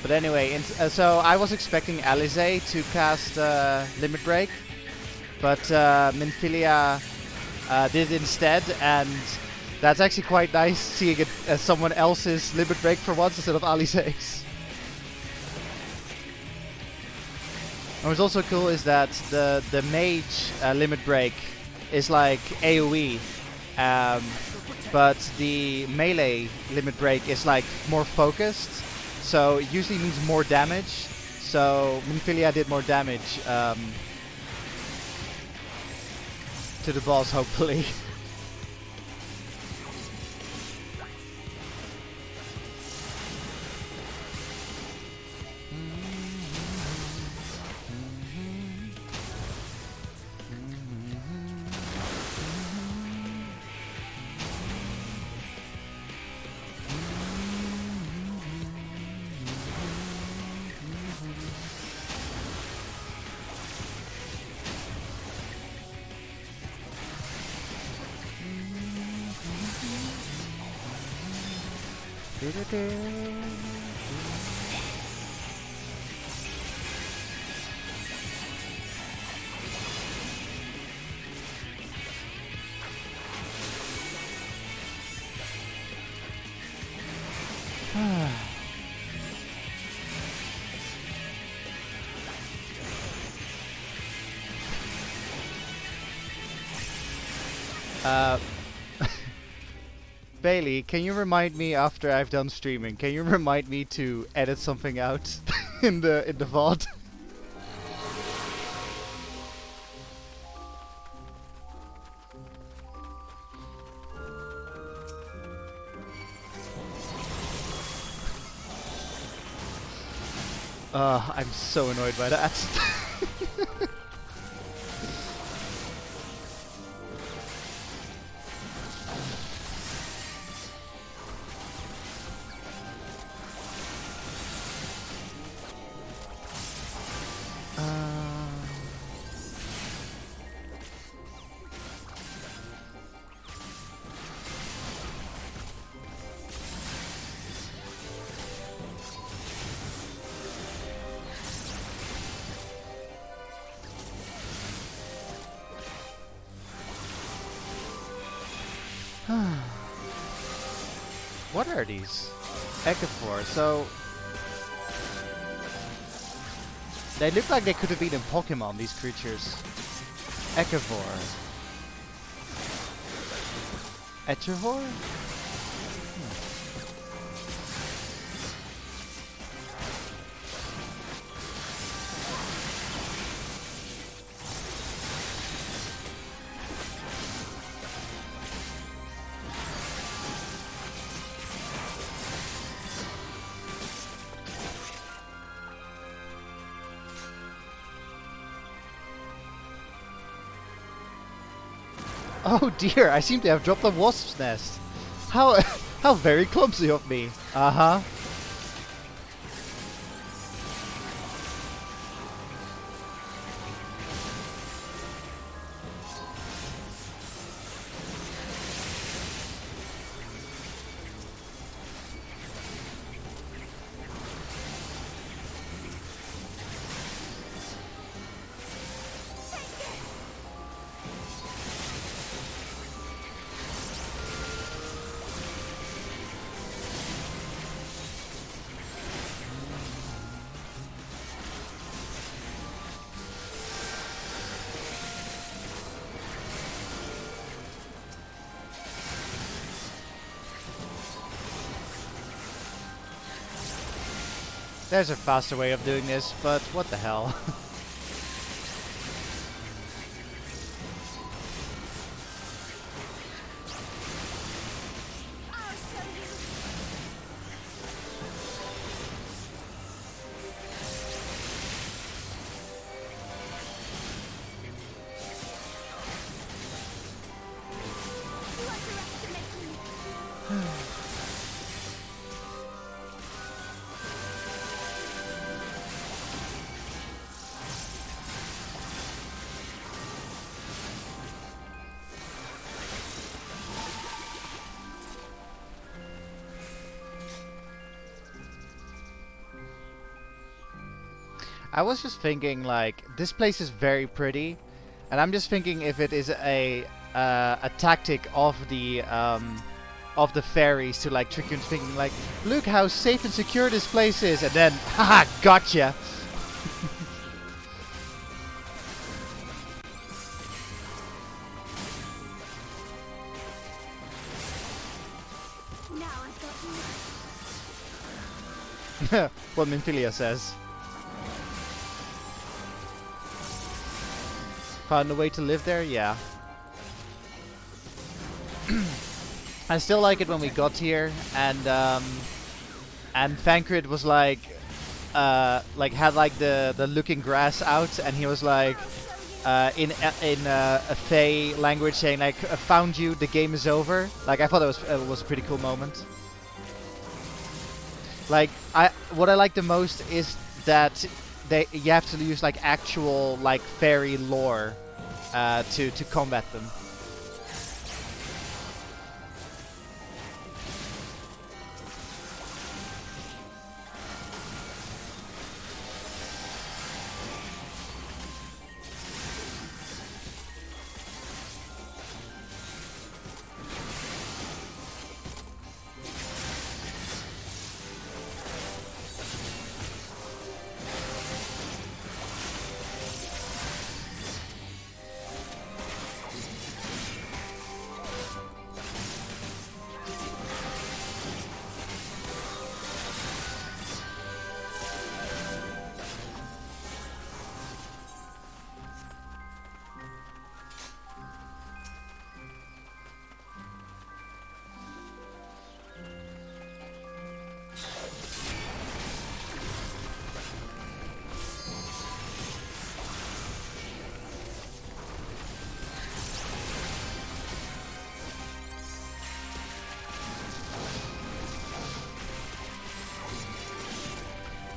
But anyway, so I was expecting Alize to cast Limit Break, but Minfilia did it instead, and that's actually quite nice seeing it as someone else's Limit Break for once instead of Alize's. And what's also cool is that the mage Limit Break is like AoE, but the melee Limit Break is like more focused. So it usually means more damage. So Minfilia did more damage to the boss, hopefully. Bailey, can you remind me after I've done streaming? Can you remind me to edit something out in the VOD? I'm so annoyed by that. What are these? Echivore, so... They look like they could have been in Pokemon, these creatures. Echivore. Echivore? Oh dear, I seem to have dropped a wasp's nest. How very clumsy of me. Uh-huh. There's a faster way of doing this, but what the hell. I was just thinking, like, this place is very pretty, and I'm just thinking if it is a tactic of the fairies to like trick you into thinking like, look how safe and secure this place is, and then, haha, gotcha. What Minfilia says. Found a way to live there? Yeah. I still like it when we got here, and Thancred was like had like the looking grass out, and he was like in a Fey language saying like, "I found you, the game is over." Like, I thought that was a pretty cool moment. Like, what I like the most is that you have to use like actual like fairy lore to combat them.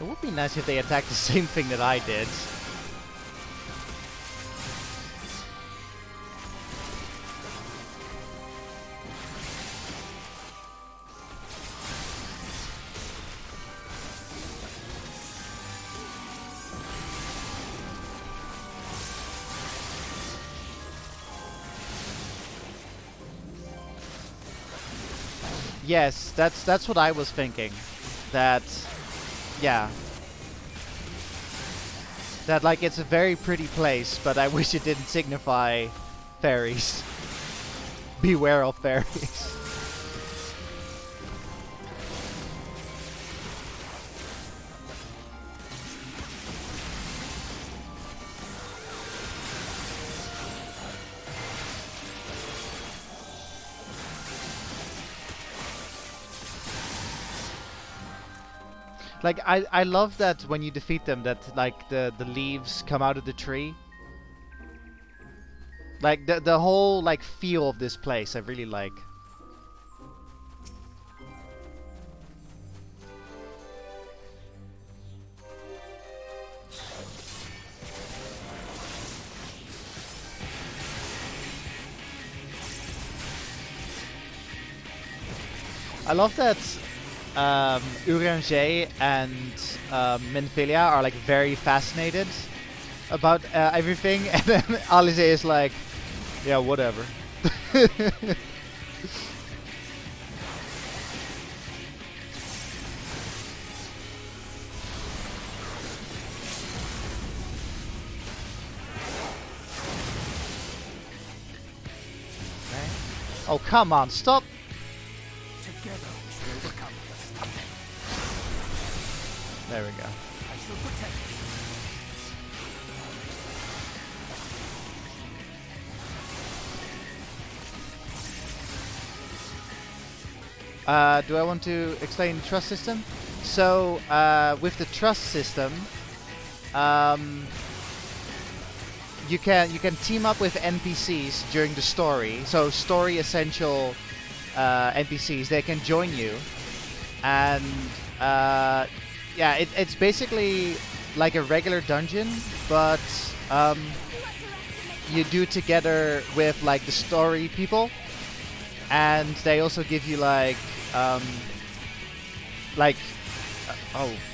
It would be nice if they attacked the same thing that I did. Yes, that's what I was thinking. That, yeah. That, like, it's a very pretty place, but I wish it didn't signify fairies. Beware of fairies. Like, I love that when you defeat them, that like the leaves come out of the tree. Like the whole like feel of this place I really like. I love that Uranger and Minfilia are like very fascinated about everything, and then Alize is like, yeah, whatever. Oh, come on, stop. Together we will overcome. There we go. I shall protect you. Do I want to explain the trust system? So, with the trust system, you can team up with NPCs during the story. So, story essential NPCs, they can join you, and yeah, it's basically like a regular dungeon, but you do it together with like the story people, and they also give you like oh,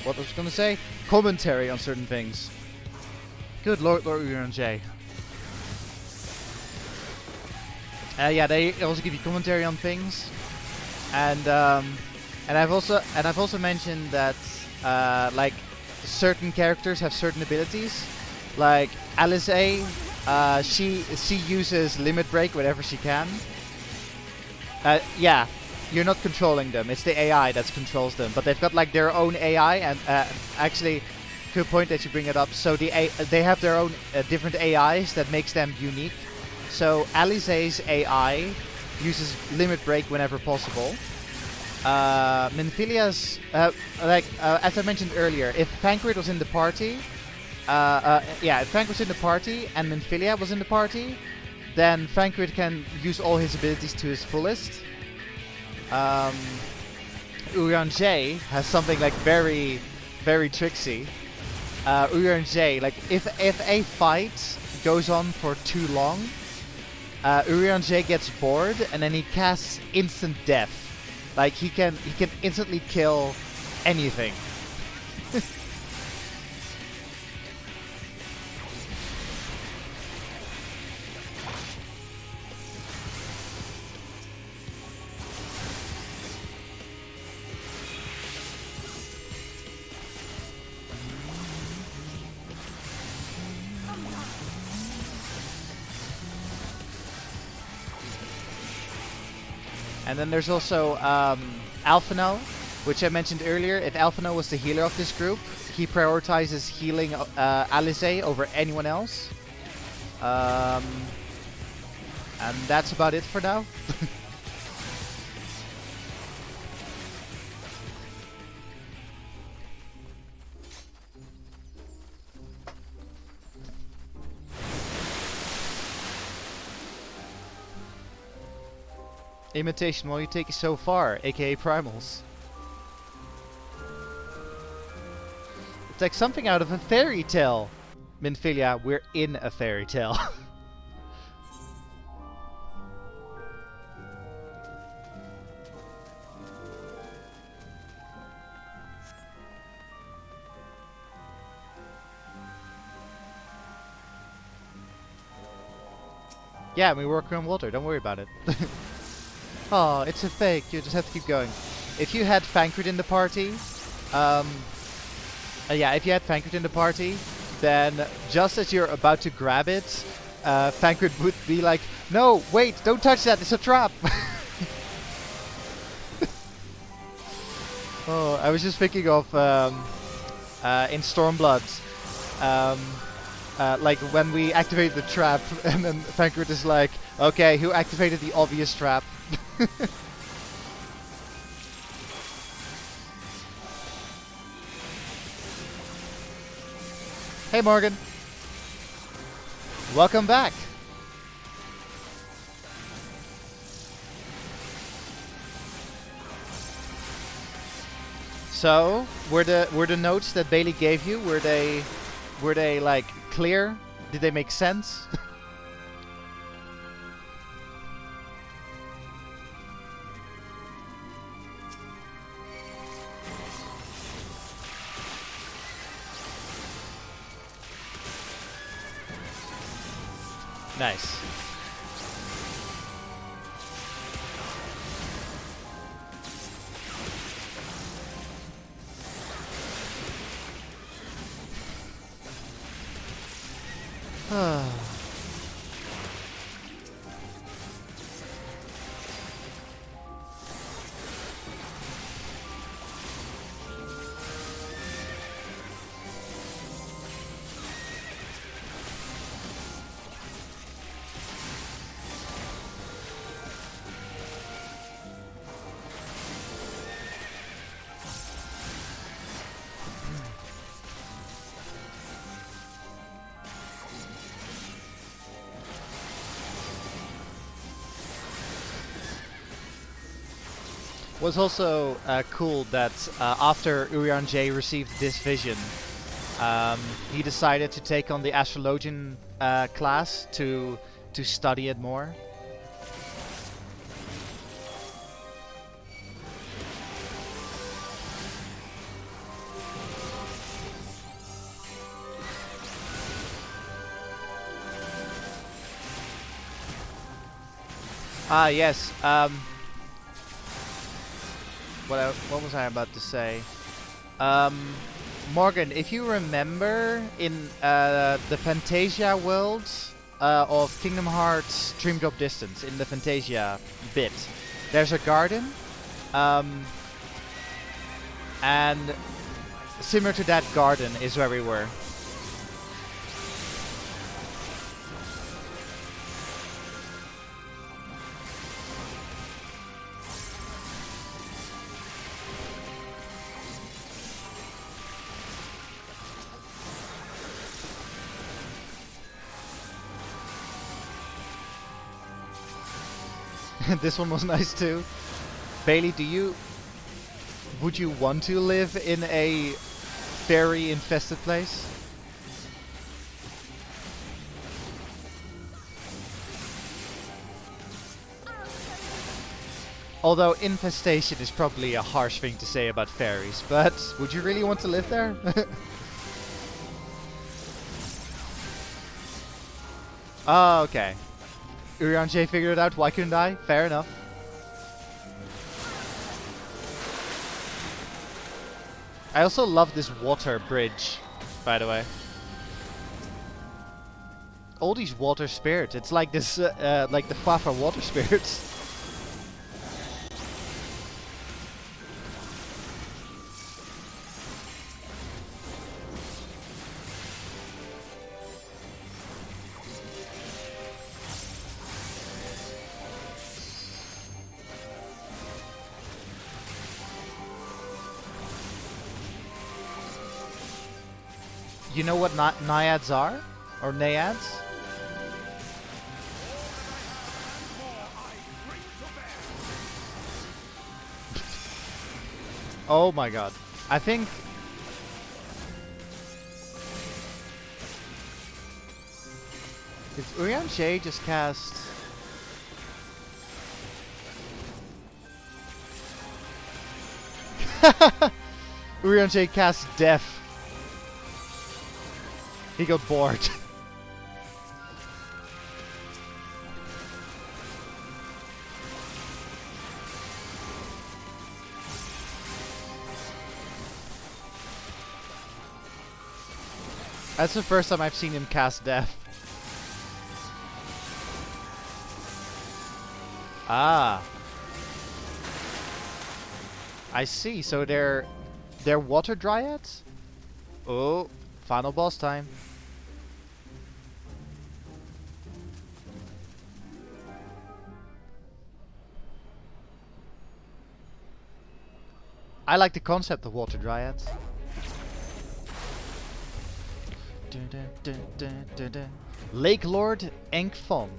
what was I gonna say? commentary on certain things. Good Lord, Lord J. Yeah, they also give you commentary on things, and I've also mentioned that like certain characters have certain abilities, like Alice A. She uses limit break whenever she can. Yeah, you're not controlling them. It's the AI that controls them, but they've got like their own AI, and actually, good point that you bring it up. So they have their own different AIs that makes them unique. So Alize's AI uses limit break whenever possible. Minfilia's, as I mentioned earlier, if Tancred was in the party, if Tancred was in the party and Minfilia was in the party, then Tancred can use all his abilities to his fullest. Urianger has something like very, very tricksy. Urianger, like if a fight goes on for too long, Urianger gets bored and then he casts instant death. Like he can instantly kill anything. And then there's also Alphino, which I mentioned earlier. If Alphino was the healer of this group, he prioritizes healing Alize over anyone else. And that's about it for now. Imitation while you take it so far, aka primals. It's like something out of a fairy tale. Minfilia, we're in a fairy tale. Yeah, we work on water, don't worry about it. Oh, it's a fake, you just have to keep going. If you had Tancred in the party, if you had Tancred in the party, then just as you're about to grab it, Tancred would be like, no, wait, don't touch that, it's a trap! Oh, I was just thinking of, in Stormblood, like when we activated the trap, and then Tancred is like, okay, who activated the obvious trap? Hey Morgan, welcome back. So, were the notes that Bailey gave you, were they like clear? Did they make sense? Nice. Was also cool that after Urianger received this vision, he decided to take on the astrologian class to study it more. Ah, yes. What was I about to say? Morgan, if you remember in the Fantasia world of Kingdom Hearts Dream Drop Distance, in the Fantasia bit, there's a garden, and similar to that garden is where we were. This one was nice too. Bailey, would you want to live in a fairy infested place? Although infestation is probably a harsh thing to say about fairies, but would you really want to live there? Oh, okay. Urianger figured it out, why couldn't I? Fair enough. I also love this water bridge, by the way. All these water spirits, it's like this, like the Fafa water spirits. You know what naiads are? Or naiads? Oh my god. I think... Did Urianger just cast... Urianger cast Death. He got bored. That's the first time I've seen him cast Death. Ah. I see. So they're water dryads? Oh, final boss time. I like the concept of water dryads. Lake Lord Enkfon.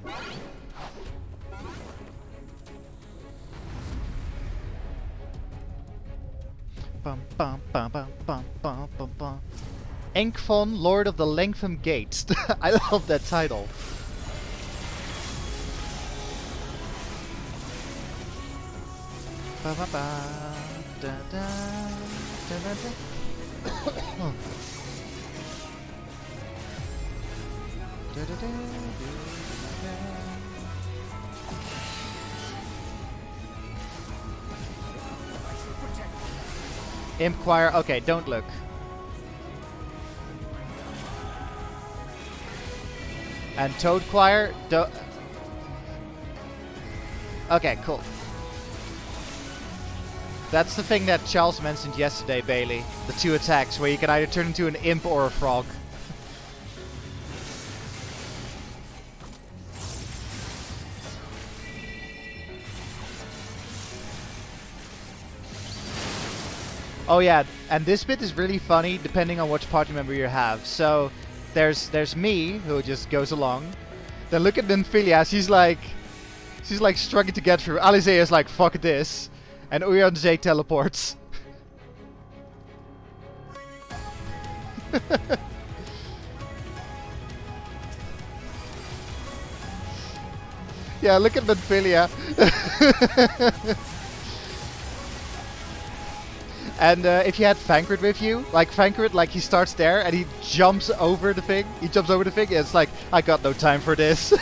Enkfon, Lord of the Lengtham Gates. I love that title. Imp Choir, okay, don't look. And Toad Choir, don't... Okay, cool. That's the thing that Charles mentioned yesterday, Bailey. The two attacks, where you can either turn into an imp or a frog. Oh yeah, and this bit is really funny depending on which party member you have. So there's me, who just goes along. Then look at Nymphilia, she's like struggling to get through. Alizé is like, fuck this. And Urianger teleports. Yeah, look at Nymphilia. And if you had Fankred with you, like Fankred, like he starts there and he jumps over the thing. He jumps over the thing. And it's like, I got no time for this.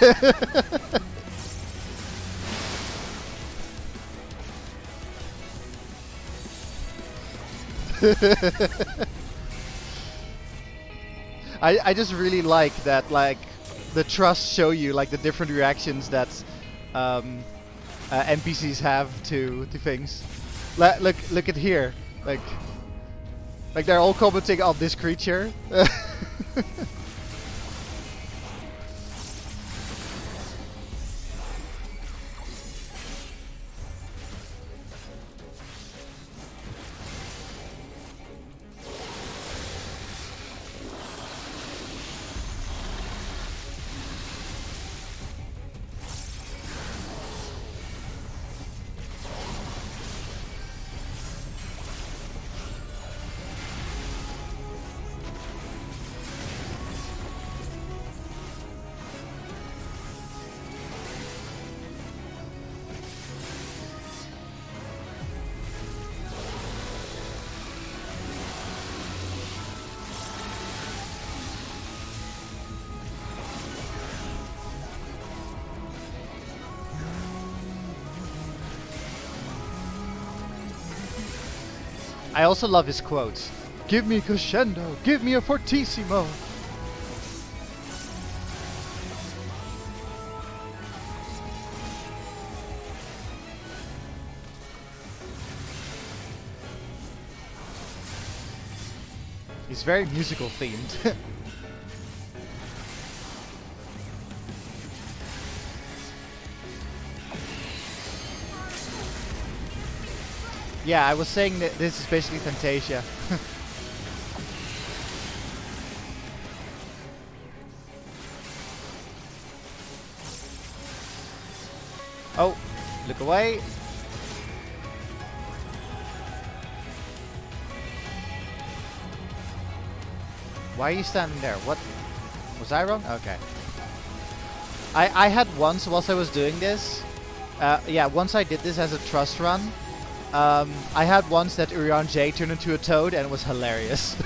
I just really like that, like, the trust show you like the different reactions that NPCs have to things. Look at here, like they're all commenting on this creature. I also love his quotes. Give me crescendo, give me a fortissimo. He's very musical themed. Yeah, I was saying that this is basically Fantasia. Oh, look away. Why are you standing there? What? Was I wrong? Okay. I had once, whilst I was doing this, yeah, once I did this as a trust run, I had once that Urian J turned into a toad and it was hilarious.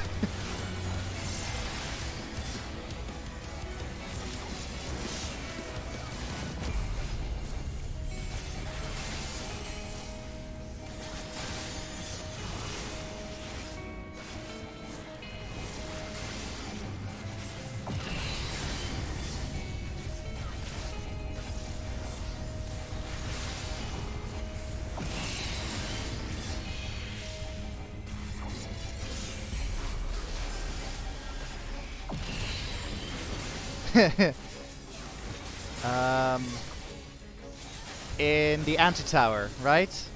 In the anti-tower, right?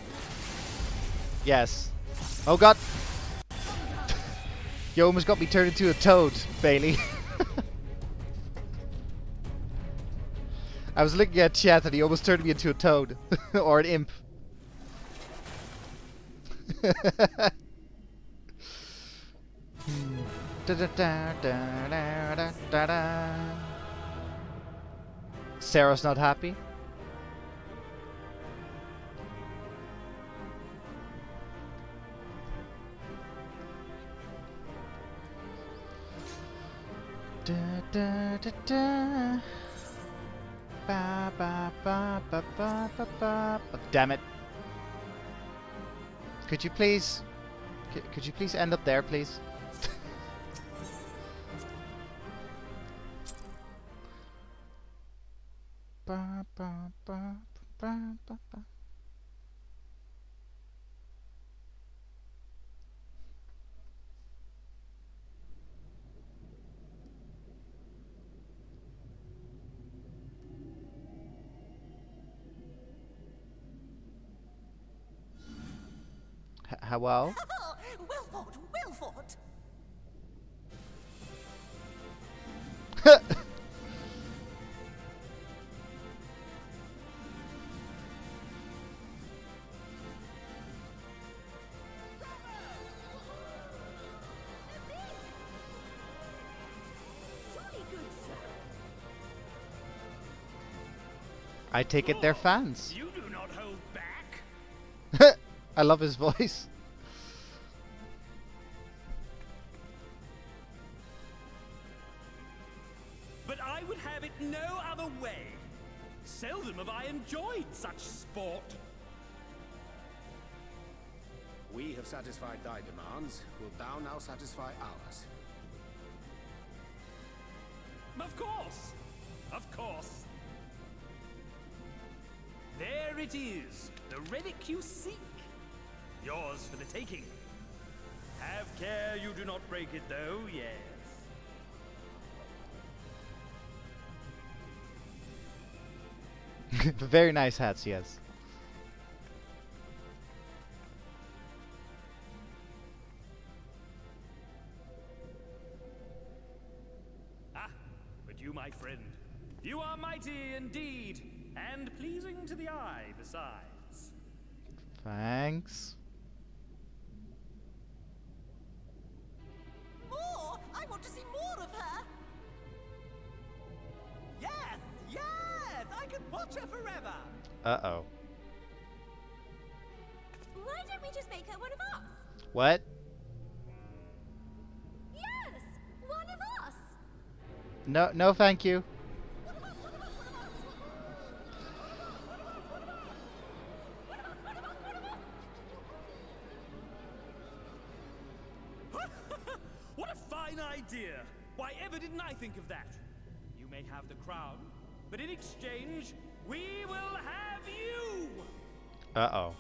Yes. Oh god! You almost got me turned into a toad, Bailey. I was looking at chat and he almost turned me into a toad. Or an imp. Sarah's not happy. Damn it. Could you please end up there, please? Hello? Wilford, Wilford! I take it they're fans. You do not hold back. I love his voice. But I would have it no other way. Seldom have I enjoyed such sport. We have satisfied thy demands. Wilt thou now satisfy ours? Of course! Of course! There it is, the relic you seek. Yours for the taking. Have care you do not break it, though, yes. Very nice hats, yes. Ah, but you, my friend, you are mighty indeed, and pleasing to the eye besides. Thanks. More! I want to see more of her! Yes! Yes! I could watch her forever! Uh-oh. Why don't we just make her one of us? What? Yes! One of us! No, no thank you. What a fine idea! Why ever didn't I think of that? You may have the crown, but in exchange, we will have you! Uh-oh.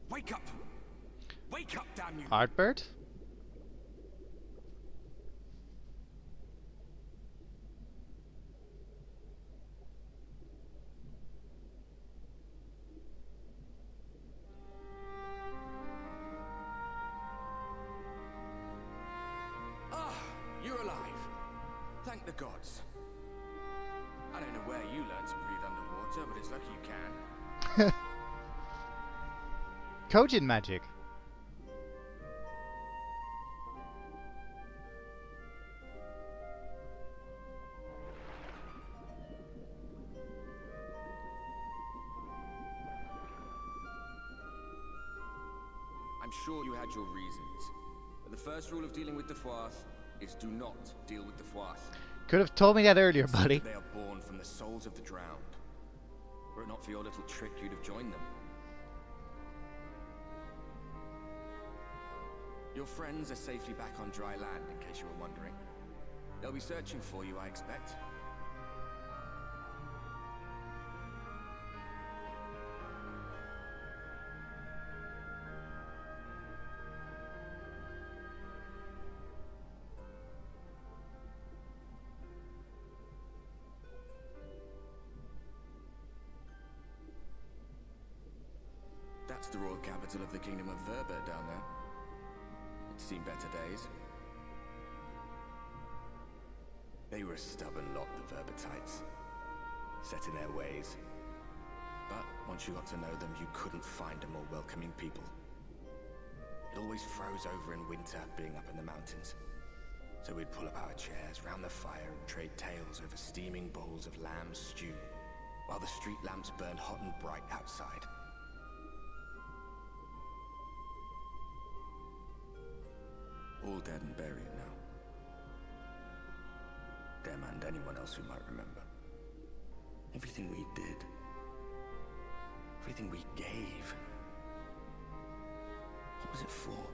Wake up! Wake up, damn you! Artbird? Ah, you're alive. Thank the gods. I don't know where you learned to breathe underwater, but it's lucky you can. Kojin magic. I'm sure you had your reasons. But the first rule of dealing with the Froth is do not deal with the Froth. Could have told me that earlier, buddy. They are born from the souls of the drowned. Were it not for your little trick, you'd have joined them. Your friends are safely back on dry land, in case you were wondering. They'll be searching for you, I expect. That's the royal capital of the Kingdom of Verber down there. It's seen better days. They were a stubborn lot, the Verbertites. Set in their ways. But once you got to know them, you couldn't find a more welcoming people. It always froze over in winter, being up in the mountains. So we'd pull up our chairs round the fire and trade tales over steaming bowls of lamb stew, while the street lamps burned hot and bright outside. All dead and buried now. Them and anyone else who might remember. Everything we did. Everything we gave. What was it for?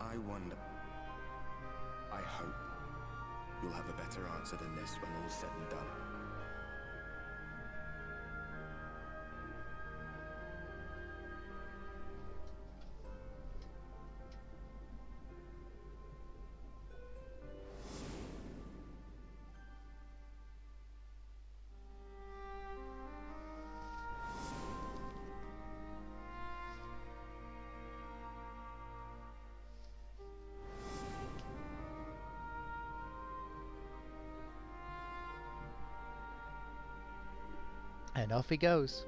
I wonder. I hope you'll have a better answer than this when all's said and done. And off he goes.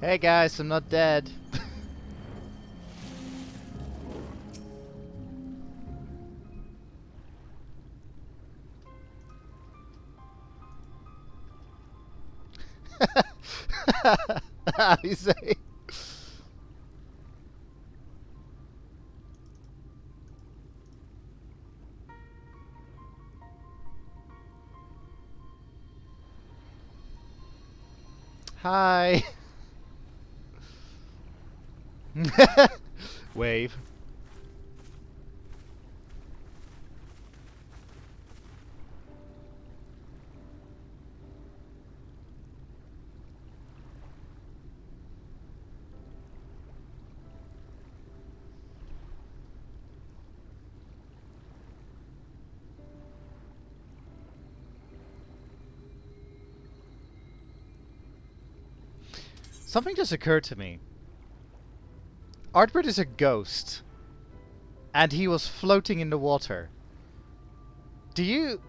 Hey guys, I'm not dead. You say? Hi. Wave. Something just occurred to me. Artbird is a ghost. And he was floating in the water. Do you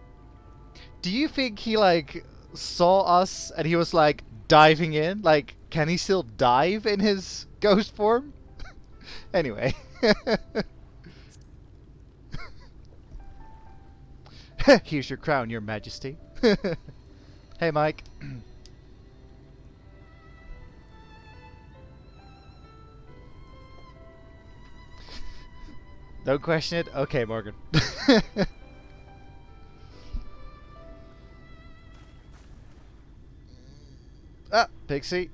think he like saw us and he was like diving in? Like, can he still dive in his ghost form? Anyway. Here's your crown, your majesty. Hey, Mike. Don't question it? Okay, Morgan. Ah, Pixie.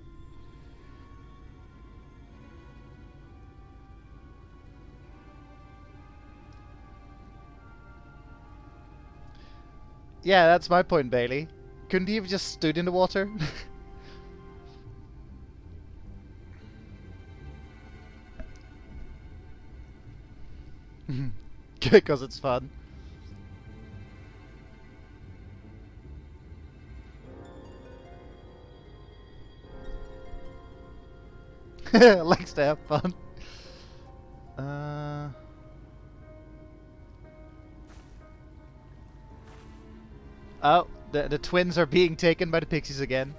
Yeah, that's my point, Bailey. Couldn't he have just stood in the water? Because it's fun. Likes to have fun. Oh, the twins are being taken by the pixies again.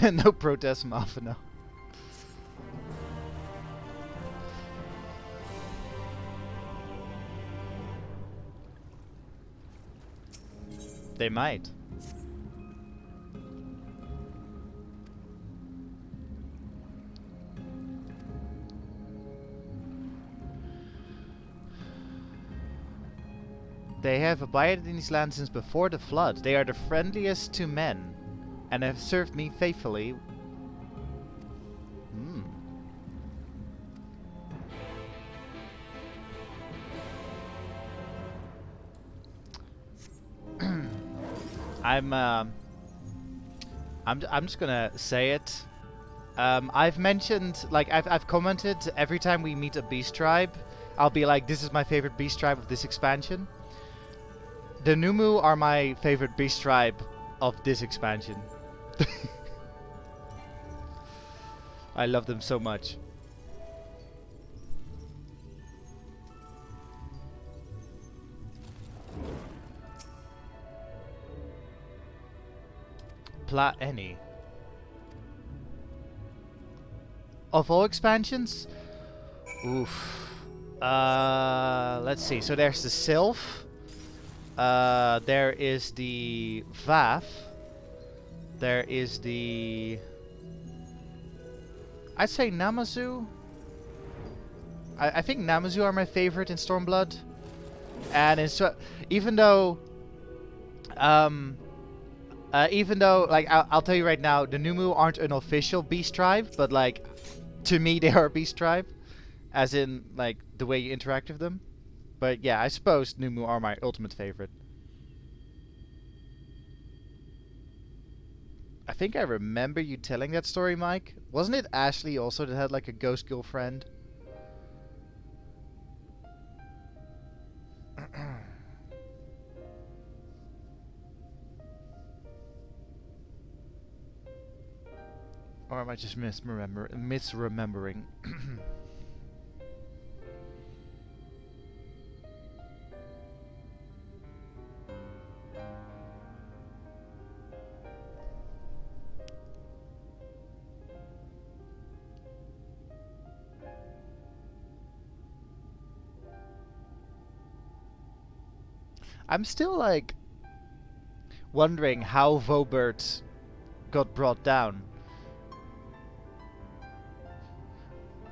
No protest from Alpha, no. They might. They have abided in these lands since before the flood. They are the friendliest to men, and have served me faithfully. Hmm. I'm just gonna say it. I've mentioned, like, I've commented every time we meet a beast tribe. I'll be like, this is my favorite beast tribe of this expansion. The Numu are my favorite beast tribe of this expansion. I love them so much. Any. Of all expansions? Oof. Let's see. So there's the Sylph. There is the Vath. There is the... I'd say Namazu. I think Namazu are my favorite in Stormblood. And in even though... like, I'll tell you right now, the Numu aren't an official beast tribe, but, like, to me they are a beast tribe. As in, like, the way you interact with them. But yeah, I suppose Numu are my ultimate favorite. I think I remember you telling that story, Mike. Wasn't it Ashley also that had, like, a ghost girlfriend? Or am I just misremembering? I'm still like wondering how Vobert got brought down.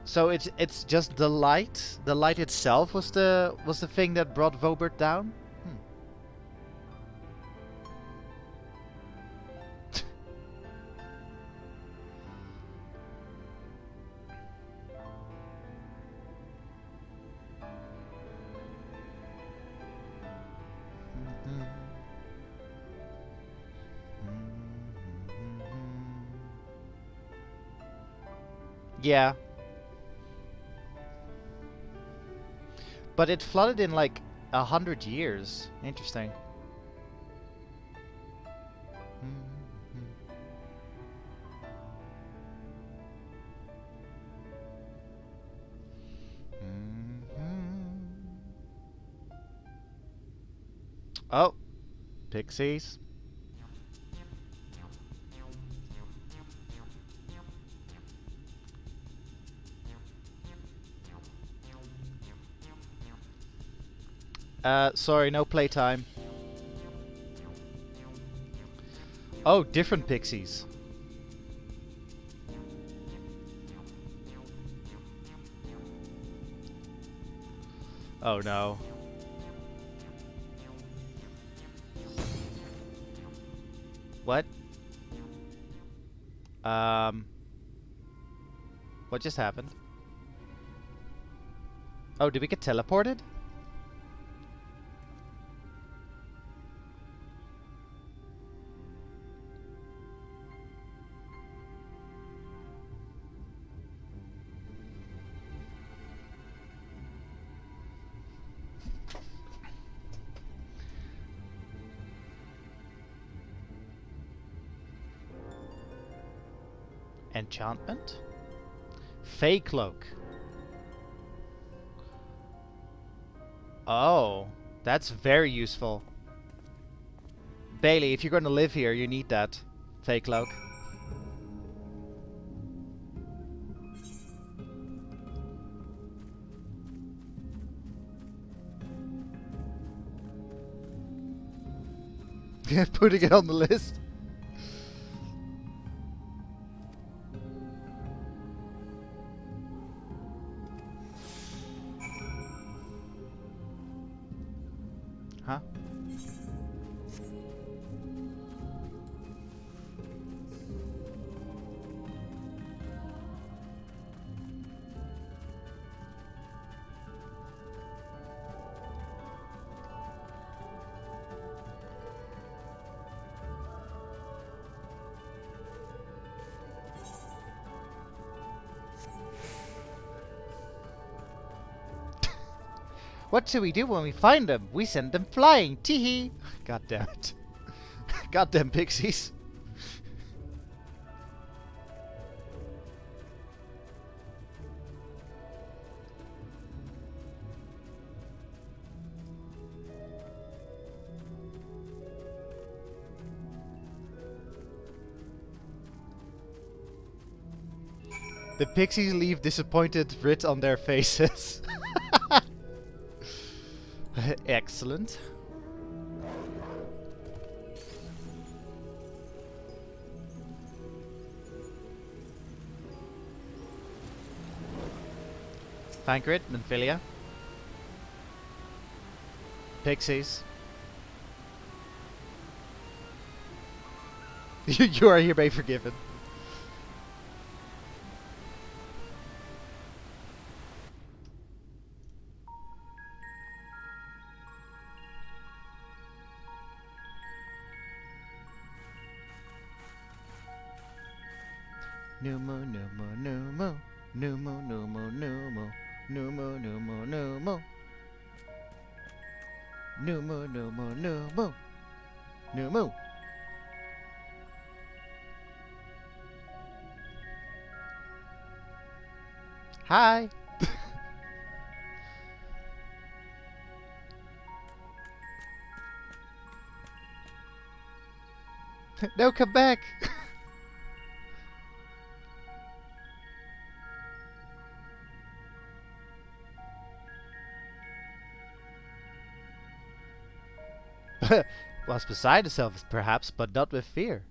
So it's just the light. The light itself was the thing that brought Vobert down. Yeah. But it flooded in like 100 years. Interesting. Oh, pixies. Sorry, no playtime. Oh, different pixies. Oh no. What? What just happened? Oh, did we get teleported? Enchantment? Fey cloak. Oh, that's very useful. Bailey, if you're going to live here, you need that Fey cloak. Putting it on the list. Huh? What should we do when we find them? We send them flying. Teehee. God damn it. Goddamn pixies. The pixies leave disappointed writ on their faces. Excellent. Thancred, Nymphilia. Pixies. You are hereby forgiven. Numo, numo, numo, numo, numo, numo, numo, numo, numo, numo, numo, numo, numo. Hi. No, come back. Was beside herself, perhaps, but not with fear.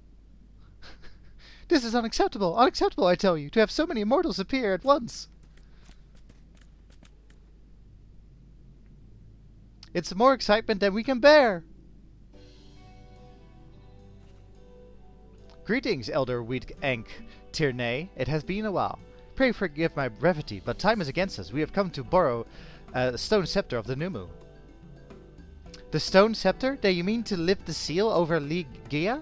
This is unacceptable! Unacceptable, I tell you, to have so many immortals appear at once! It's more excitement than we can bear! Greetings, Elder Wiedenk Tierney. It has been a while. Pray forgive my brevity, but time is against us. We have come to borrow a stone scepter of the Numu. The stone scepter? Do you mean to lift the seal over Ligia?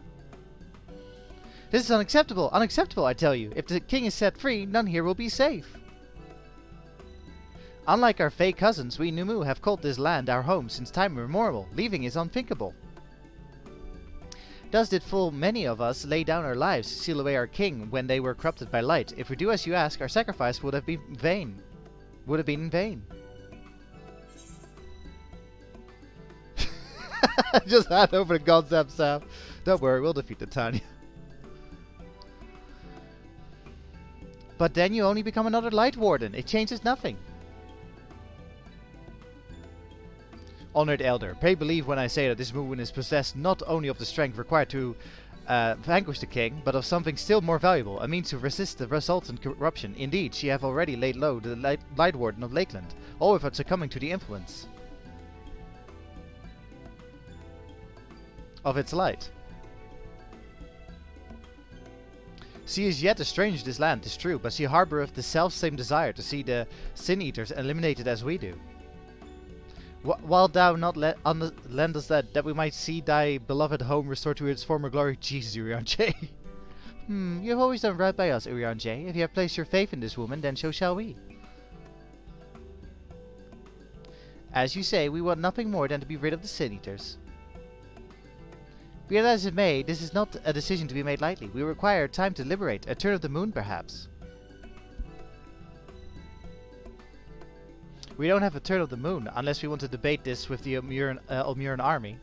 This is unacceptable! Unacceptable, I tell you! If the king is set free, none here will be safe! Unlike our Fey cousins, we Numu have called this land our home since time immemorial. Leaving is unthinkable. Thus did full many of us lay down our lives to seal away our king when they were corrupted by light. If we do as you ask, our sacrifice would have been vain. Would have been in vain. Just hand over the goddamn staff. Don't worry, we'll defeat the Tanya. But then you only become another Light Warden. It changes nothing. Honored Elder, pray believe when I say that this movement is possessed not only of the strength required to vanquish the king, but of something still more valuable, a means to resist the resultant corruption. Indeed, she have already laid low the Light Warden of Lakeland, all without succumbing to the influence of its light. She is yet a stranger to this land, 'tis true, but she harboureth the self-same desire to see the Sin-Eaters eliminated as we do. Wilt thou not lend us that we might see thy beloved home restored to its former glory? Jesus, Urianger. You have always done right by us, Urianger. If you have placed your faith in this woman, then so shall we. As you say, we want nothing more than to be rid of the Sin-Eaters. Be it as it may, this is not a decision to be made lightly. We require time to liberate, a turn of the moon perhaps. We don't have a turn of the moon, unless we want to debate this with the Almuran army.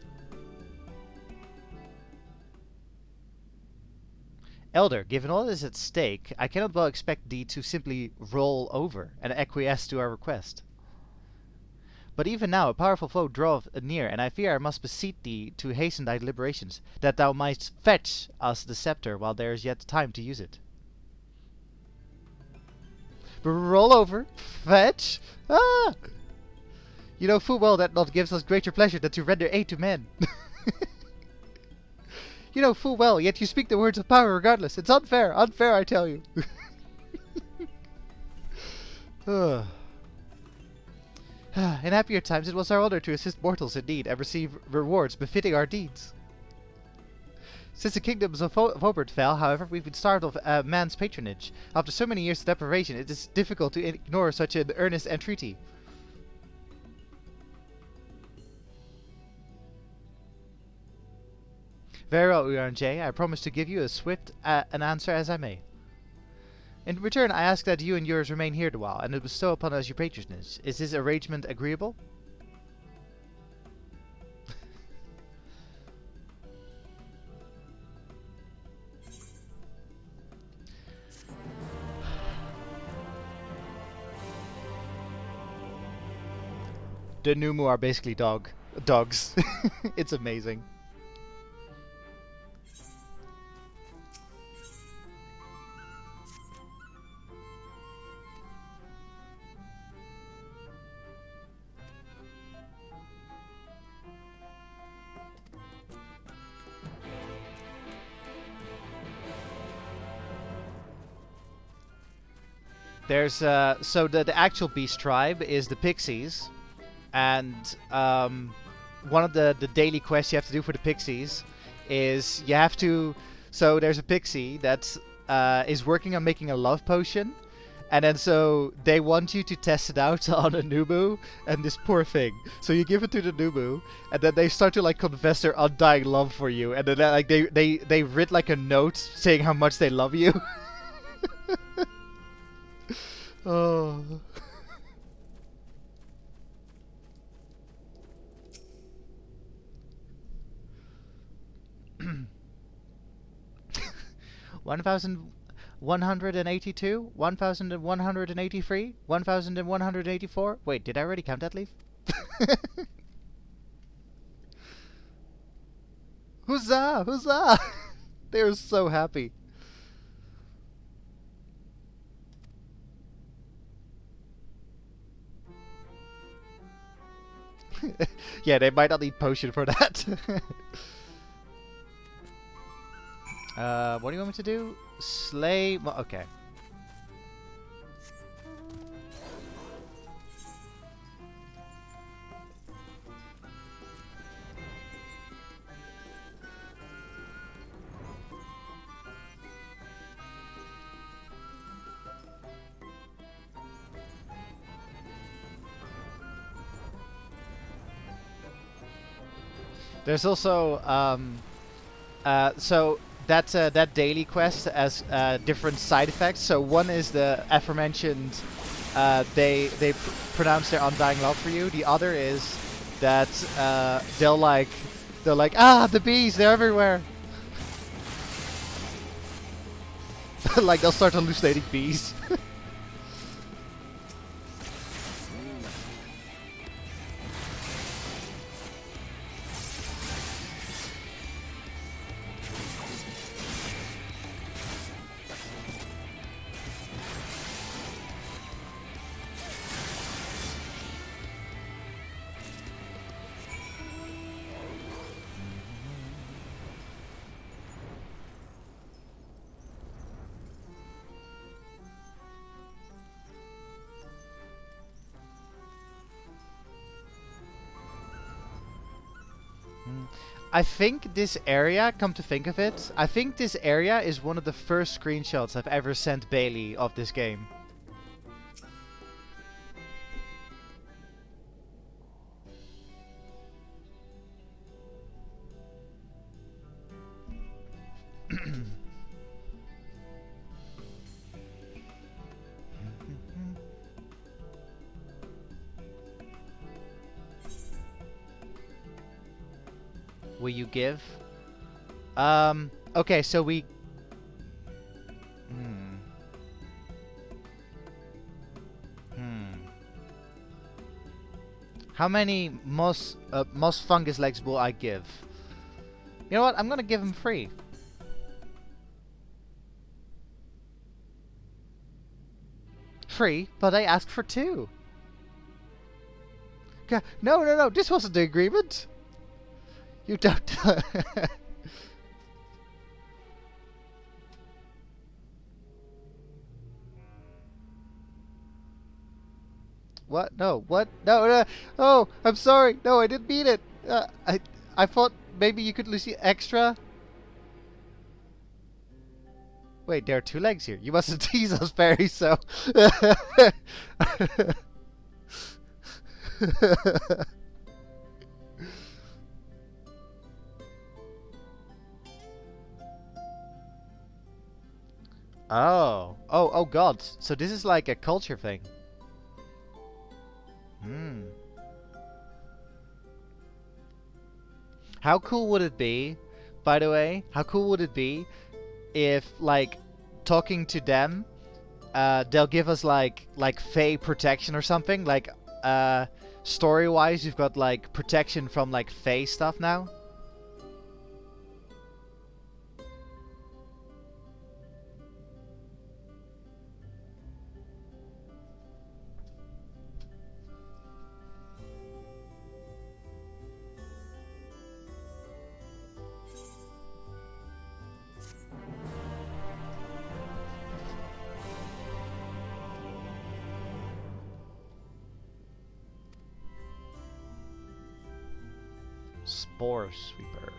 Elder, given all that is at stake, I cannot well expect thee to simply roll over and acquiesce to our request. But even now a powerful foe draweth near, and I fear I must beseech thee to hasten thy deliberations, that thou mightst fetch us the scepter while there is yet time to use it. Roll over, fetch. Ah! You know full well that naught gives us greater pleasure than to render aid to men. You know full well, yet you speak the words of power regardless. It's unfair, unfair, I tell you. In happier times it was our honor to assist mortals in need and receive rewards befitting our deeds. Since the kingdoms of Vobert fell, however, we've been starved of man's patronage. After so many years of deprivation, it is difficult to ignore such an earnest entreaty. Very well, Urianger. I promise to give you as swift an answer as I may. In return, I ask that you and yours remain here a while, and to bestow upon us your patronage. Is this arrangement agreeable? The Numu are basically dogs. It's amazing. There's so the actual beast tribe is the pixies, and one of the daily quests you have to do for the pixies is you have to. So there's a pixie that is working on making a love potion, and then so they want you to test it out on a Numu and this poor thing. So you give it to the Numu, and then they start to like confess their undying love for you, and then like they write like a note saying how much they love you. Oh. One thousand 182, 1183, 1184. Wait, did I already count that, Leaf? Huzzah! Huzzah! They're so happy. Yeah, they might not need potion for that. What do you want me to do? Slay... okay. There's also so that daily quest has different side effects. So one is the aforementioned they pronounce their undying love for you. The other is that they're like ah, the bees, they're everywhere. Like they'll start hallucinating bees. I think this area, come to think of it, I think this area is one of the first screenshots I've ever sent Bailey of this game. Will you give? Okay, so we... How many moss fungus legs will I give? You know what? I'm gonna give him free. Free, but I asked for 2. No, this wasn't the agreement. You don't... What? No, what? No, oh, I'm sorry. No, I didn't mean it. I thought maybe you could lose the extra. Wait, there are 2 legs here. You mustn't tease us, Barry, so... Oh god. So this is like a culture thing. How cool would it be, by the way, how cool would it be if, like, talking to them, they'll give us like Fae protection or something? Like, story-wise, you've got like protection from like Fae stuff now. Spore Sweeper.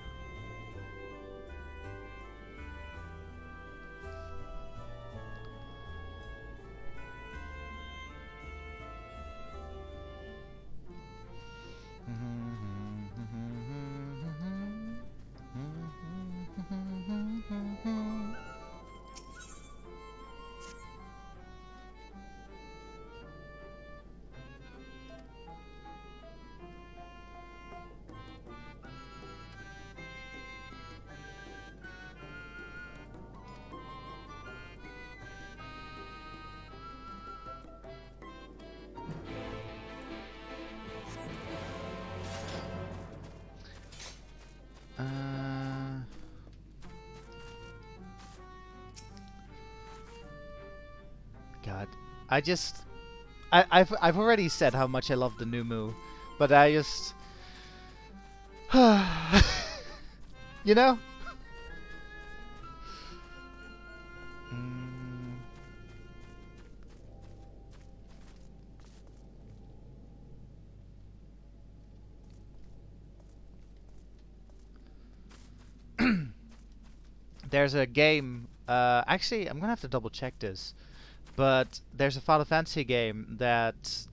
God, I've already said how much I love the new Moo, but I just, you know. There's a game. Actually, I'm gonna have to double check this. But there's a Final Fantasy game that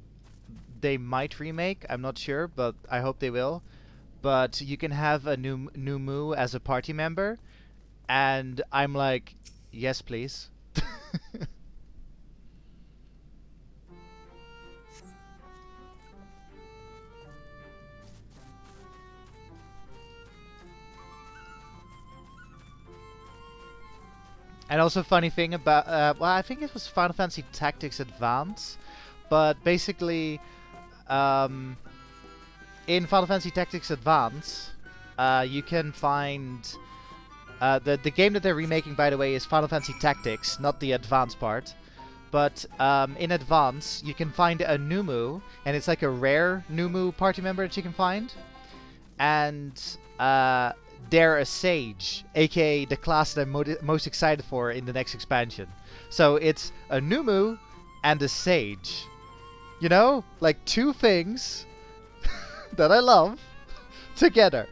they might remake. I'm not sure, but I hope they will. But you can have a new Moo as a party member, and I'm like, yes, please. And also, funny thing about, well, I think it was Final Fantasy Tactics Advance, but basically, in Final Fantasy Tactics Advance, you can find the game that they're remaking, by the way, is Final Fantasy Tactics, not the Advance part. But in Advance, you can find a Numu, and it's like a rare Numu party member that you can find, and they're a sage, aka the class that I'm most excited for in the next expansion. So it's a Numu and a sage. You know? Like two things that I love together.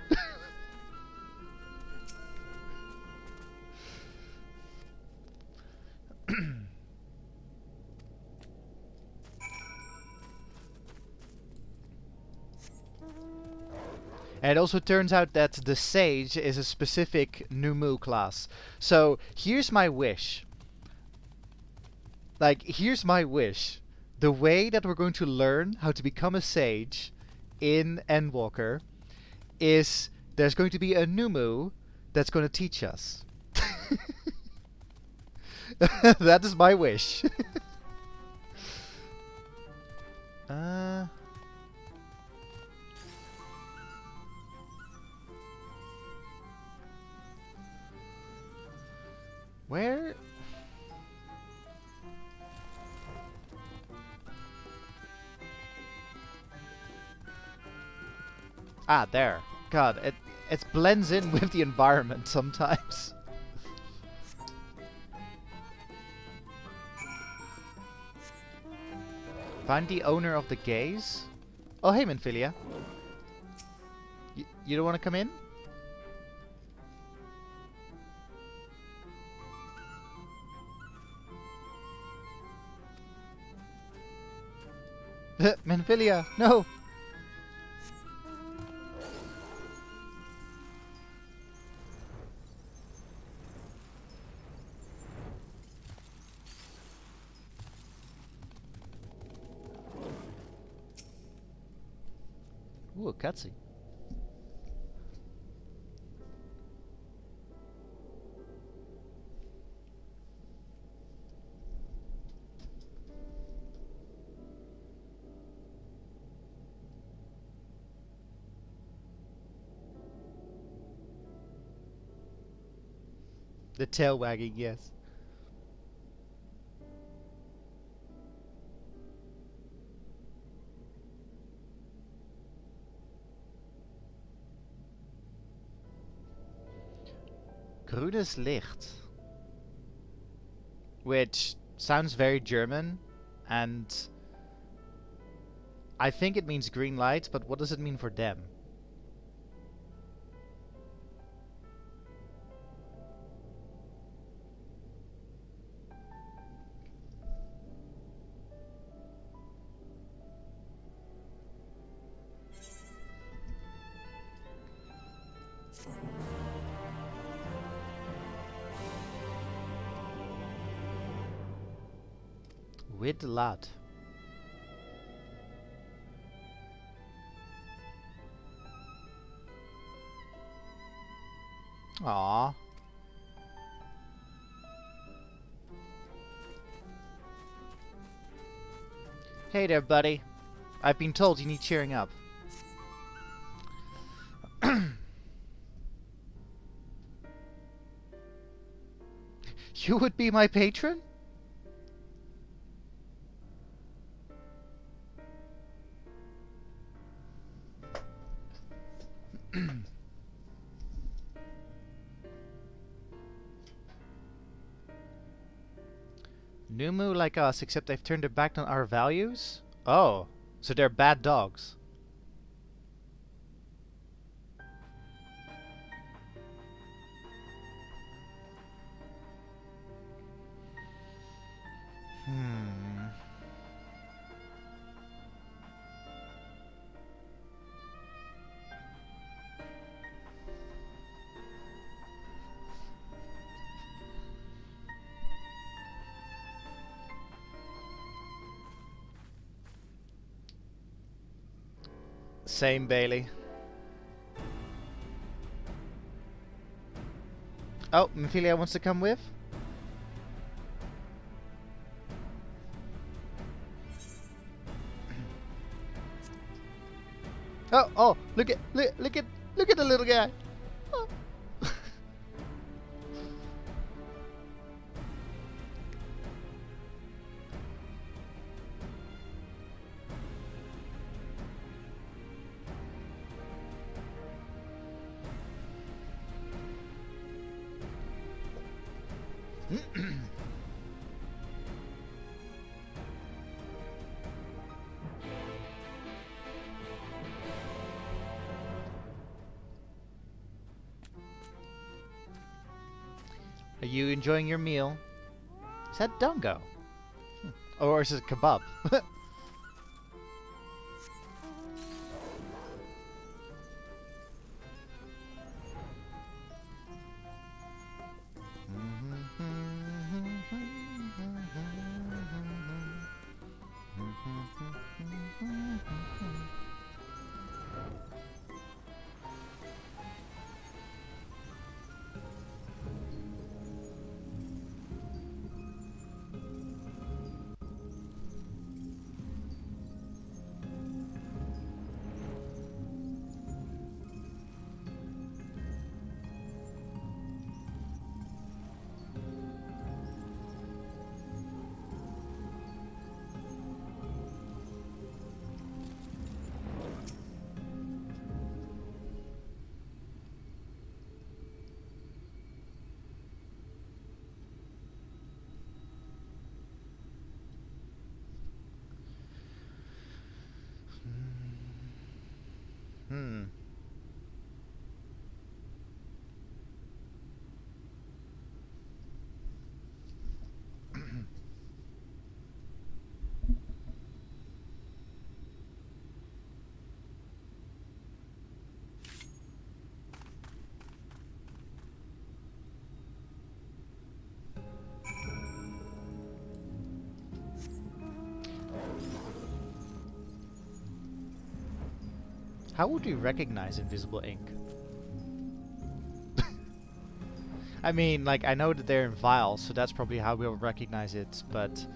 And it also turns out that the Sage is a specific Numu class. So here's my wish. Like, here's my wish. The way that we're going to learn how to become a Sage in Endwalker is there's going to be a Numu that's going to teach us. That is my wish. Where? Ah, there. God, it blends in with the environment sometimes. Find the owner of the gaze? Oh, hey, Minfilia. You don't want to come in? Minfilia, no! Ooh, a cutscene. The tail wagging, yes. Grünes Licht. Which sounds very German, and I think it means green light, but what does it mean for them? With the lad. Aww. Hey there, buddy. I've been told you need cheering up. You would be my patron? Numu like us, except they've turned their back on our values? Oh, so they're bad dogs. Same, Bailey. Oh, Mephilia wants to come with? Oh, look at the little guy. Oh. Are you enjoying your meal? Is that Dongo? Or is it kebab? How would we recognize invisible ink? I mean, like, I know that they're in vials, so that's probably how we'll recognize it, but...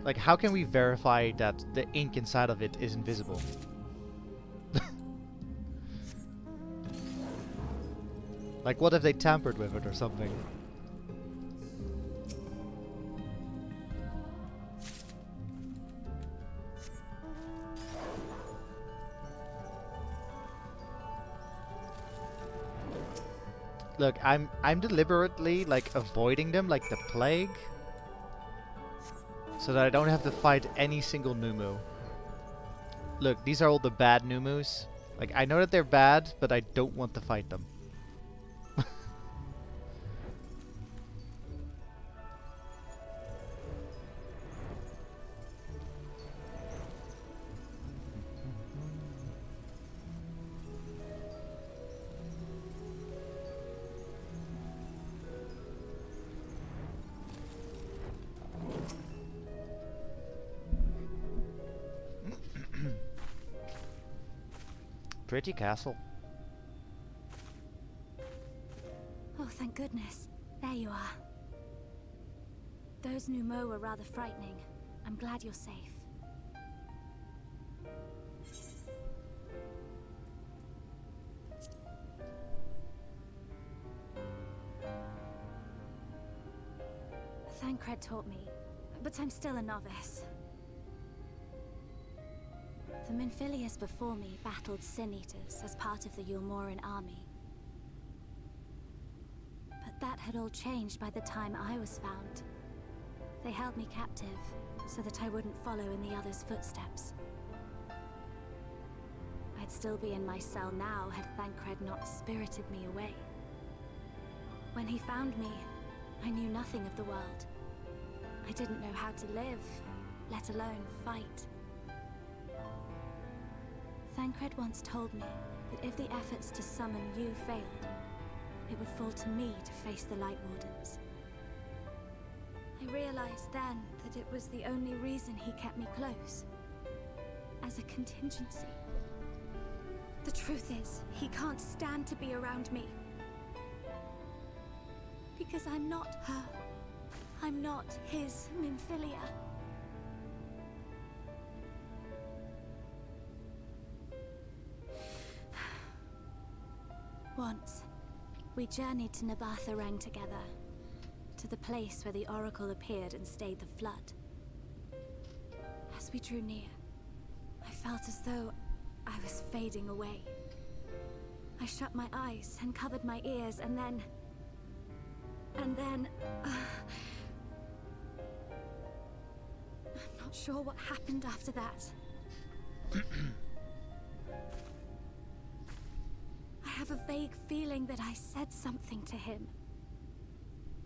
like, how can we verify that the ink inside of it is invisible? Like, what if they tampered with it or something? Look, I'm deliberately like avoiding them like the plague, so that I don't have to fight any single Numu. Look, these are all the bad Numus. Like, I know that they're bad, but I don't want to fight them. Pretty castle. Oh, thank goodness. There you are. Those Numo were rather frightening. I'm glad you're safe. Thancred taught me, but I'm still a novice. The Minfilius before me battled Sin Eaters as part of the Yulmoran army. But that had all changed by the time I was found. They held me captive, so that I wouldn't follow in the others' footsteps. I'd still be in my cell now had Thancred not spirited me away. When he found me, I knew nothing of the world. I didn't know how to live, let alone fight. Thancred once told me that if the efforts to summon you failed, it would fall to me to face the Light Wardens. I realized then that it was the only reason he kept me close. As a contingency. The truth is, he can't stand to be around me. Because I'm not her. I'm not his Minfilia. Once, we journeyed to Nabatha together. To the place where the Oracle appeared and stayed the flood. As we drew near, I felt as though I was fading away. I shut my eyes and covered my ears, and then... I'm not sure what happened after that. I have a vague feeling that I said something to him.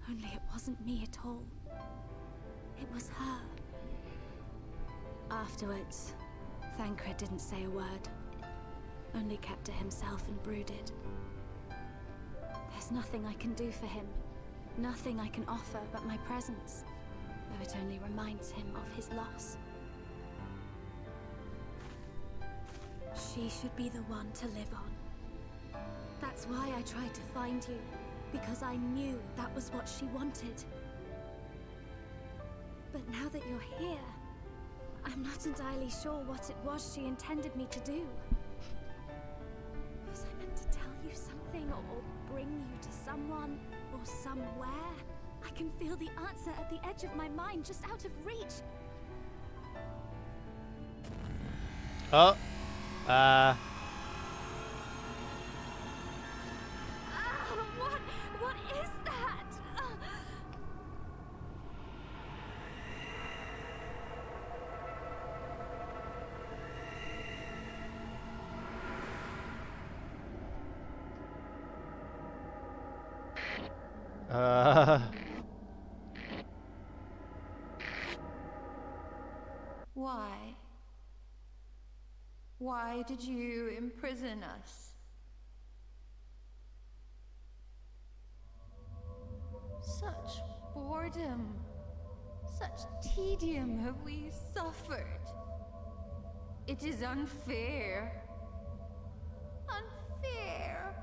Only it wasn't me at all. It was her. Afterwards, Thancred didn't say a word. Only kept to himself and brooded. There's nothing I can do for him. Nothing I can offer but my presence. Though it only reminds him of his loss. She should be the one to live on. That's why I tried to find you. Because I knew that was what she wanted. But now that you're here, I'm not entirely sure what it was she intended me to do. Was I meant to tell you something or bring you to someone or somewhere? I can feel the answer at the edge of my mind, just out of reach. Oh. What is that? Why? Why did you imprison us? Such boredom, such tedium have we suffered. It is unfair. Unfair.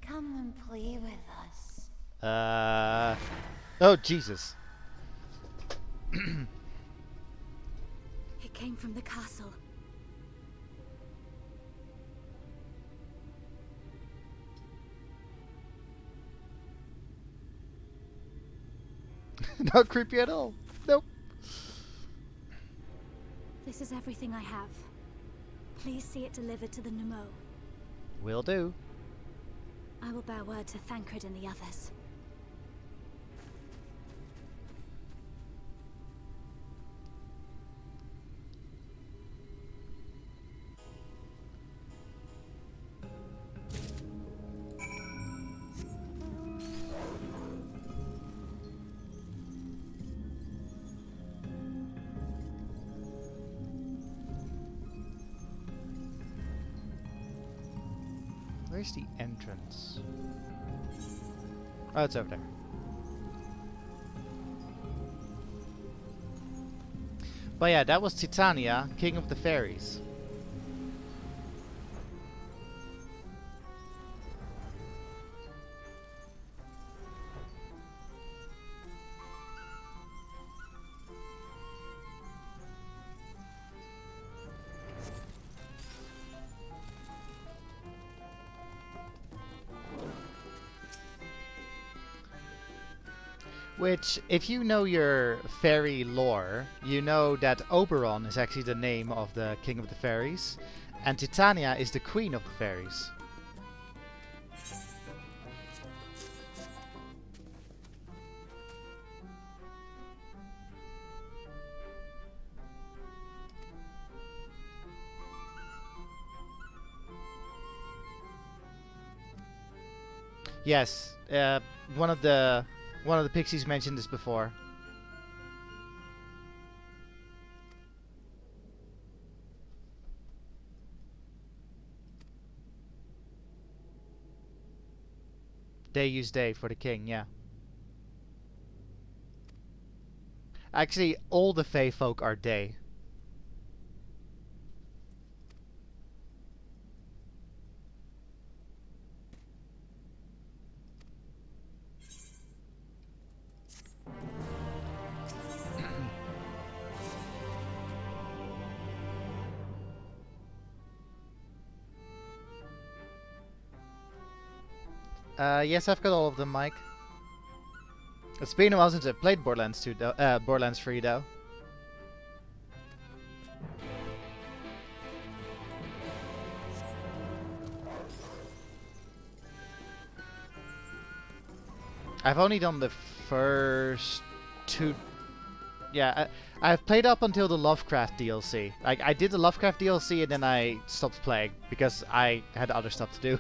Come and play with us. Oh, Jesus. It came from the castle. Not creepy at all. Nope. This is everything I have. Please see it delivered to the Nemo. Will do. I will bear word to Thancred and the others. Where's the entrance? Oh, it's over there. But yeah, that was Titania, King of the Fairies. Which, if you know your fairy lore, you know that Oberon is actually the name of the king of the fairies, and Titania is the queen of the fairies. Yes, one of the pixies mentioned this before. They use they for the king, yeah. Actually, all the Fey folk are they. Yes, I've got all of them, Mike. It's been a while since I played Borderlands 2, Borderlands 3, though. I've only done the first 2. Yeah, I've played up until the Lovecraft DLC. Like, I did the Lovecraft DLC and then I stopped playing because I had other stuff to do.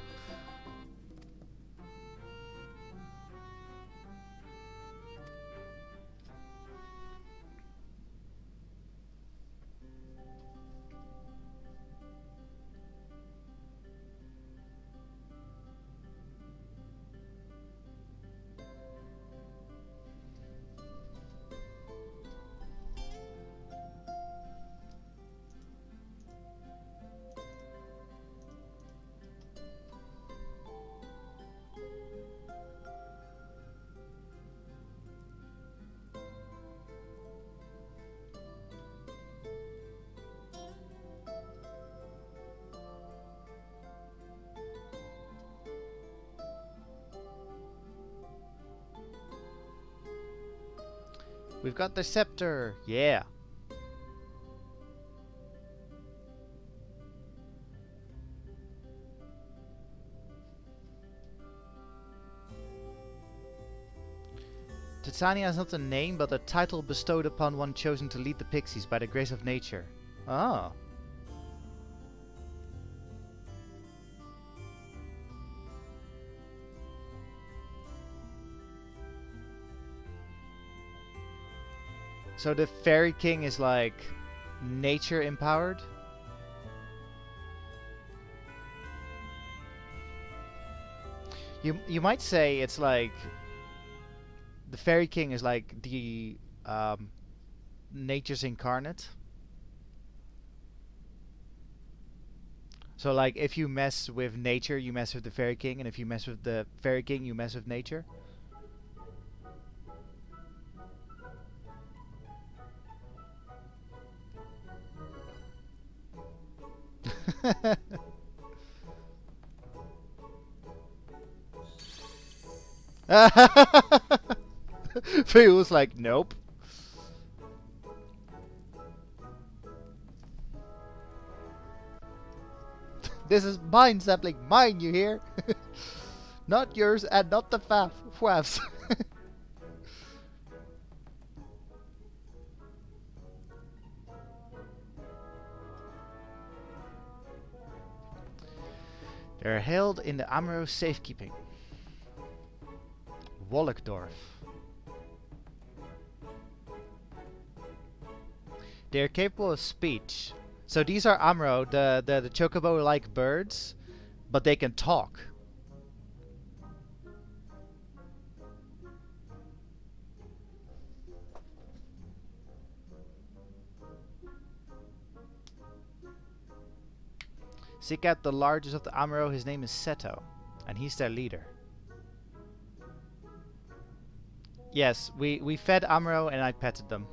We've got the scepter! Yeah! Titania is not a name, but a title bestowed upon one chosen to lead the pixies by the grace of nature. Oh. So the Fairy King is like nature empowered? You might say it's like the Fairy King is like the nature's incarnate. So like if you mess with nature, you mess with the Fairy King, and if you mess with the Fairy King, you mess with nature. Phil was like, nope. This is mine, sapling, mine, you hear? Not yours and not the FAF's. They're held in the Amro safekeeping. Wolkdorf. They are capable of speech. So these are Amro, the chocobo-like birds, but they can talk. Seek out the largest of the Amro. His name is Seto, and he's their leader. Yes, we fed Amro and I petted them.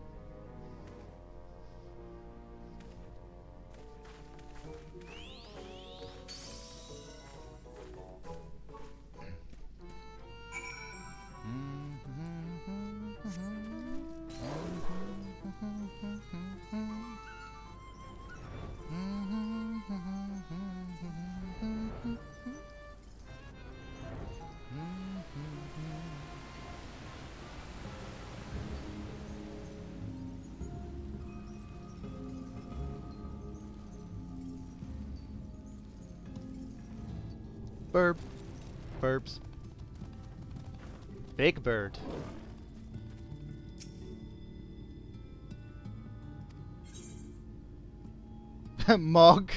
Burp. Burps. Big bird. Mog.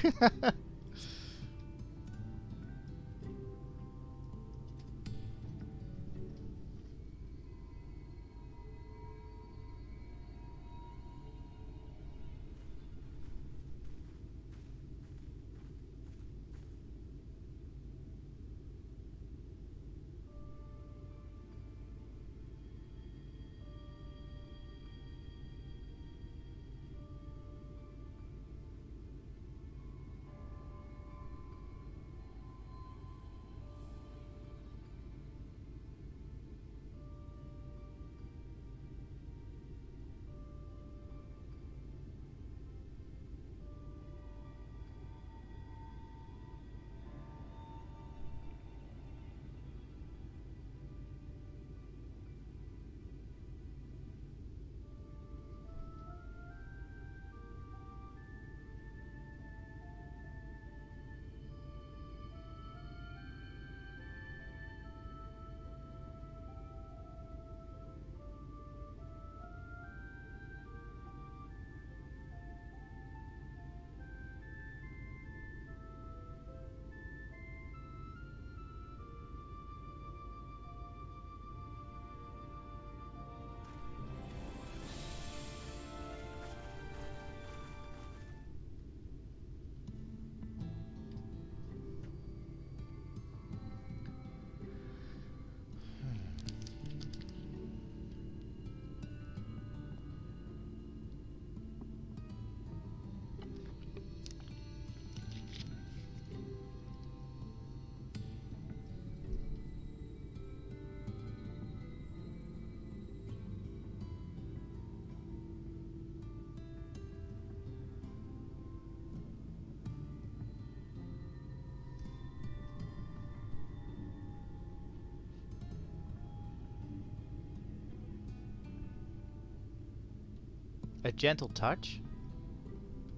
A gentle touch?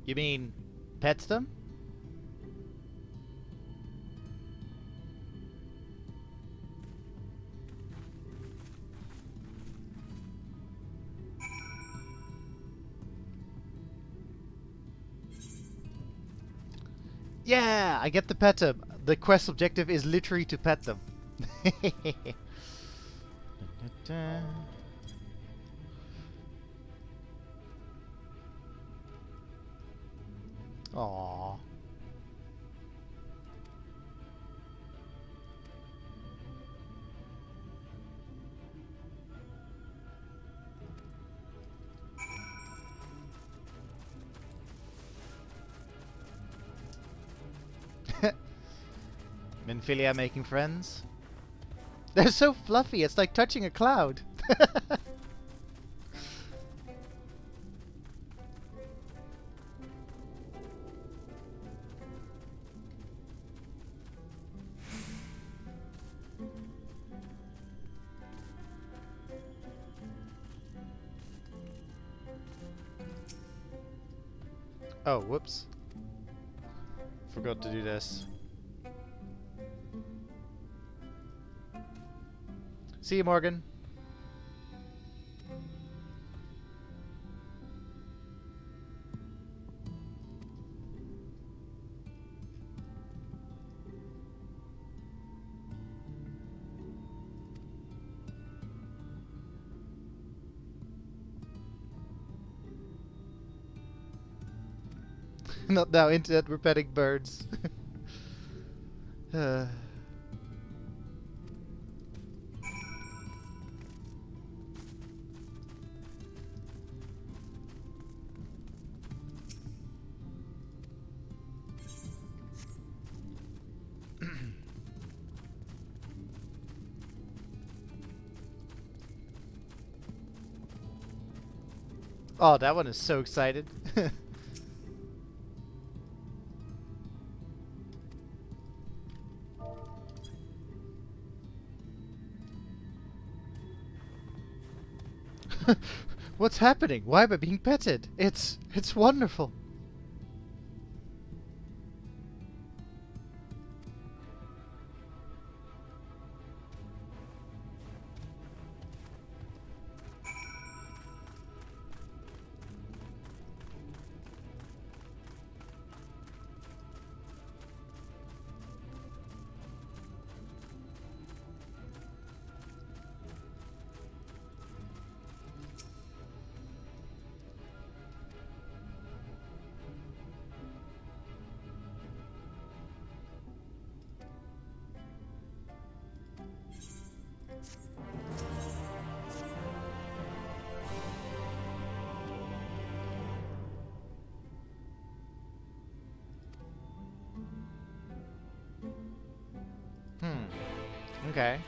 You mean pet them? Yeah, I get to pet them. The quest objective is literally to pet them. Aww. Minfilia making friends. They're so fluffy, it's like touching a cloud. Oh, whoops. Forgot to do this. See you, Morgan. Not now, internet, we're petting birds. Oh, that one is so excited. What's happening? Why am I being petted? It's wonderful. Okay.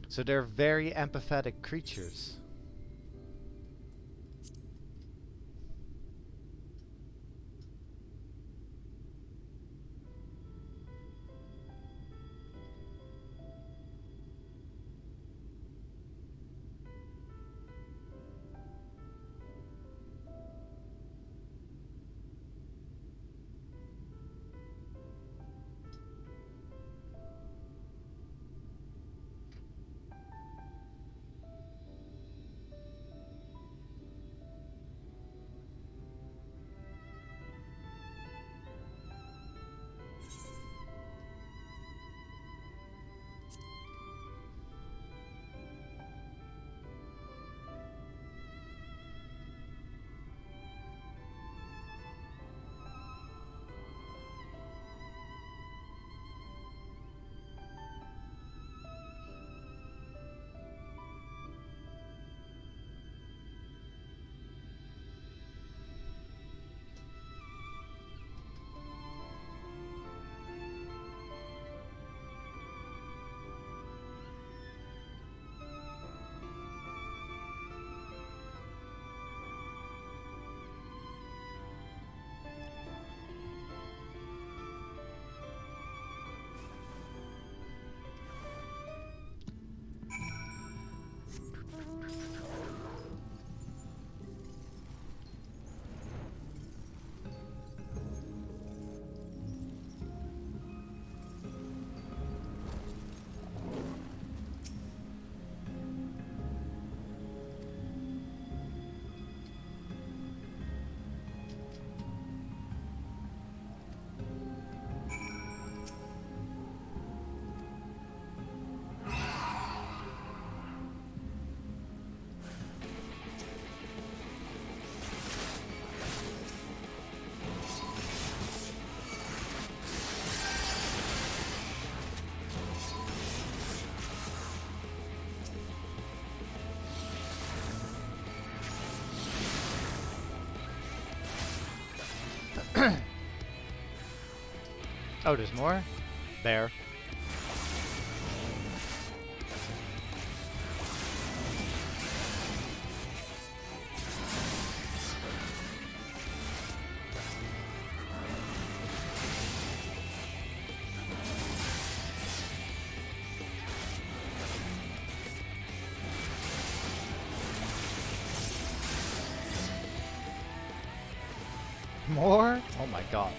So they're very empathetic creatures. Oh, there's more? There. More? Oh my god.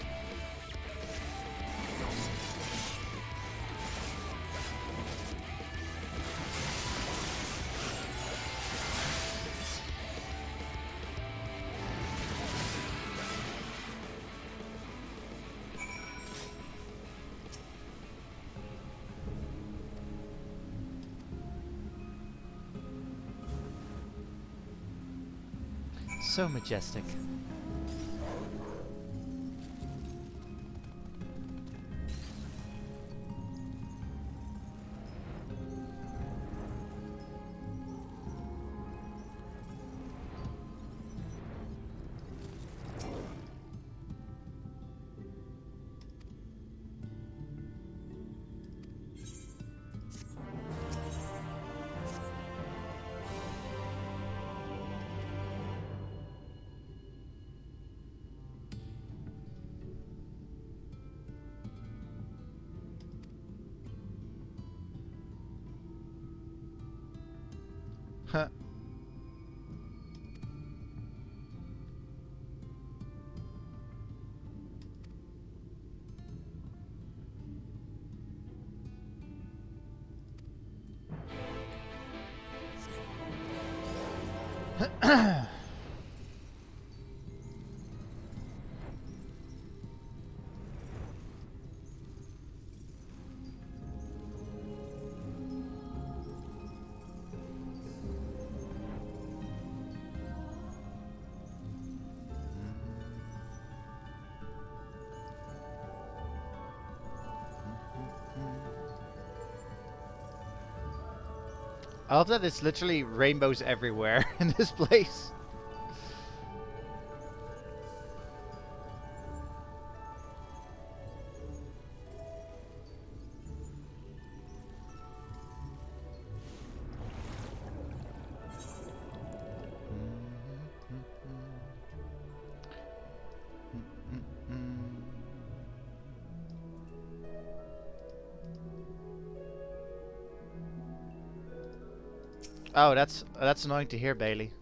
So majestic. Huh. I love that it's literally rainbows everywhere in this place. Oh, that's annoying to hear, Bailey.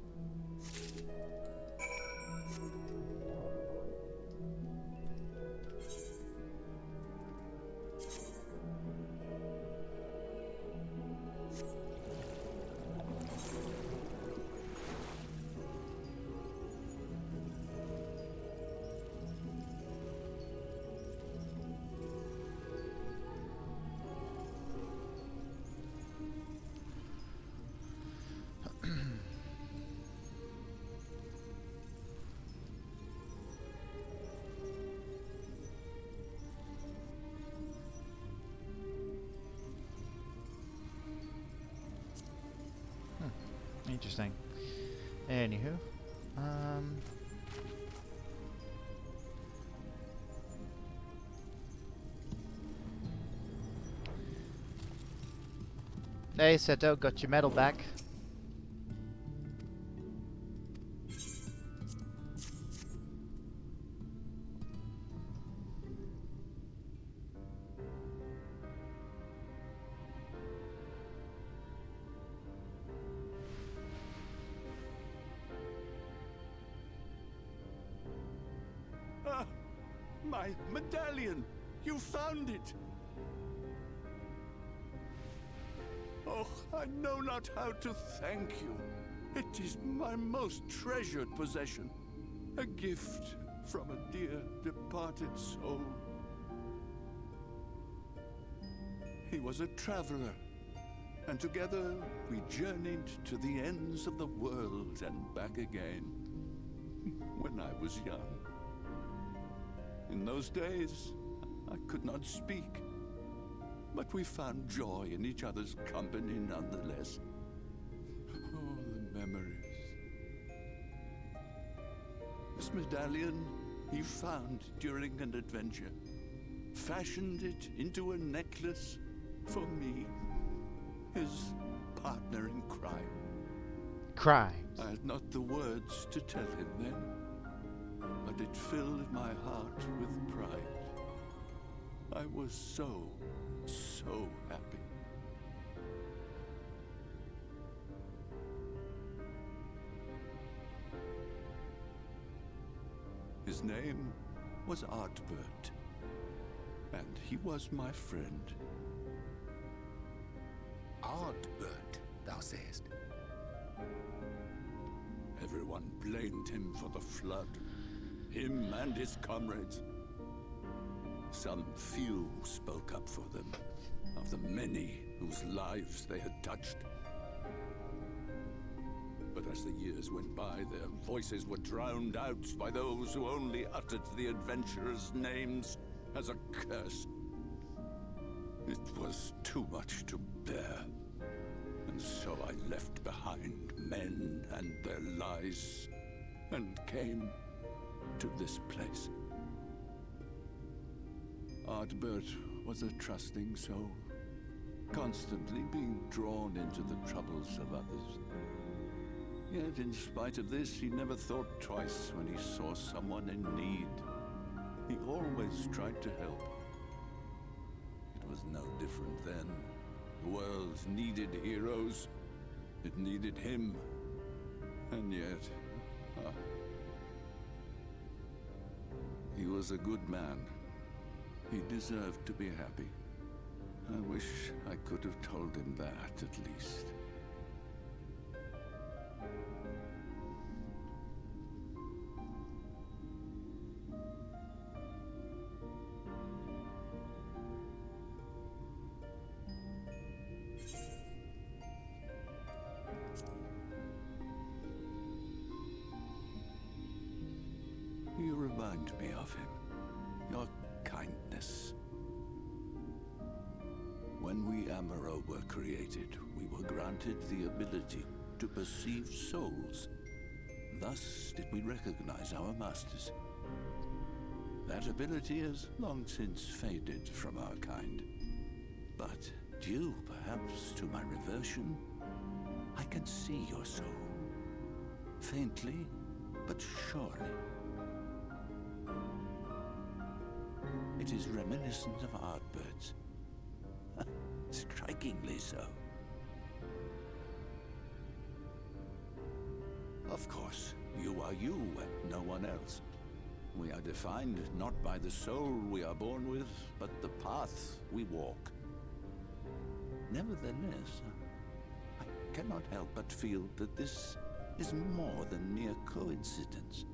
Interesting. Anywho, hey Seto, got your medal back. My medallion! You found it! Oh, I know not how to thank you. It is my most treasured possession. A gift from a dear departed soul. He was a traveler, and together we journeyed to the ends of the world and back again. When I was young. In those days, I could not speak, but we found joy in each other's company nonetheless. Oh, the memories. This medallion he found during an adventure, fashioned it into a necklace for me, his partner in crime. Crime. I had not the words to tell him then, but it filled my heart with pride. I was so happy. His name was Artbert, and he was my friend. Ardbert, thou sayest? Everyone blamed him for the flood. Him and his comrades. Some few spoke up for them, of the many whose lives they had touched. But as the years went by, their voices were drowned out by those who only uttered the adventurers' names as a curse. It was too much to bear, and so I left behind men and their lies, and came to this place. Ardbert was a trusting soul, constantly being drawn into the troubles of others. Yet in spite of this, he never thought twice when he saw someone in need. He always tried to help. It was no different then. The world needed heroes. It needed him. And yet, he was a good man. He deserved to be happy. I wish I could have told him that, at least. You remind me of him. Your kindness. When we Amaro were created, we were granted the ability to perceive souls. Thus did we recognize our masters. That ability has long since faded from our kind. But due, perhaps, to my reversion, I can see your soul. Faintly, but surely. It is reminiscent of Ardbird's. Strikingly so. Of course, you are you and no one else. We are defined not by the soul we are born with, but the path we walk. Nevertheless, I cannot help but feel that this is more than mere coincidence.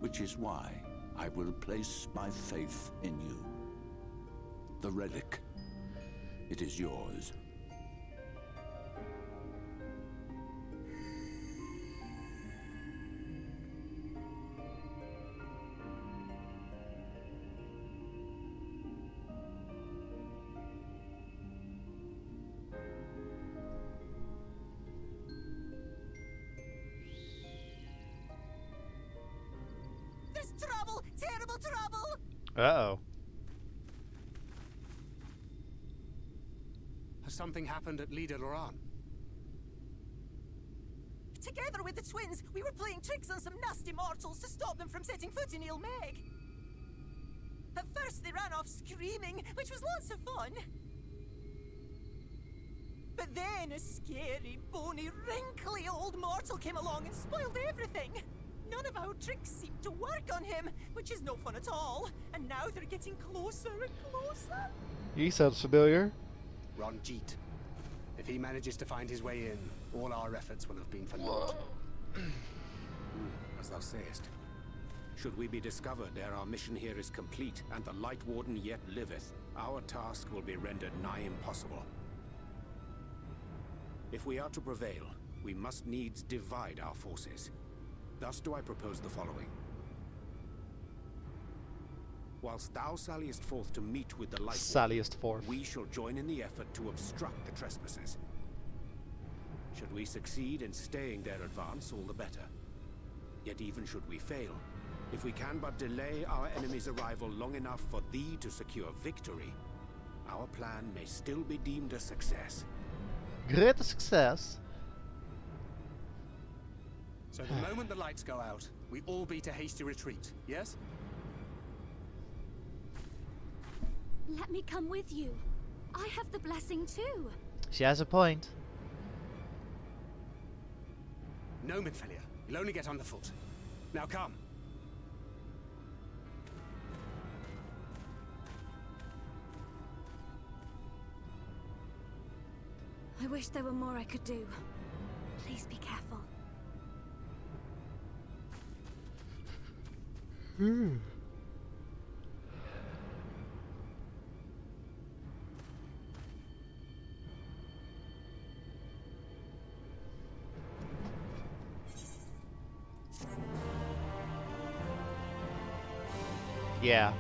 Which is why I will place my faith in you. The relic. It is yours. There's trouble! Terrible trouble! Uh-oh. Has something happened at Lida Loran? Together with the twins, we were playing tricks on some nasty mortals to stop them from setting foot in Ilmeg. At first they ran off screaming, which was lots of fun. But then a scary, bony, wrinkly old mortal came along and spoiled everything. None of our tricks seemed to work on him, which is no fun at all. And now they're getting closer and closer. He sounds familiar. Ranjit. If he manages to find his way in, all our efforts will have been for naught. As thou sayest. Should we be discovered ere our mission here is complete, and the Light Warden yet liveth, our task will be rendered nigh impossible. If we are to prevail, we must needs divide our forces. Thus do I propose the following. Whilst thou salliest forth to meet with the Light Salliest forth. we shall join in the effort to obstruct the trespassers. Should we succeed in staying their advance, all the better. Yet even should we fail, if we can but delay our enemy's arrival long enough for thee to secure victory, our plan may still be deemed a success. Great success. So the moment the lights go out, we all beat a hasty retreat, yes? Let me come with you. I have the blessing too. She has a point. No, Midfelia. You'll only get underfoot. Now come. I wish there were more I could do. Please be careful. Yeah.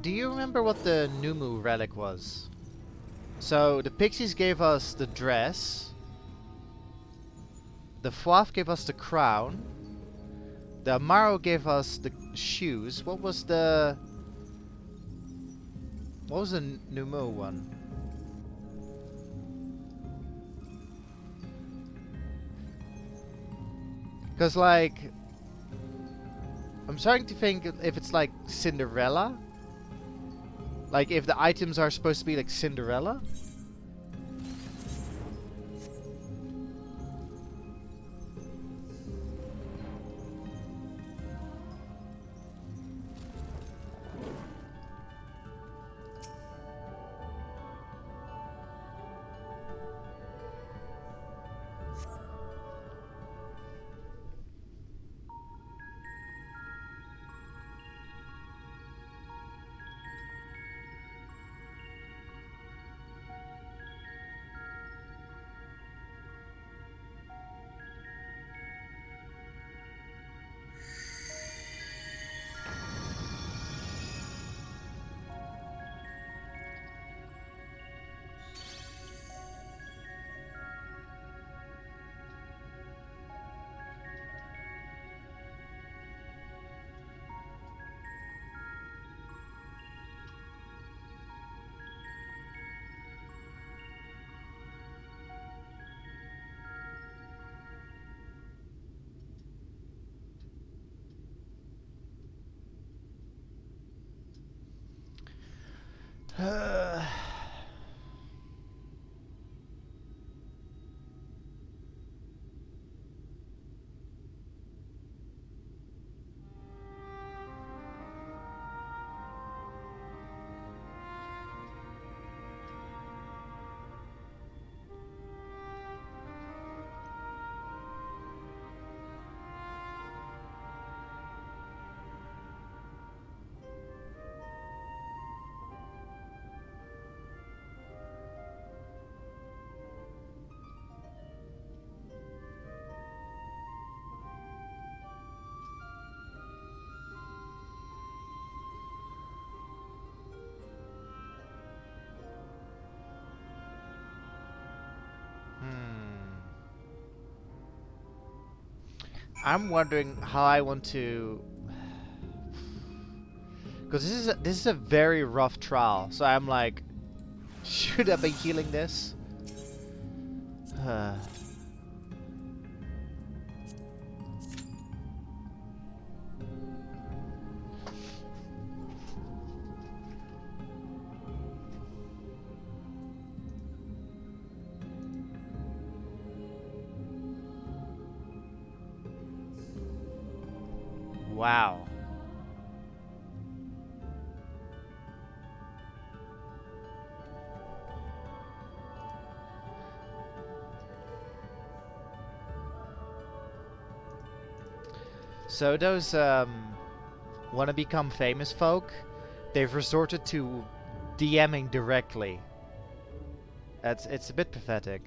Do you remember what the Numu relic was? So the pixies gave us the dress. The Fwaf gave us the crown. The Amaro gave us the shoes. What was the Numu one? Because, like, I'm starting to think if it's like Cinderella. Like, if the items are supposed to be like Cinderella. I'm wondering how I want to, because this is a very rough trial. So I'm like, should I be healing this? Wow. So those want to become famous folk, they've resorted to DMing directly. It's a bit pathetic.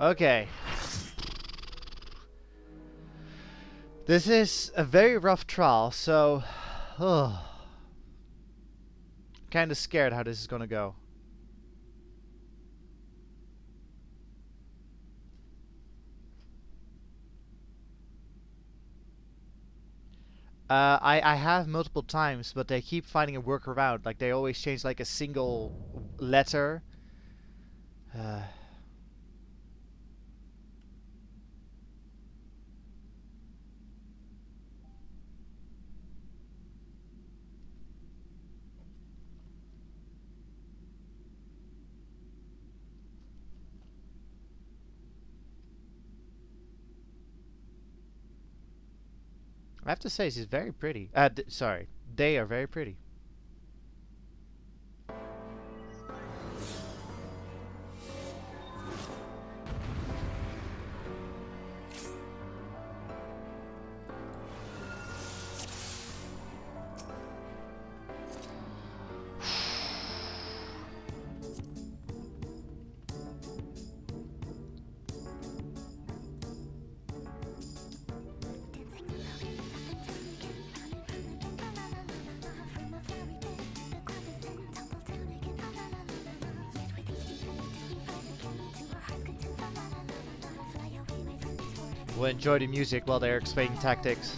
Okay. This is a very rough trial, so kind of scared how this is gonna go. I have multiple times, but they keep finding a workaround. Like they always change like a single letter. I have to say, she's very pretty. Sorry, they are very pretty. Will enjoy the music while they're explaining tactics.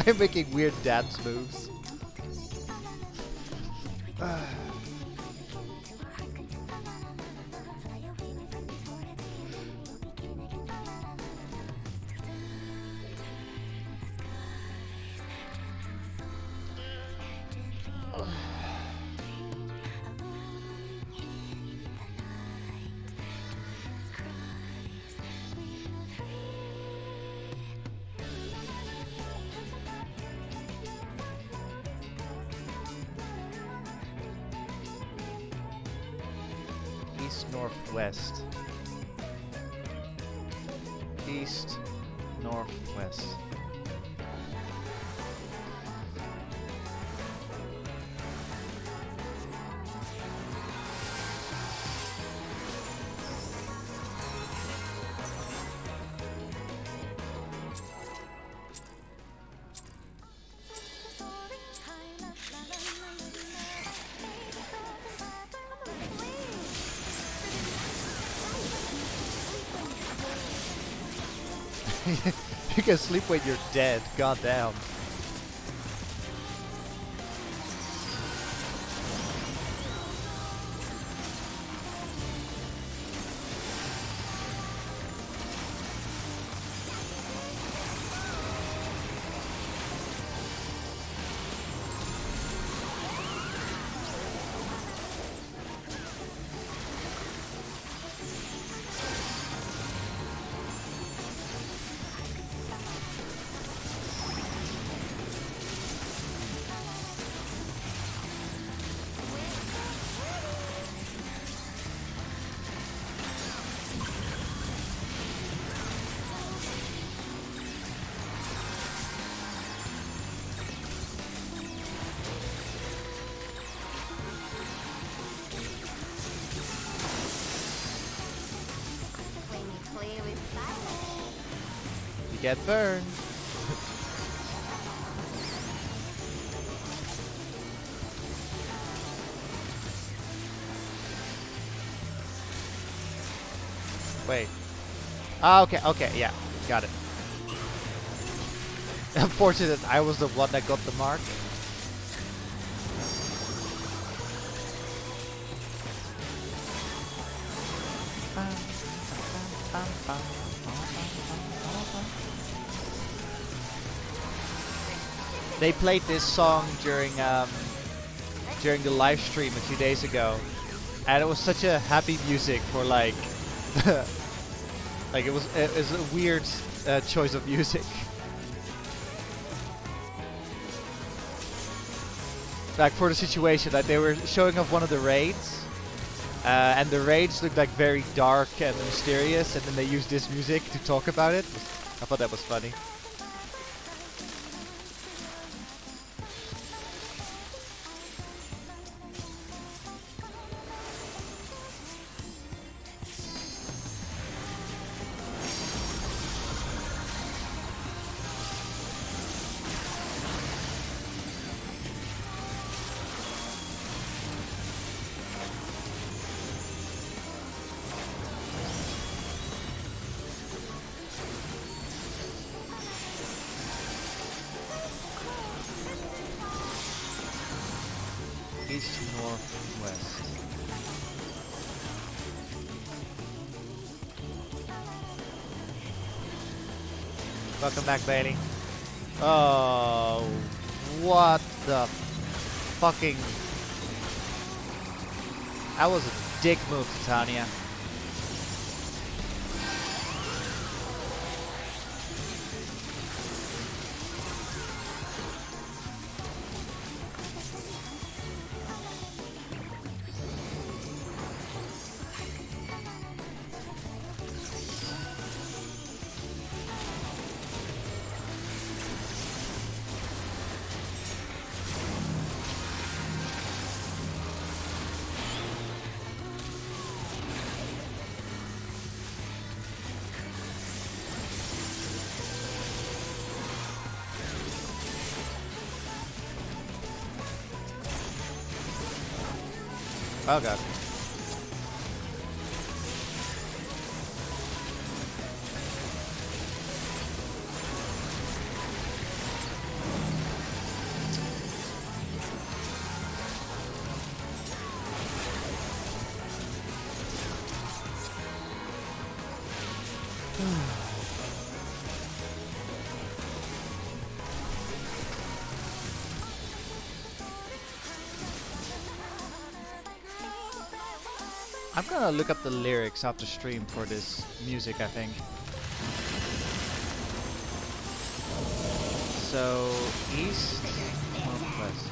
I'm making weird dance moves. Northwest. East, northwest. You can sleep when you're dead. Goddamn. When you play with fire. You get burned. Wait. Ah, okay, okay, yeah, got it. Unfortunate, I was the one that got the mark. They played this song during the live stream a few days ago, and it was such a happy music for like, like it was a weird choice of music. Like for the situation that they were showing off one of the raids, and the raids looked like very dark and mysterious, and then they used this music to talk about it. I thought that was funny. East, north, west. Welcome back, Bailey. Oh, what the fucking... That was a dick move, Titania. Oh god. I'm gonna look up the lyrics after stream for this music, I think. So, east, northwest.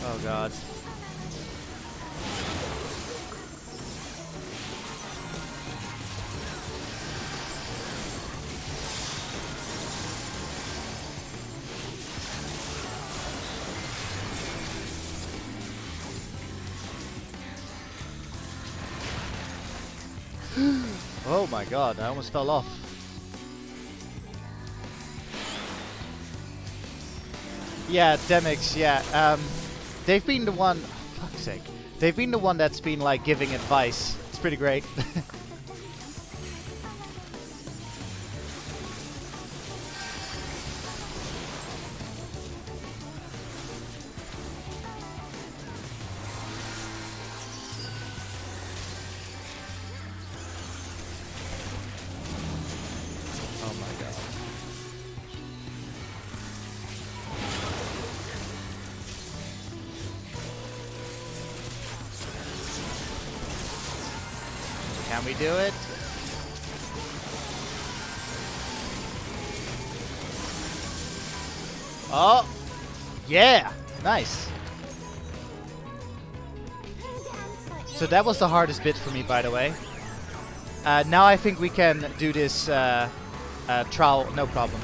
Oh god. Oh my god, I almost fell off. Yeah, Demix, yeah. They've been the one... Oh, fuck's sake. They've been the one that's been, like, giving advice. It's pretty great. Oh my god. Can we do it? Oh! Yeah! Nice! So that was the hardest bit for me, by the way. Now I think we can do this trial, no problem.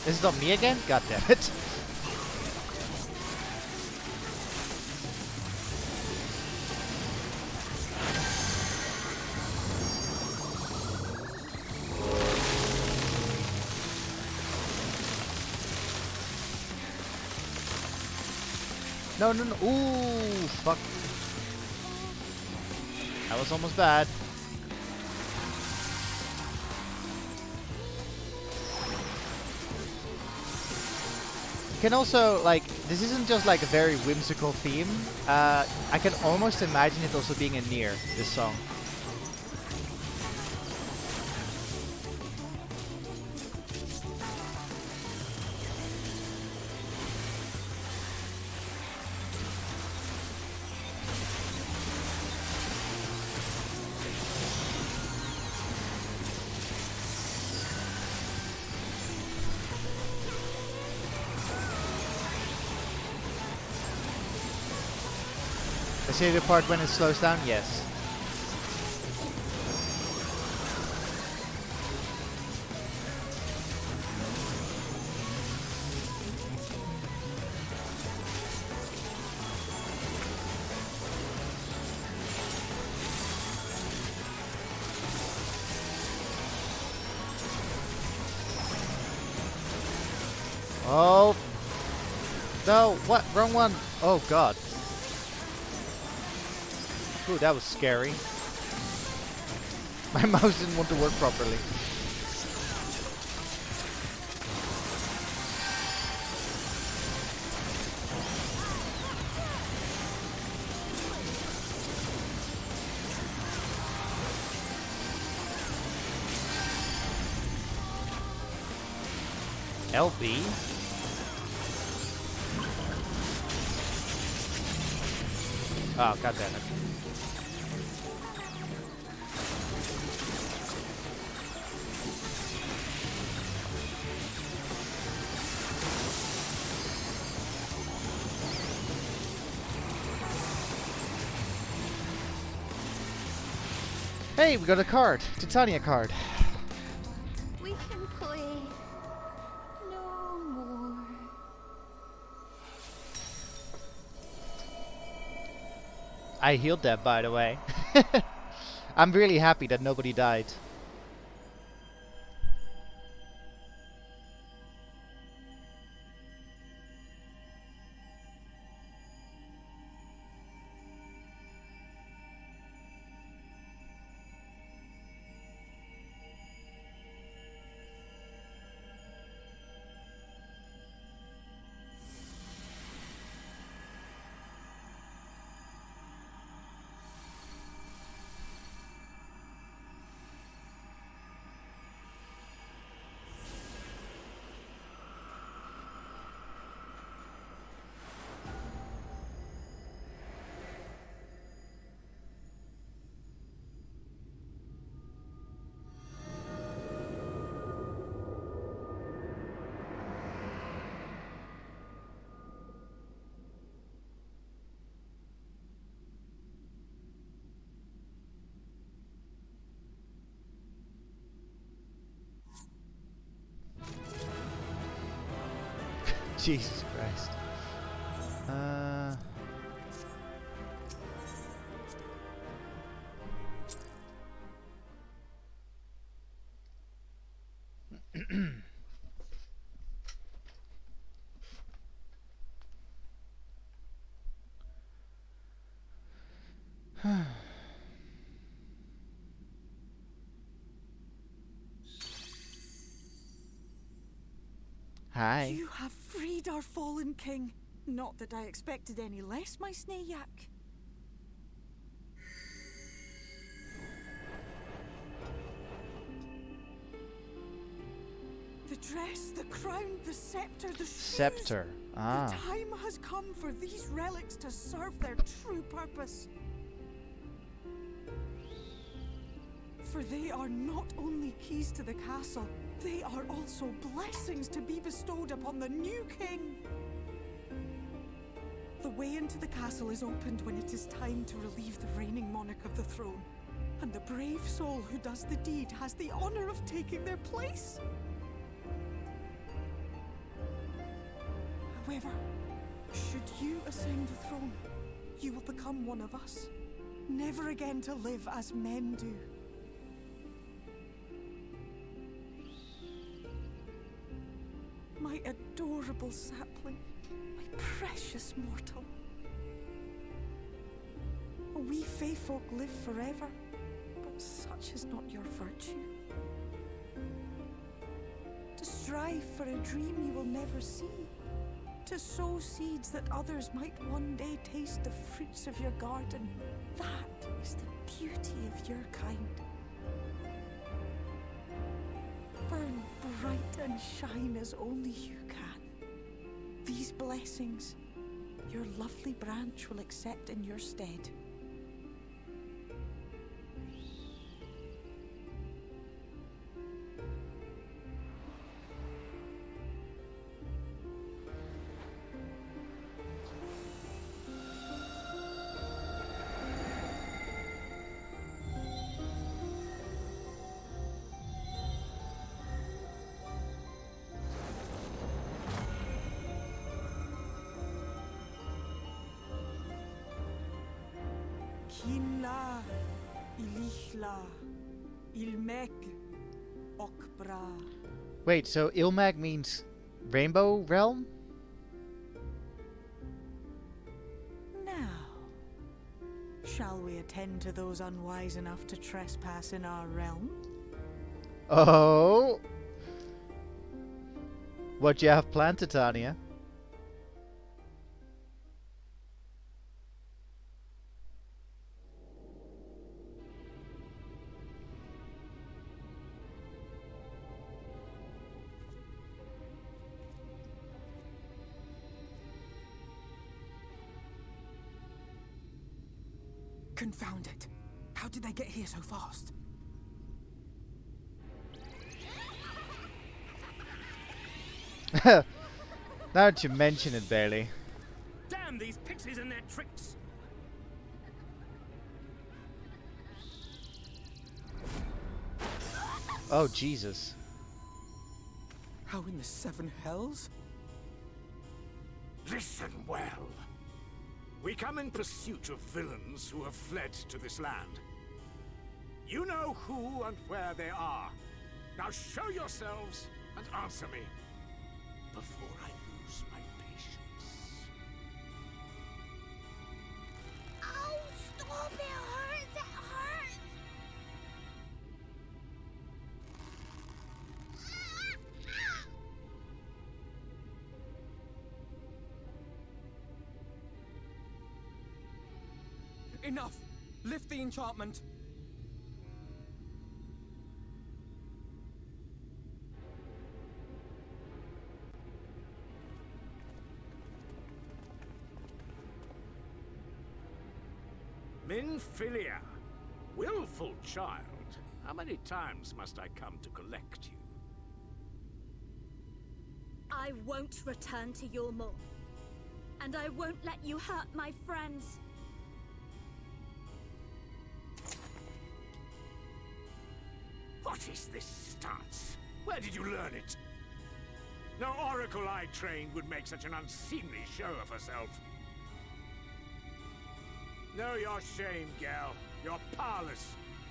Is it on me again? God damn it. No, no, no. Ooh, fuck. That was almost bad. Can also, like, this isn't just like a very whimsical theme. I can almost imagine it also being a Nier, this song. I see the part when it slows down? Yes. Oh. No, what? Wrong one. Oh god. Ooh, that was scary. My mouse didn't want to work properly. LB? Oh, god damn it. Hey, we got a card. Titania card. We can play no more. I healed that, by the way. I'm really happy that nobody died. Jesus Christ. Hi. You have freed our fallen king. Not that I expected any less, my Snayak. The dress, the crown, the scepter, the shoes. Scepter. Ah. The time has come for these relics to serve their true purpose. For they are not only keys to the castle, they are also blessings to be bestowed upon the new king. The way into the castle is opened when it is time to relieve the reigning monarch of the throne. And the brave soul who does the deed has the honor of taking their place. However, should you ascend the throne, you will become one of us, never again to live as men do. My adorable sapling, my precious mortal. We Fae folk live forever, but such is not your virtue. To strive for a dream you will never see, to sow seeds that others might one day taste the fruits of your garden, that is the beauty of your kind. Burn bright and shine as only you can. These blessings, your lovely branch will accept in your stead. Kinla, Ilishla, Ilmek, Okbra. Wait, so Ilmag means Rainbow Realm? Now, shall we attend to those unwise enough to trespass in our realm? Oh! What you have planned, Titania? Confound it! How did they get here so fast? Now that you mention it, Bailey. Damn these pixies and their tricks! Oh, Jesus. How in the seven hells? Listen well. We come in pursuit of villains who have fled to this land. You know who and where they are. Now show yourselves and answer me before I lose my patience. Oh, stop! It hurts! It hurts! Enough! Lift the enchantment! Minfilia, willful child. How many times must I come to collect you? I won't return to your maw. And I won't let you hurt my friends. What is this stance? Where did you learn it? No oracle I trained would make such an unseemly show of herself. Know your shame, gal. You're powerless.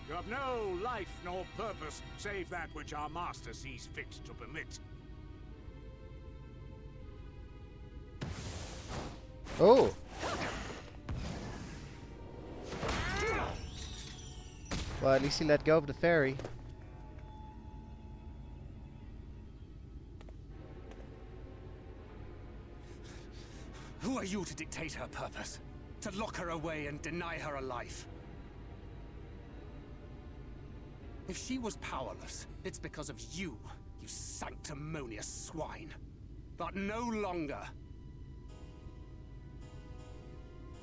You have no life nor purpose, save that which our master sees fit to permit. Oh. Well, at least he let go of the fairy. Who are you to dictate her purpose? To lock her away and deny her a life? If she was powerless, it's because of you, you sanctimonious swine. But no longer.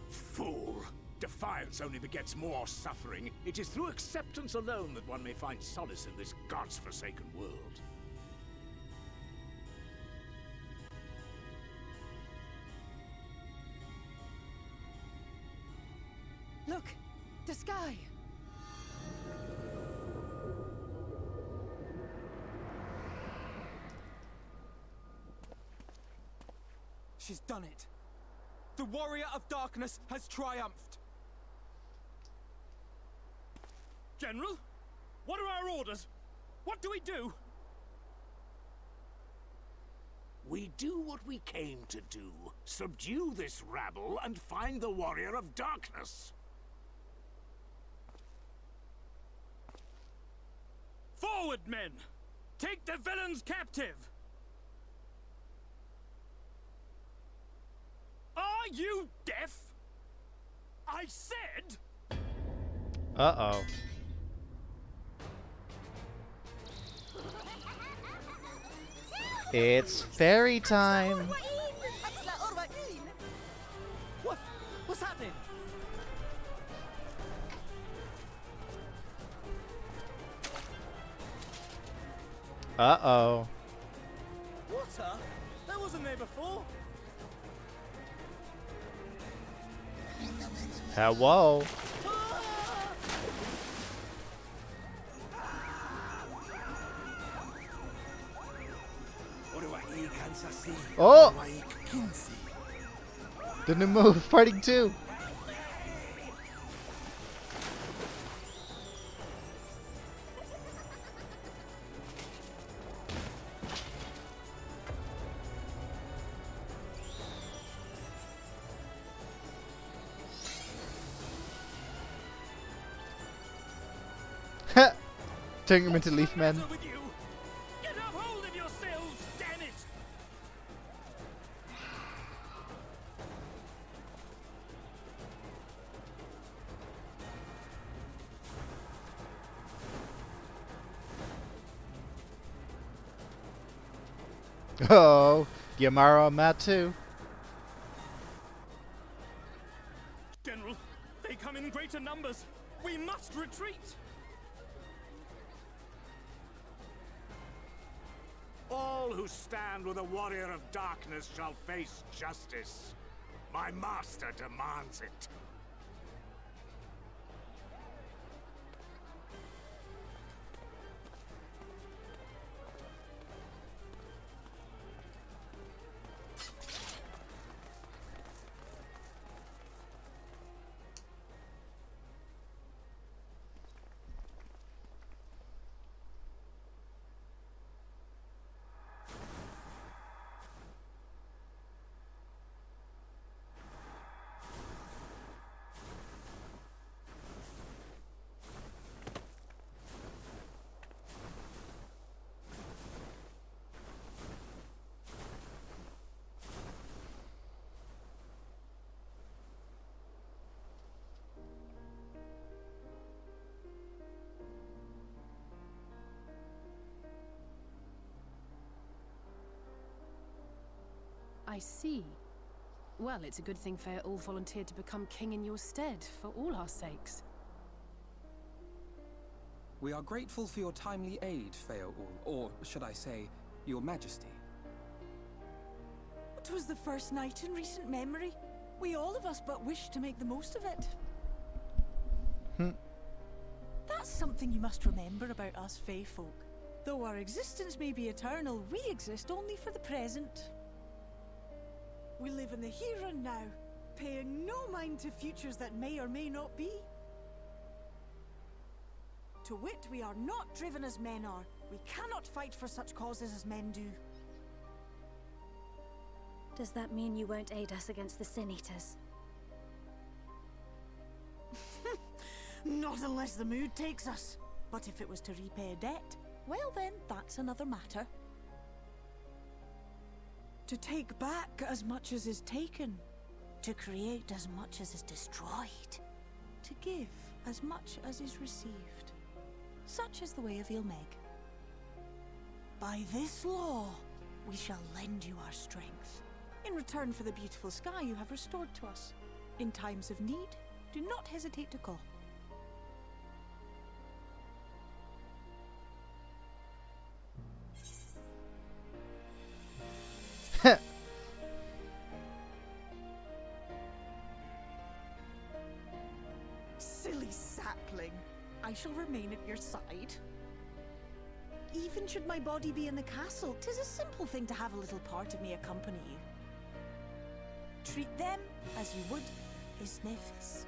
Fool! Defiance only begets more suffering. It is through acceptance alone that one may find solace in this god's-forsaken world. Look! The sky! She's done it. The warrior of darkness has triumphed. General? What are our orders? What do we do? We do what we came to do. Subdue this rabble and find the warrior of darkness. Forward, men! Take the villains captive! Are you deaf? I said... Uh-oh. It's fairy time! What's happening? Uh-oh. Water? That wasn't there before. Hello? Oh! Didn't move. Fighting too. Turning him into Leaf Man. With you? Get a hold of yourselves, damn it! Oh, Yamara on that too. General, they come in greater numbers. We must retreat. All who stand with a warrior of darkness shall face justice. My master demands it. I see. Well, it's a good thing Fair all volunteered to become king in your stead, for all our sakes. We are grateful for your timely aid, Fair, or should I say, your majesty. It was the first night in recent memory. We all of us but wished to make the most of it. That's something you must remember about us Fae folk. Though our existence may be eternal, we exist only for the present. We live in the here and now, paying no mind to futures that may or may not be. To wit, we are not driven as men are. We cannot fight for such causes as men do. Does that mean you won't aid us against the Sin Eaters? Not unless the mood takes us. But if it was to repay a debt, well then, that's another matter. To take back as much as is taken. To create as much as is destroyed. To give as much as is received. Such is the way of Ilmeg. By this law, we shall lend you our strength. In return for the beautiful sky you have restored to us. In times of need, do not hesitate to call. Silly sapling. I shall remain at your side. Even should my body be in the castle, 'tis a simple thing to have a little part of me accompany you. Treat them as you would his nephews.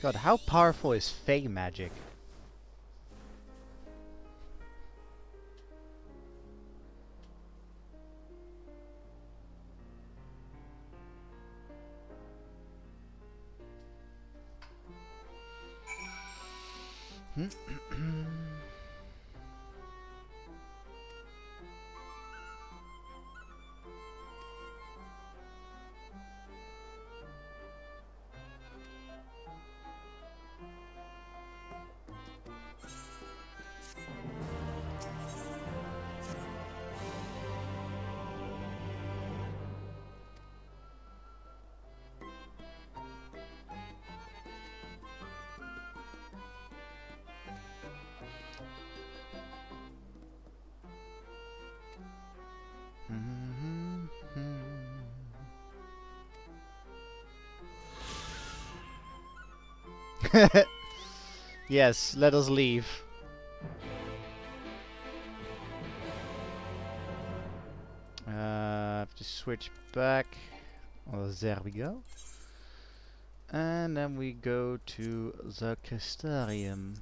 God, how powerful is Fey magic? Yes, let us leave. I have to switch back. Oh, there we go. And then we go to the Crystarium.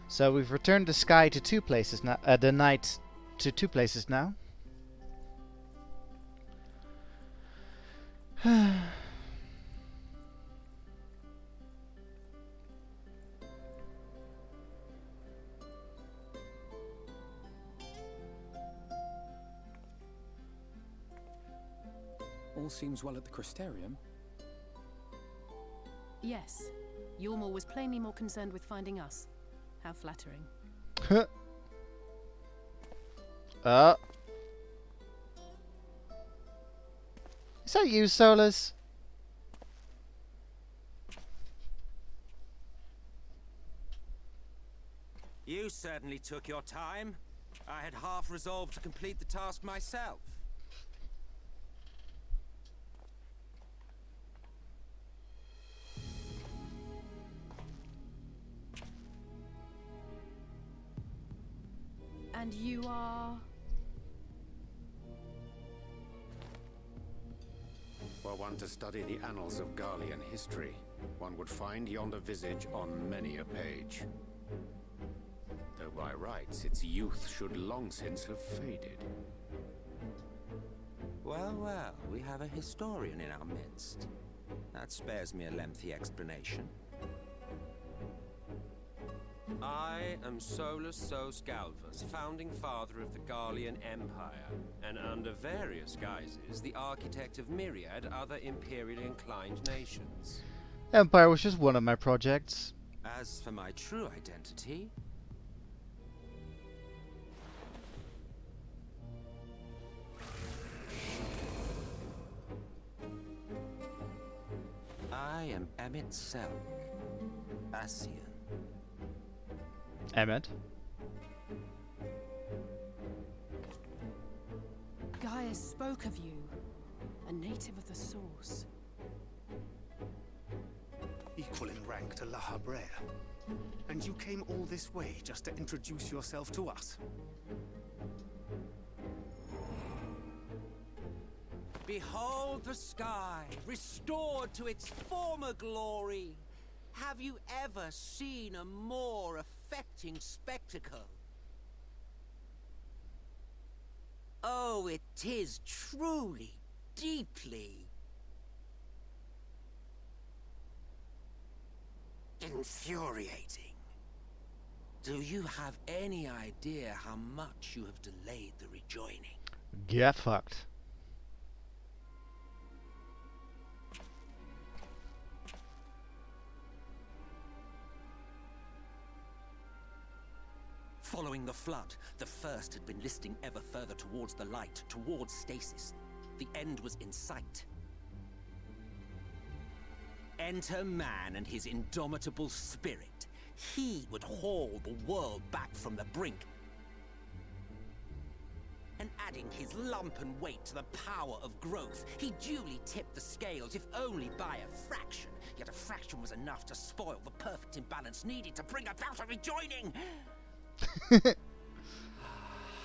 So we've returned the sky to two places now. The night to two places now. All seems well at the Crystarium. Yes. Yormor was plainly more concerned with finding us. How flattering. Is that you, Solus? You certainly took your time. I had half resolved to complete the task myself. And you are... Were one to study the annals of Garlean history, one would find yonder visage on many a page. so by rights its youth should long since have faded. Well, well, we have a historian in our midst. That spares me a lengthy explanation. I am Solus Sos Galvus, founding father of the Garlean Empire, and under various guises, the architect of myriad other imperially inclined nations. Empire was just one of my projects. As for my true identity, I am Emmett Selk, Ascian. Emmett? Gaius spoke of you, a native of the Source. Equal in rank to La Habrea. And you came all this way just to introduce yourself to us? Behold the sky, restored to its former glory. Have you ever seen a more affecting spectacle? Oh, it is truly, deeply infuriating. Do you have any idea how much you have delayed the rejoining? Get fucked. Following the flood, the First had been listing ever further towards the light, towards stasis. The end was in sight. Enter man and his indomitable spirit. He would haul the world back from the brink. And adding his lumpen weight to the power of growth, he duly tipped the scales, if only by a fraction. Yet a fraction was enough to spoil the perfect imbalance needed to bring about a rejoining.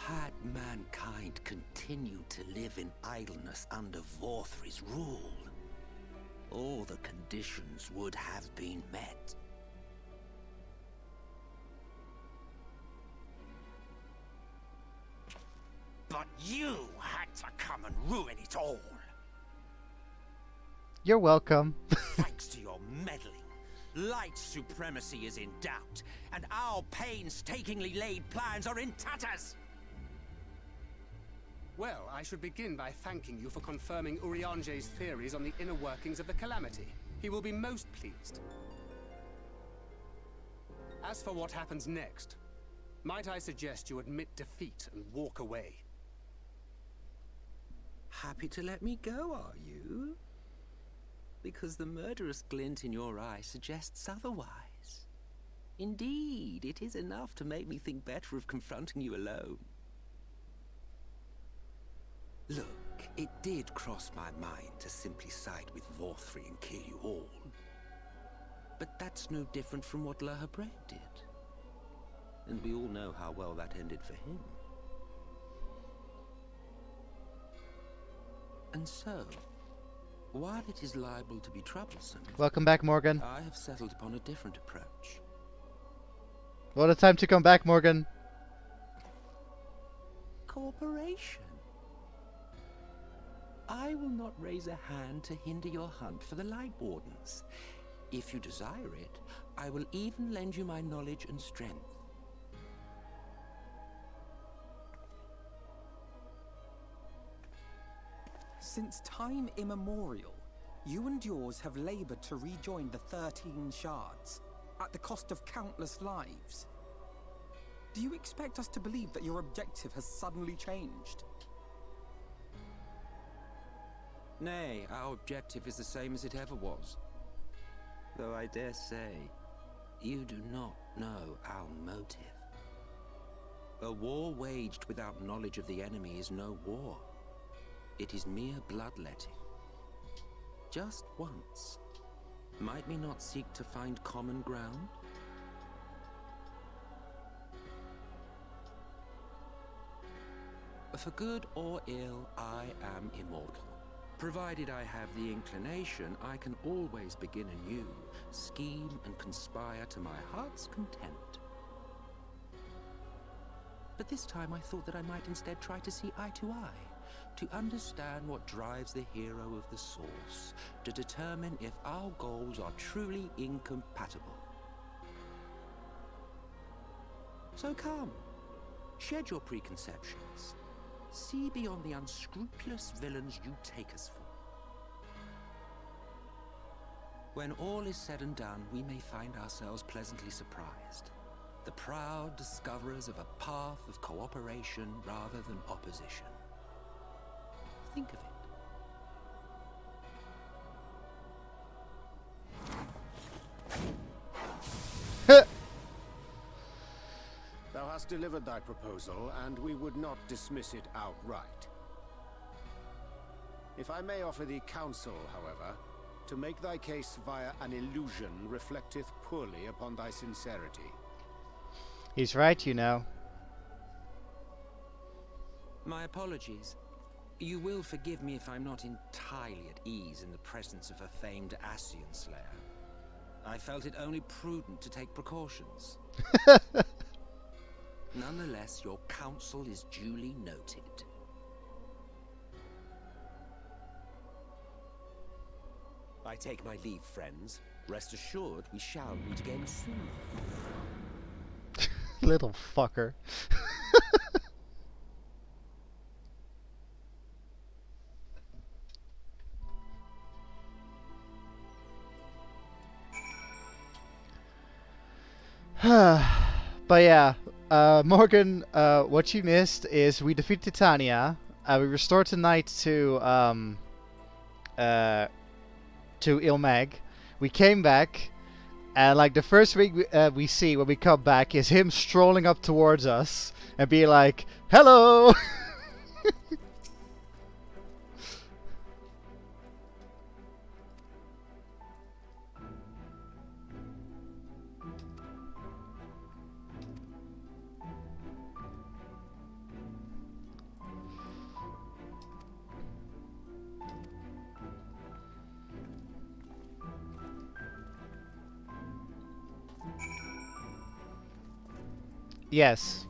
Had mankind continued to live in idleness under Vorthri's rule, all the conditions would have been met. But you had to come and ruin it all. You're welcome. Thanks to your meddling, light supremacy is in doubt, and our painstakingly laid plans are in tatters. Well, I should begin by thanking you for confirming Urianger's theories on the inner workings of the Calamity. He will be most pleased. As for what happens next, might I suggest you admit defeat and walk away? Happy to let me go, are you? Because the murderous glint in your eye suggests otherwise. Indeed, it is enough to make me think better of confronting you alone. Look, it did cross my mind to simply side with Vorthri and kill you all. But that's no different from what La Habrea did. And we all know how well that ended for him. And so, while it is liable to be troublesome... Welcome back, Morgan. I have settled upon a different approach. What a time to come back, Morgan. Cooperation. I will not raise a hand to hinder your hunt for the Light Wardens. If you desire it, I will even lend you my knowledge and strength. Since time immemorial, you and yours have labored to rejoin the 13 shards, at the cost of countless lives. Do you expect us to believe that your objective has suddenly changed? Nay, our objective is the same as it ever was. Though I dare say, you do not know our motive. A war waged without knowledge of the enemy is no war. It is mere bloodletting. Just once, might we not seek to find common ground? For good or ill, I am immortal. Provided I have the inclination, I can always begin anew, scheme and conspire to my heart's content. But this time I thought that I might instead try to see eye to eye, to understand what drives the hero of the Source, to determine if our goals are truly incompatible. So come, shed your preconceptions. See beyond the unscrupulous villains you take us for. When all is said and done, we may find ourselves pleasantly surprised. The proud discoverers of a path of cooperation rather than opposition. Think of it. Thou hast delivered thy proposal, and we would not dismiss it outright. If I may offer thee counsel, however, to make thy case via an illusion reflecteth poorly upon thy sincerity. He's right, you know. My apologies. You will forgive me if I'm not entirely at ease in the presence of a famed Ascian Slayer. I felt it only prudent to take precautions. Nonetheless, your counsel is duly noted. I take my leave, friends. Rest assured, we shall meet again soon. Little fucker. But yeah, Morgan, what you missed is we defeat Titania. We restored the knight to Ilmeg. We came back, and like the first thing we see when we come back is him strolling up towards us and be like, "Hello." Yes,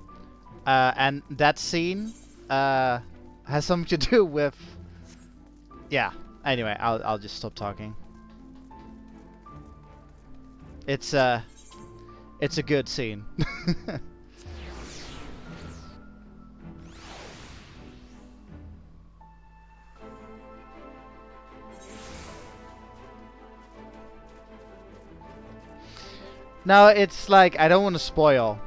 and that scene has something to do with. Yeah. Anyway, I'll just stop talking. It's a good scene. Now it's like I don't want to spoil.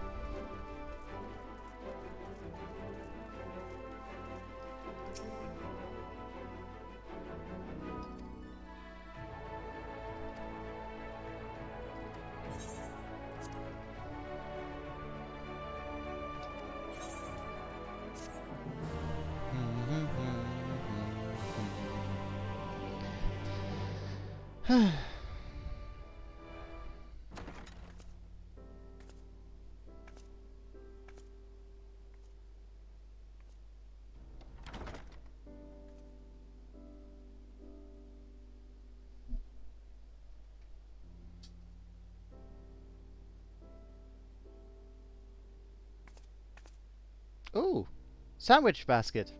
Ooh, sandwich basket.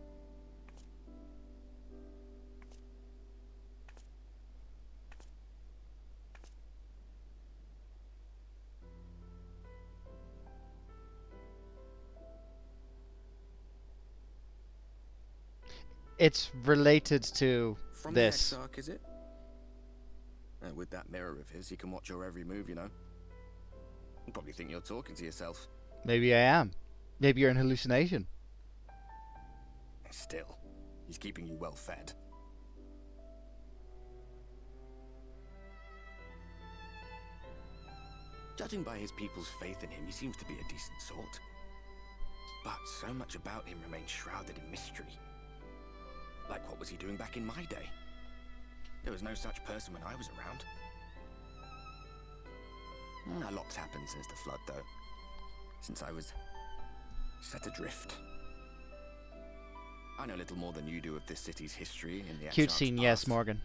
It's related to From this. the Exarch, is it? With that mirror of his, he can watch your every move, you know. You probably think you're talking to yourself. Maybe I am. Maybe you're an hallucination. Still, he's keeping you well fed. Judging by his people's faith in him, he seems to be a decent sort. But so much about him remains shrouded in mystery. Like, what was he doing back in my day? There was no such person when I was around. A lot's happened since the flood, though. Since I was set adrift. I know little more than you do of this city's history in the Cute Exarch's scene, past. yes, Morgan.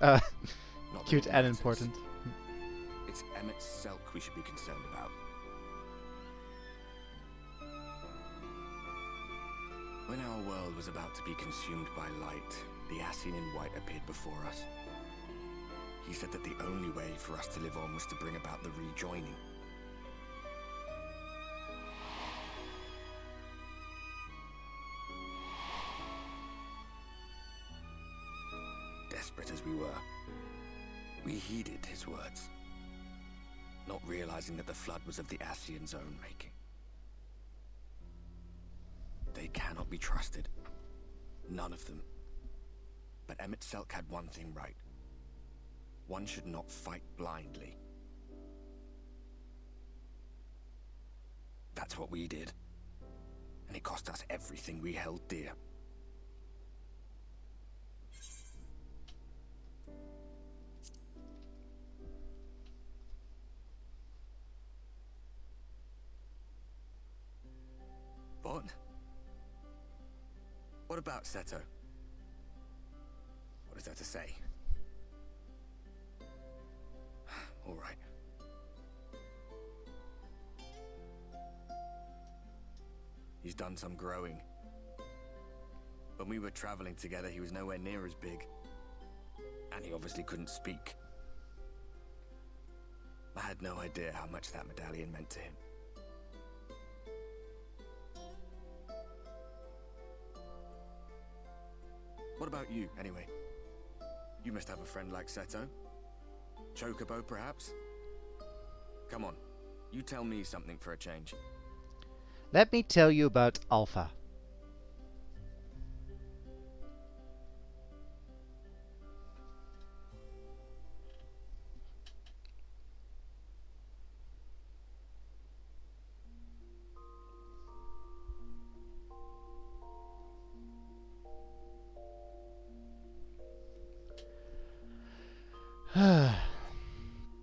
Not that Cute it and matters. important. It's Emmett's Selk we should be concerned about. When our world was about to be consumed by light, the Ascian in white appeared before us. He said that the only way for us to live on was to bring about the rejoining. Desperate as we were, we heeded his words, not realizing that the flood was of the Ascian's own making. They cannot be trusted. None of them. But Emmett Selk had one thing right. One should not fight blindly. That's what we did. And it cost us everything we held dear. What? What about Seto? What is there to say? All right. He's done some growing. When we were traveling together, he was nowhere near as big. And he obviously couldn't speak. I had no idea how much that medallion meant to him. What about you, anyway? You must have a friend like Seto. Chocobo, perhaps? Come on, you tell me something for a change. Let me tell you about Alpha.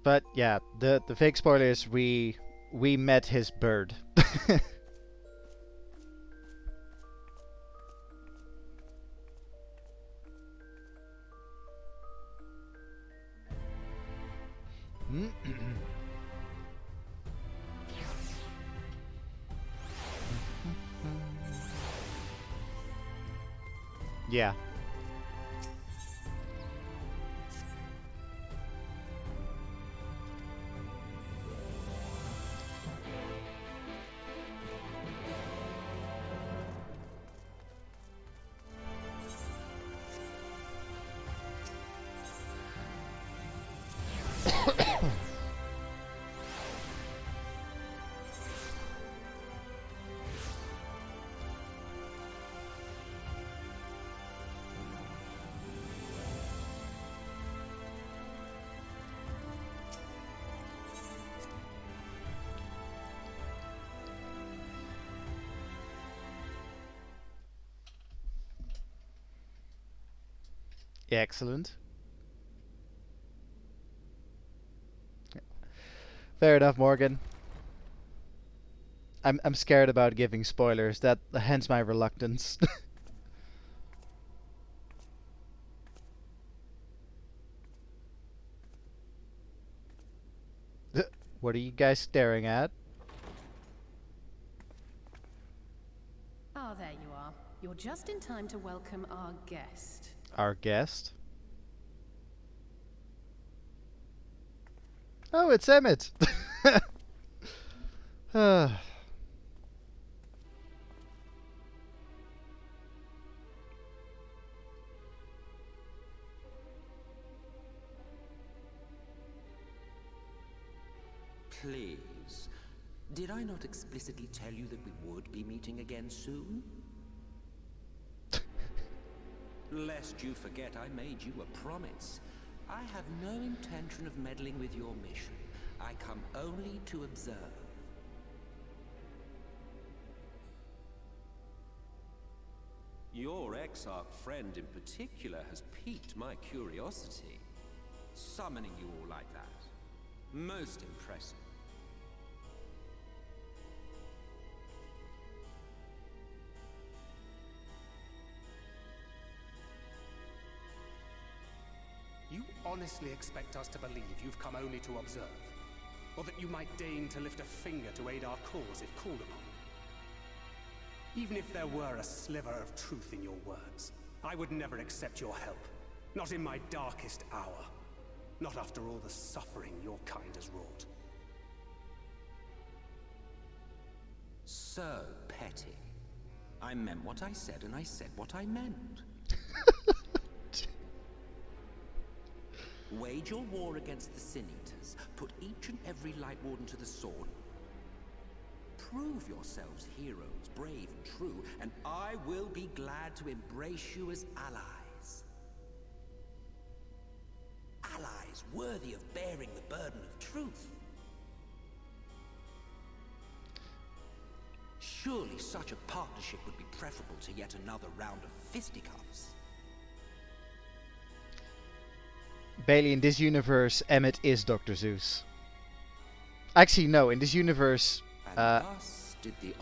But yeah, the fake spoilers, we met his bird. Yeah. Excellent. Fair enough, Morgan. I'm scared about giving spoilers. That hence my reluctance. What are you guys staring at? Ah, there you are. You're just in time to welcome our guest. Our guest? Oh, it's Emmett. Please. Did I not explicitly tell you that we would be meeting again soon? Lest you forget, I made you a promise. I have no intention of meddling with your mission. I come only to observe. Your Exarch friend in particular has piqued my curiosity. Summoning you all like that. Most impressive. You honestly expect us to believe you've come only to observe? Or that you might deign to lift a finger to aid our cause if called upon? Even if there were a sliver of truth in your words, I would never accept your help. Not in my darkest hour. Not after all the suffering your kind has wrought. So petty. I meant what I said, and I said what I meant. Wage your war against the Sin Eaters. Put each and every Light Warden to the sword. Prove yourselves heroes, brave and true, and I will be glad to embrace you as allies. Allies worthy of bearing the burden of truth. Surely such a partnership would be preferable to yet another round of fisticuffs. Bailey, in this universe, Emmett is Dr. Zeus. Actually, no, in this universe,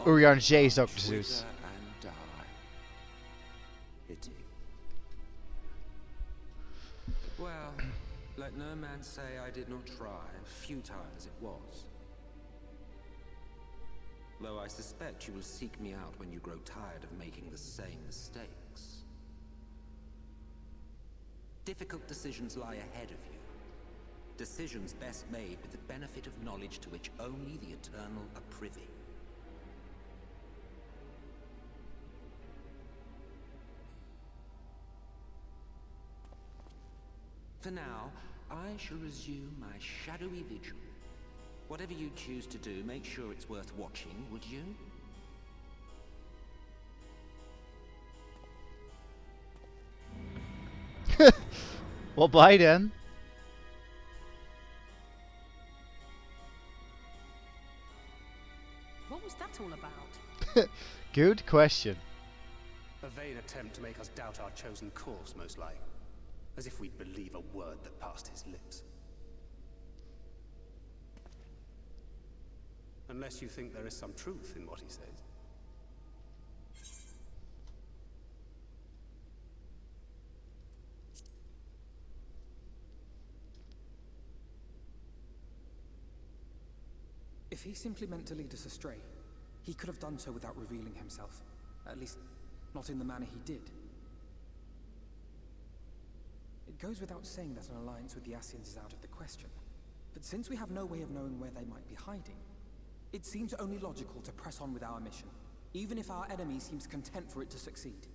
Urian J is Dr. Zeus. Pity. Well, let no man say I did not try, futile as it was. Though I suspect you will seek me out when you grow tired of making the same mistakes. Difficult decisions lie ahead of you. Decisions best made with the benefit of knowledge to which only the Eternal are privy. For now, I shall resume my shadowy vigil. Whatever you choose to do, make sure it's worth watching, would you? Well, bye then. What was that all about? Good question. A vain attempt to make us doubt our chosen course, most like. As if we'd believe a word that passed his lips. Unless you think there is some truth in what he says. If he simply meant to lead us astray, he could have done so without revealing himself. At least, not in the manner he did. It goes without saying that an alliance with the Ascians is out of the question. But since we have no way of knowing where they might be hiding, it seems only logical to press on with our mission, even if our enemy seems content for it to succeed.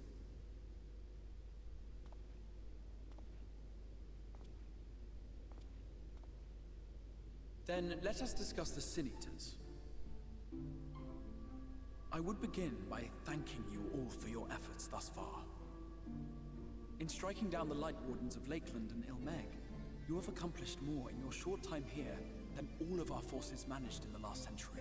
Then let us discuss the Sin Eaters. I would begin by thanking you all for your efforts thus far. In striking down the Light Wardens of Lakeland and Ilmeg, you have accomplished more in your short time here than all of our forces managed in the last century.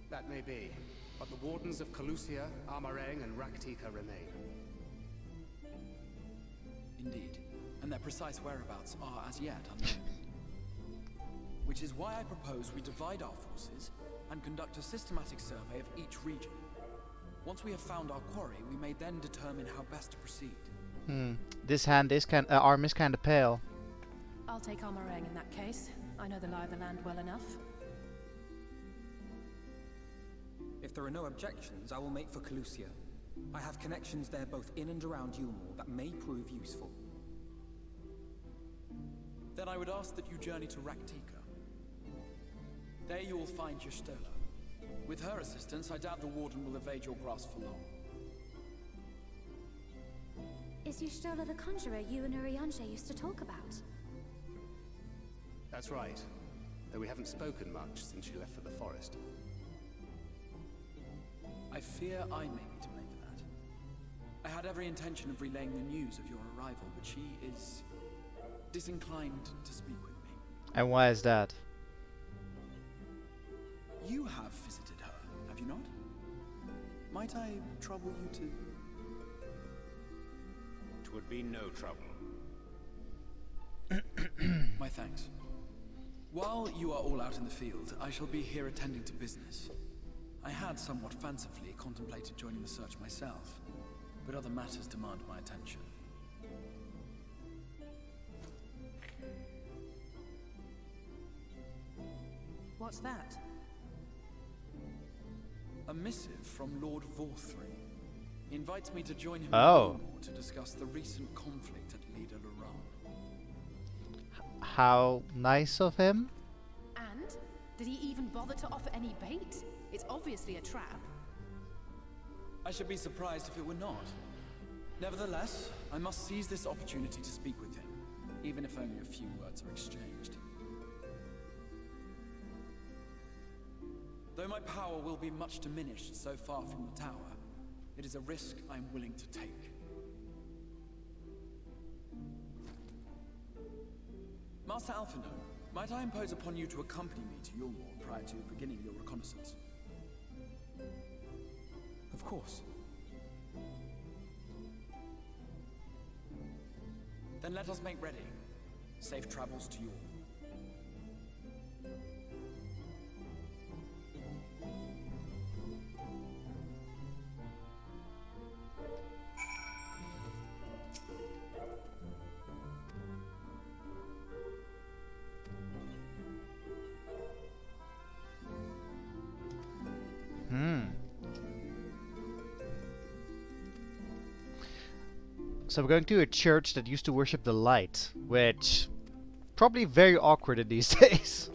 That may be, but the Wardens of Calusia, Armareng, and Raktika remain. Indeed, and their precise whereabouts are as yet unknown. Which is why I propose we divide our forces and conduct a systematic survey of each region. Once we have found our quarry, we may then determine how best to proceed. This arm is kind of pale. I'll take Armareng in that case. I know the lie of the land well enough. If there are no objections, I will make for Calusia. I have connections there both in and around Yulmore that may prove useful. Then I would ask that you journey to Raktika. There you will find Y'shtola. With her assistance, I doubt the Warden will evade your grasp for long. Is Y'shtola the conjurer you and Urianger used to talk about? That's right. Though we haven't spoken much since she left for the forest. I fear I may be to blame for that. I had every intention of relaying the news of your arrival, but she is disinclined to speak with me. And why is that? You have visited her, have you not? Might I trouble you to... Twould be no trouble. My thanks. While you are all out in the field, I shall be here attending to business. I had somewhat fancifully contemplated joining the search myself, but other matters demand my attention. What's that? A missive from Lord Vorthry. He invites me to join him Oh. in War to discuss the recent conflict at Leda Luran. How nice of him. And? Did he even bother to offer any bait? It's obviously a trap. I should be surprised if it were not. Nevertheless, I must seize this opportunity to speak with him, even if only a few words are exchanged. Though my power will be much diminished so far from the tower, it is a risk I am willing to take. Master Alphinaud, might I impose upon you to accompany me to Yulmore prior to beginning your reconnaissance? Of course. Then let us make ready. Safe travels to Yulmore. So we're going to a church that used to worship the light, which probably very awkward in these days.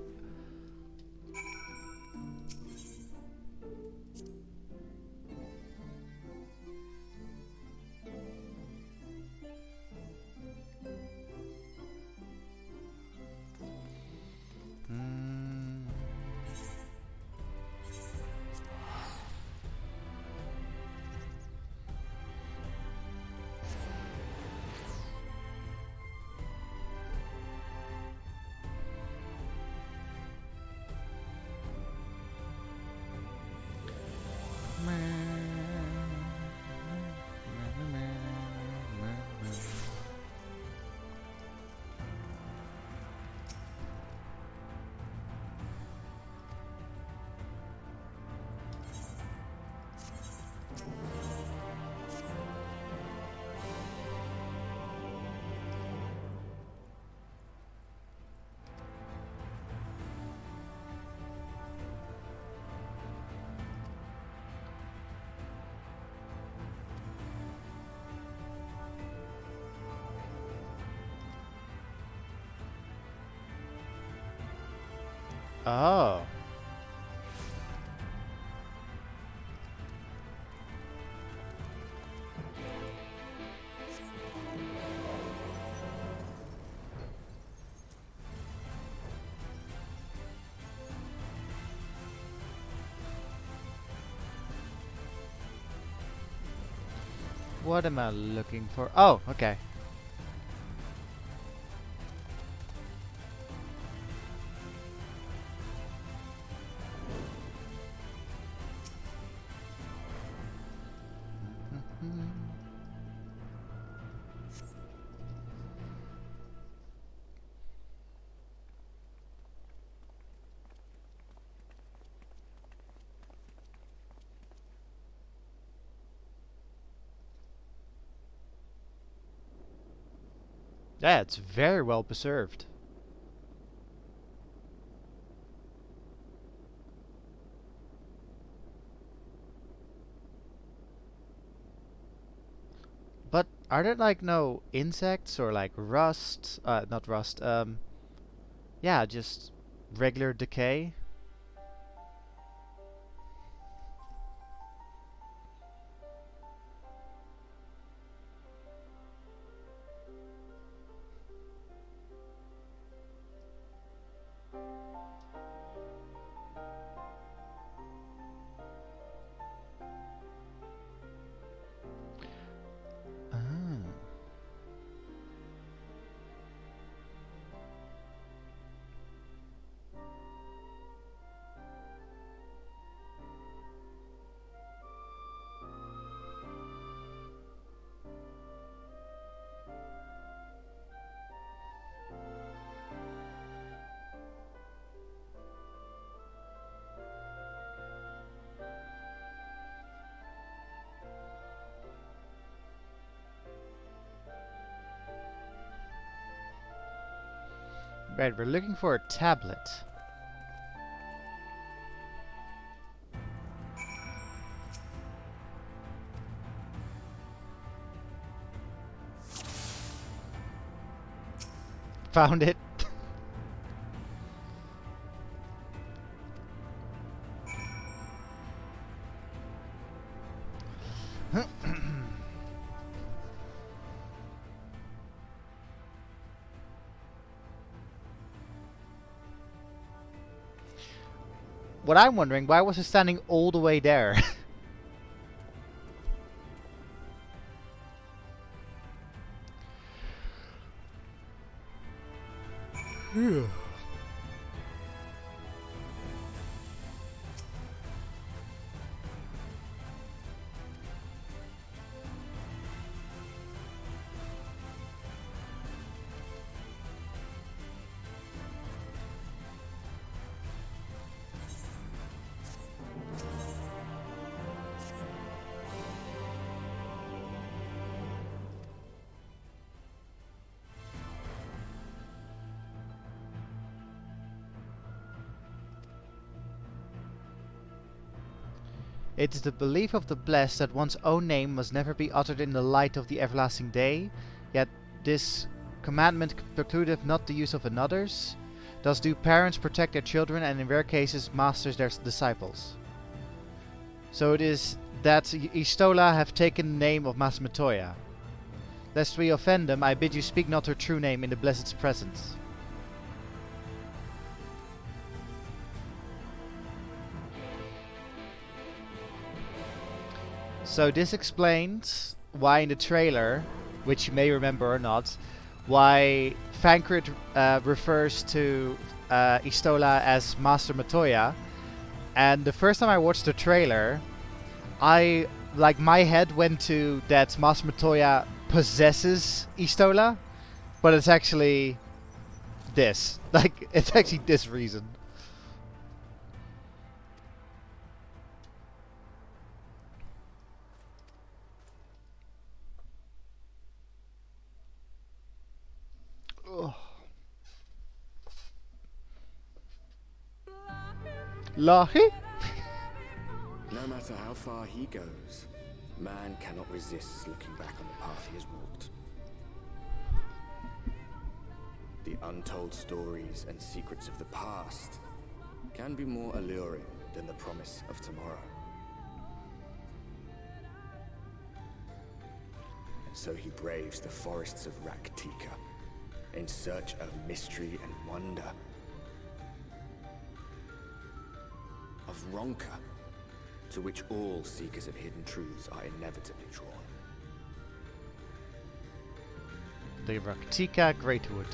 Oh. What am I looking for? Oh, okay. Yeah, it's very well preserved. But are there like no insects or like rust? Not rust. Yeah, just regular decay. Right, we're looking for a tablet. Found it. What I'm wondering, why was he standing all the way there? Yeah. It is the belief of the blessed that one's own name must never be uttered in the light of the everlasting day, yet this commandment precludeth not the use of another's. Thus do parents protect their children, and in rare cases masters their disciples. So it is that Istola have taken the name of Masmetoya. Lest we offend them, I bid you speak not her true name in the blessed's presence. So this explains why in the trailer, which you may remember or not, why Thancred refers to Istola as Master Matoya. And the first time I watched the trailer, my head went to that Master Matoya possesses Istola, but it's actually this. Like, it's actually this reason. Lahi? No matter how far he goes, man cannot resist looking back on the path he has walked. The untold stories and secrets of the past can be more alluring than the promise of tomorrow. And so he braves the forests of Raktika in search of mystery and wonder. Of Ronka, to which all seekers of hidden truths are inevitably drawn. The Raktika Greatwood.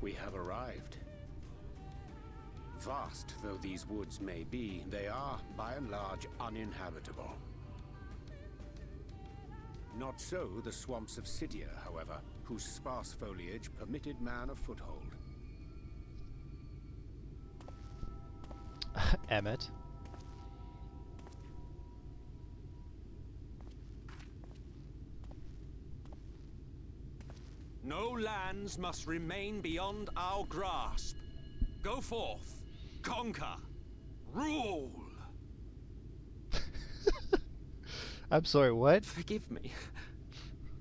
We have arrived. Vast though these woods may be, they are, by and large, uninhabitable. Not so the swamps of Cydia, however, whose sparse foliage permitted man a foothold. Emmet. No lands must remain beyond our grasp. Go forth, conquer, rule. I'm sorry, what? Forgive me.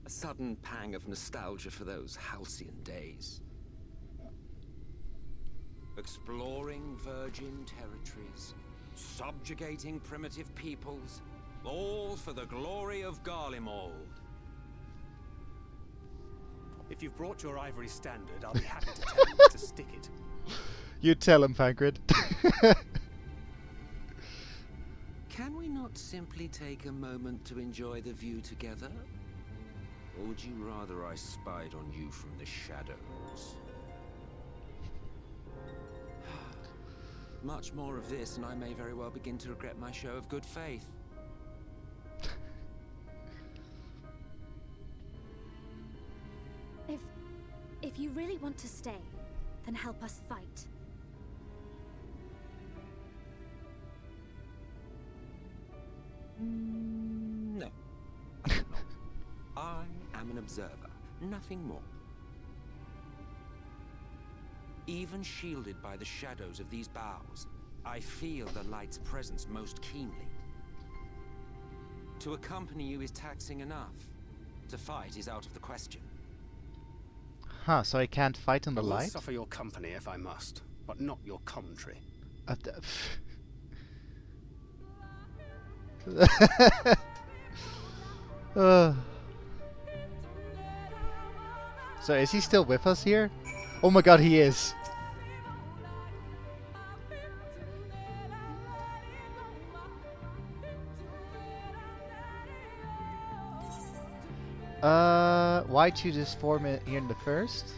A sudden pang of nostalgia for those halcyon days. Exploring virgin territories, subjugating primitive peoples, all for the glory of Garlemald. If you've brought your ivory standard, I'll be happy to tell you where to stick it. You tell him, Thancred. Can we not simply take a moment to enjoy the view together? Or would you rather I spied on you from the shadows? Much more of this, and I may very well begin to regret my show of good faith. If you really want to stay, then help us fight. No. I am an observer, nothing more. Even shielded by the shadows of these boughs, I feel the light's presence most keenly. To accompany you is taxing enough, To fight is out of the question. Huh, so I can't fight in the I will light? suffer your company if I must, but not your commentary. So is he still with us here? Oh my god, he is. Why choose this form here in the first?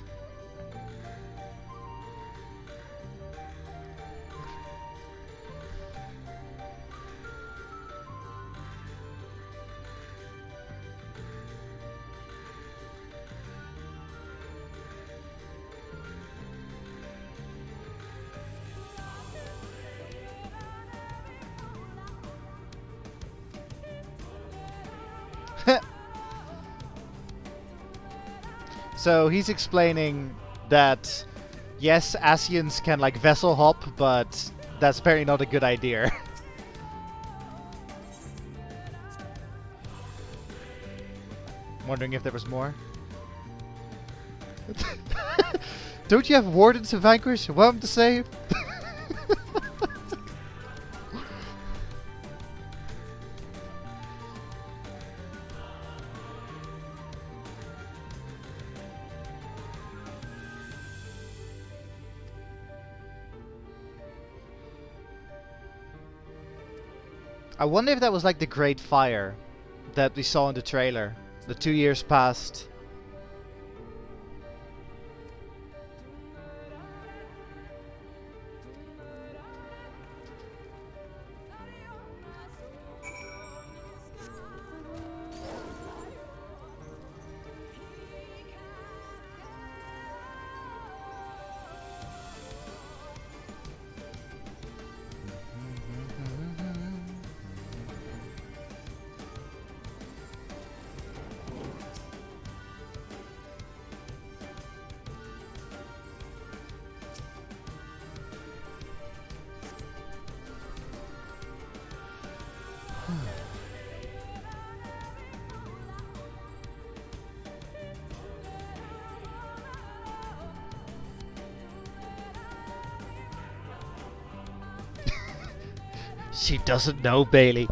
So he's explaining that yes, Asians can like vessel hop, but that's apparently not a good idea. Wondering if there was more. Don't you have wardens to vanquish? Welcome to save. I wonder if that was like the Great Fire that we saw in the trailer. The 2 years passed. She doesn't know, Bailey.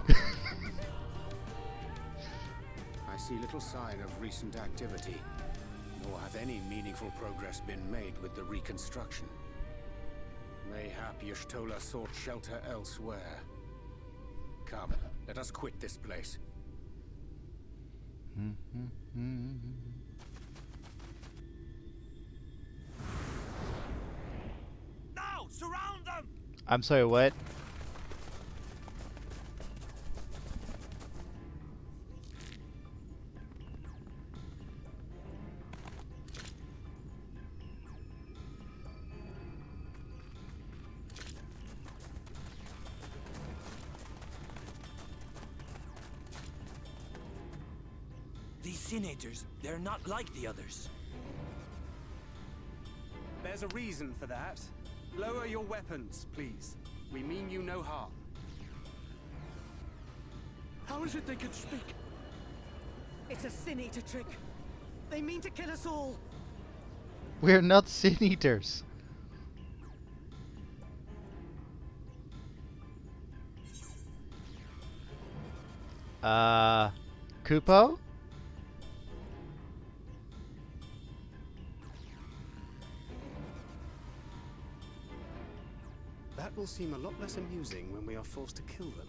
I see little sign of recent activity, nor have any meaningful progress been made with the reconstruction. Mayhap Y'shtola sought shelter elsewhere. Come, let us quit this place. Now, surround them! I'm sorry, what? These senators, they're not like the others. There's a reason for that. Lower your weapons, please. We mean you no harm. How is it they can speak? It's a Sin Eater trick. They mean to kill us all. We're not Sin Eaters. Kupo? That will seem a lot less amusing when we are forced to kill them.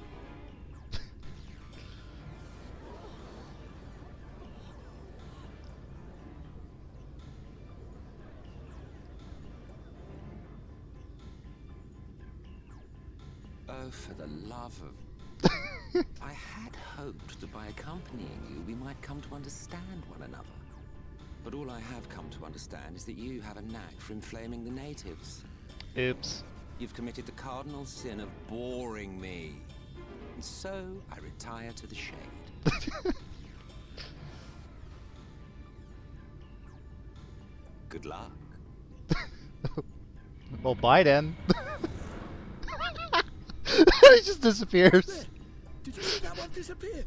Oh, for the love of... I had hoped that by accompanying you, we might come to understand one another. But all I have come to understand is that you have a knack for inflaming the natives. Oops. You've committed the cardinal sin of boring me. And so, I retire to the shade. Good luck. Well, bye then. He just disappears. Did you see that one disappear?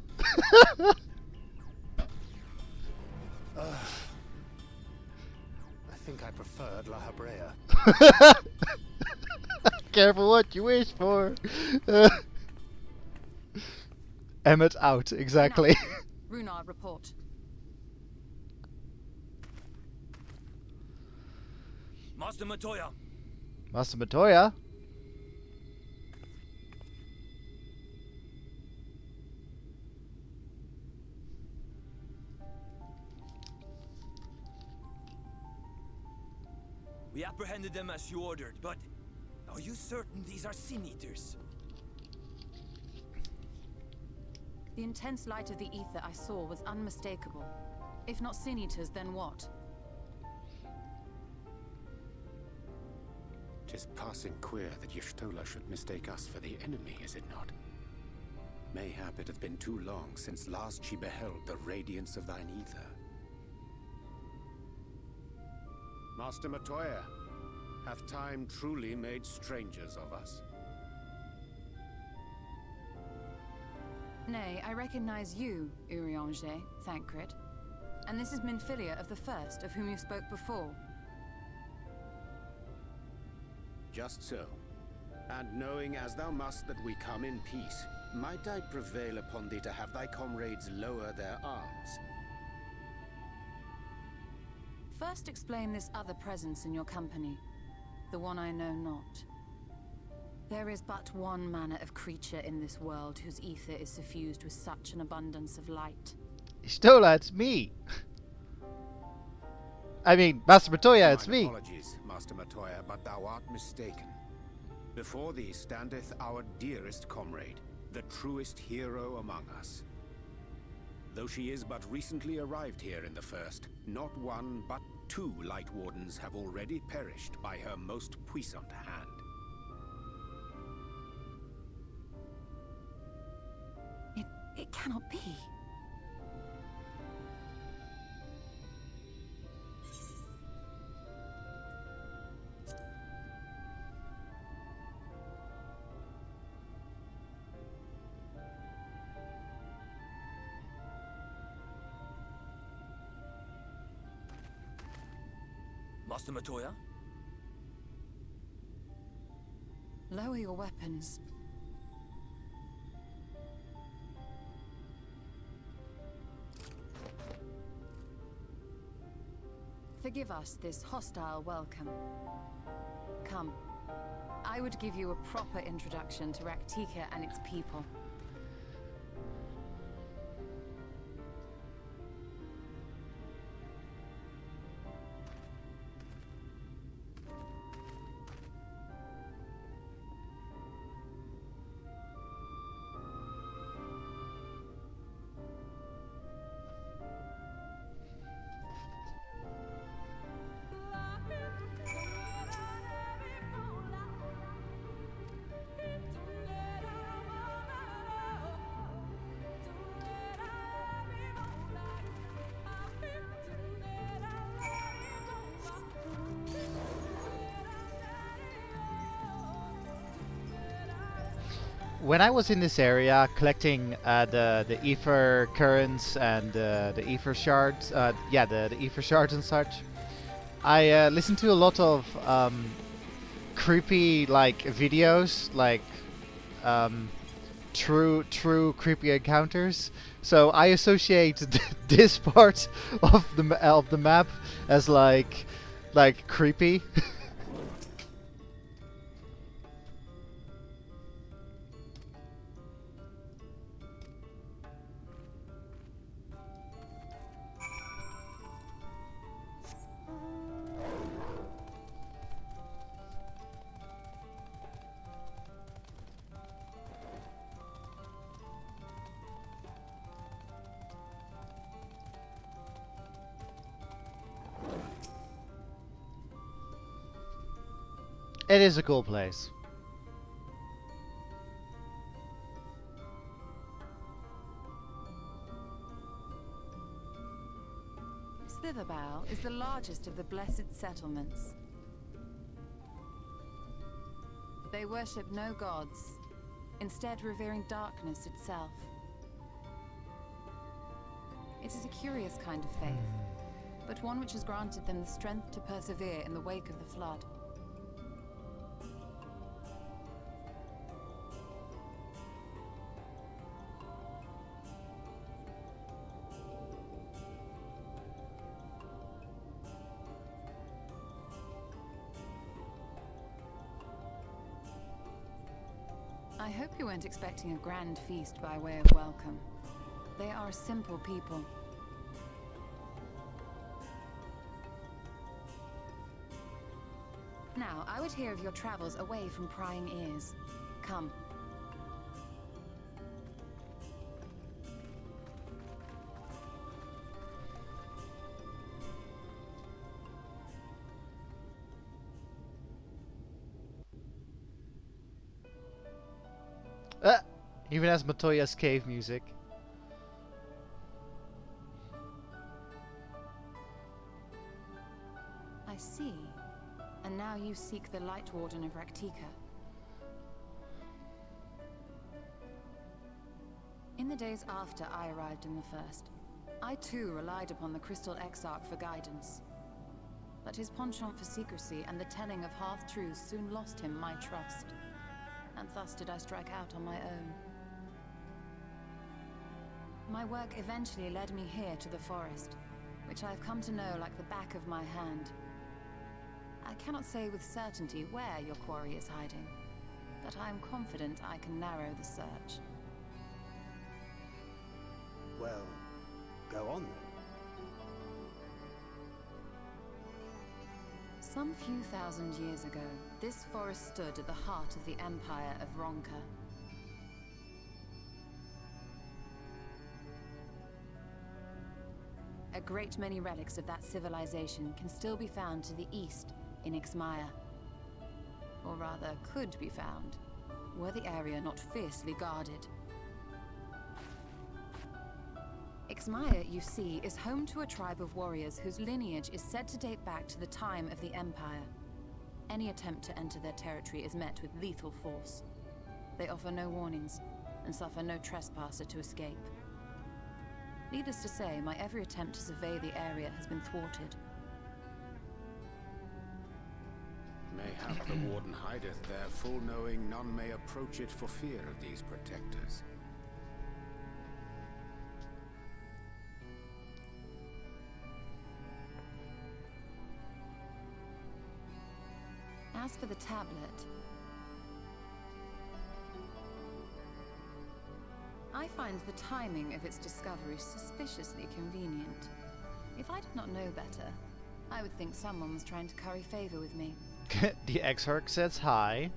think I preferred La Habrea. Careful what you wish for. Emmett out, exactly. Runard, report. Master Matoya. Master Matoya? We apprehended them as you ordered, but are you certain these are Sin Eaters? The intense light of the ether I saw was unmistakable. If not Sin Eaters, then what? Tis passing queer that Y'shtola should mistake us for the enemy, is it not? Mayhap it hath been too long since last she beheld the radiance of thine ether. Master Matoya, hath time truly made strangers of us? Nay, I recognize you, Urianger, Thancred. And this is Minfilia of the First, of whom you spoke before. Just so. And knowing as thou must that we come in peace, might I prevail upon thee to have thy comrades lower their arms? First explain this other presence in your company, the one I know not. There is but one manner of creature in this world whose ether is suffused with such an abundance of light. Y'shtola, it's me! I mean, Master Matoya, it's me! Apologies, Master Matoya, but thou art mistaken. Before thee standeth our dearest comrade, the truest hero among us. Though she is but recently arrived here in the First, not one but 2 Light Wardens have already perished by her most puissant hand. It cannot be. Master Matoya? Lower your weapons. Forgive us this hostile welcome. Come. I would give you a proper introduction to Raktika and its people. When I was in this area collecting the ether currents and the ether shards, the ether shards and such, I listened to a lot of creepy videos, true creepy encounters. So I associate this part of the map as like creepy. It is a cool place. Slitherbow is the largest of the blessed settlements. They worship no gods, instead revering darkness itself. It is a curious kind of faith, but but one which has granted them the strength to persevere in the wake of the flood. I hope you weren't expecting a grand feast by way of welcome. They are a simple people. Now, I would hear of your travels away from prying ears. Come. Even has Matoya's cave music. I see. And now you seek the Light Warden of Raktika. In the days after I arrived in the First, I too relied upon the Crystal Exarch for guidance. But his penchant for secrecy and the telling of half-truths soon lost him my trust. And thus did I strike out on my own. My work eventually led me here to the forest, which I have come to know like the back of my hand. I cannot say with certainty where your quarry is hiding, but I am confident I can narrow the search. Well, go on then. Some few thousand years ago, this forest stood at the heart of the Empire of Ronka. A great many relics of that civilization can still be found to the east in Ixmaya. Or rather, could be found, were the area not fiercely guarded. Ixmaya, you see, is home to a tribe of warriors whose lineage is said to date back to the time of the Empire. Any attempt to enter their territory is met with lethal force. They offer no warnings, and suffer no trespasser to escape. Needless to say, my every attempt to survey the area has been thwarted. Mayhap the Warden hideth there, full knowing none may approach it for fear of these protectors. As for the tablet, I find the timing of its discovery suspiciously convenient. If I did not know better, I would think someone was trying to curry favor with me. The Exarch says hi.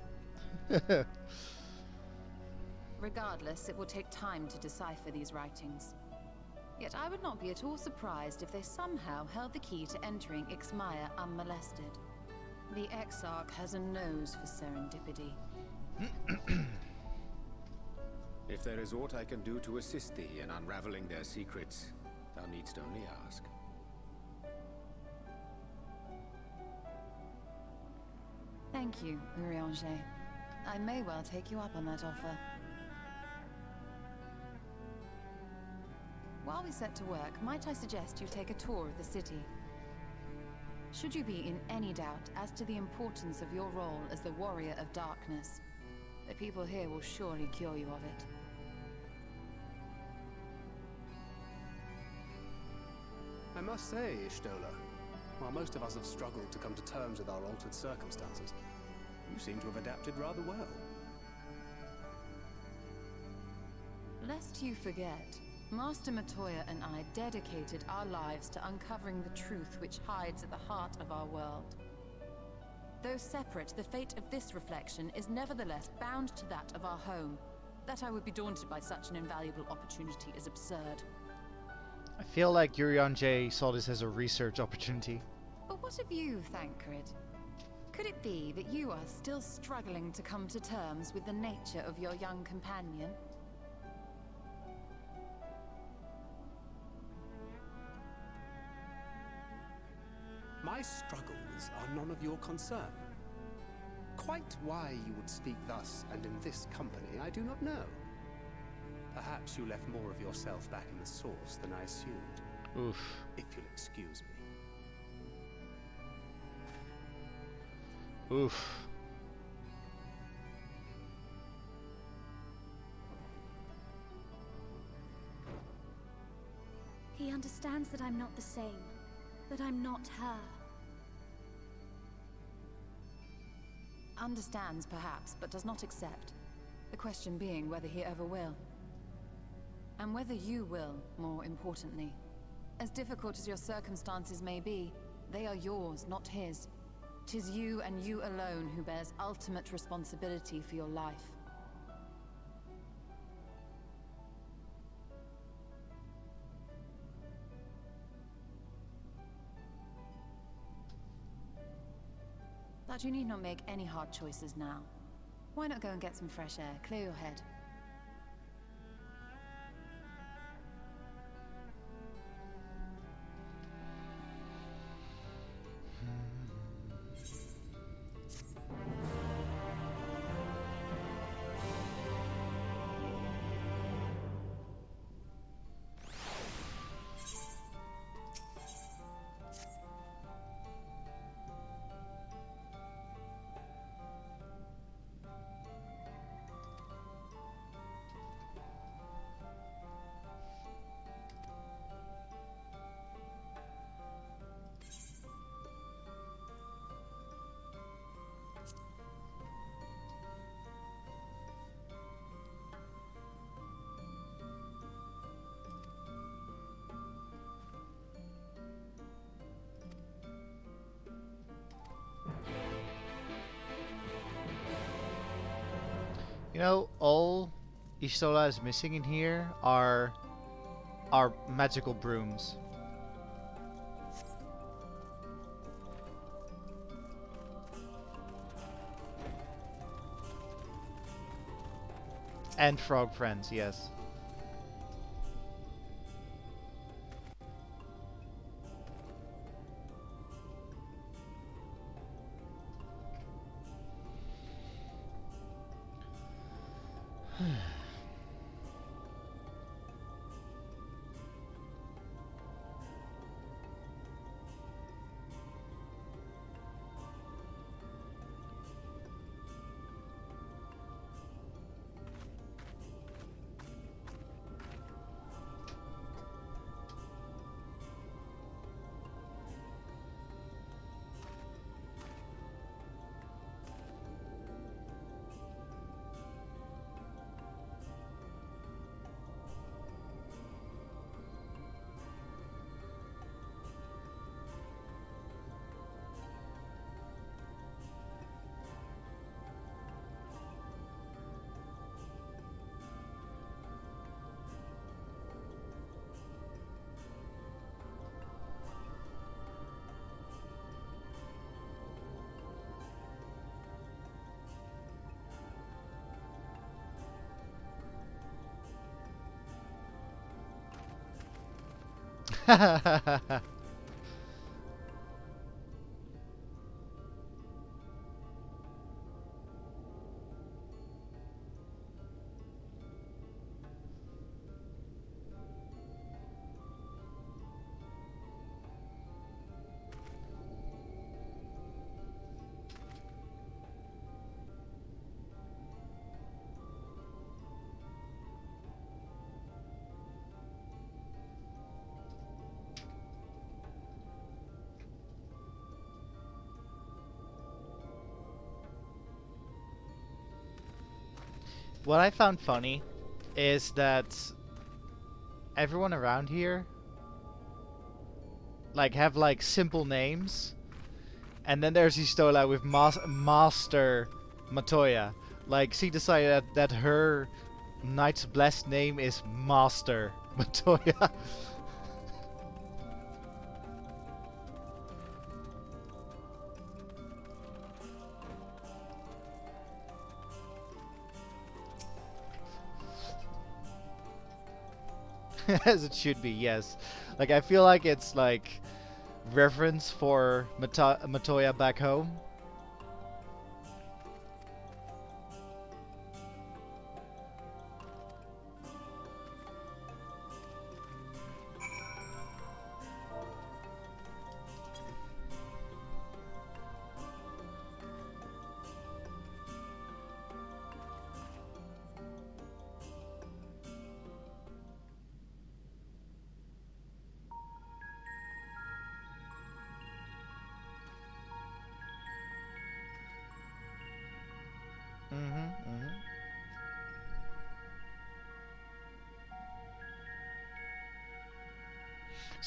Regardless, it will take time to decipher these writings. Yet I would not be at all surprised if they somehow held the key to entering Ixmaya unmolested. The Exarch has a nose for serendipity. If there is aught I can do to assist thee in unraveling their secrets, thou needst only ask. Thank you, Urianger. I may well take you up on that offer. While we set to work, might I suggest you take a tour of the city? Should you be in any doubt as to the importance of your role as the Warrior of Darkness, the people here will surely cure you of it. I must say, Ishtola, while most of us have struggled to come to terms with our altered circumstances, you seem to have adapted rather well. Lest you forget, Master Matoya and I dedicated our lives to uncovering the truth which hides at the heart of our world. Though separate, the fate of this reflection is nevertheless bound to that of our home. That I would be daunted by such an invaluable opportunity is absurd. I feel like Urianger saw this as a research opportunity. But what of you, Thancred? Could it be that you are still struggling to come to terms with the nature of your young companion? My struggles are none of your concern. Quite why you would speak thus and in this company, I do not know. Perhaps you left more of yourself back in the source than I assumed. Oof. If you'll excuse me. Oof. He understands that I'm not the same, that I'm not her. Understands, perhaps, but does not accept. The question being whether he ever will. And whether you will, more importantly. As difficult as your circumstances may be, they are yours, not his. 'Tis you and you alone who bears ultimate responsibility for your life. But you need not make any hard choices now. Why not go and get some fresh air, clear your head? You know, all Istola is missing in here are magical brooms. And frog friends, yes. What I found funny is that everyone around here like have like simple names, and then there's Istola with Master Matoya. Like she decided that her Knight's Blessed name is Master Matoya. As it should be, yes. Like I feel like it's like reverence for Matoya back home.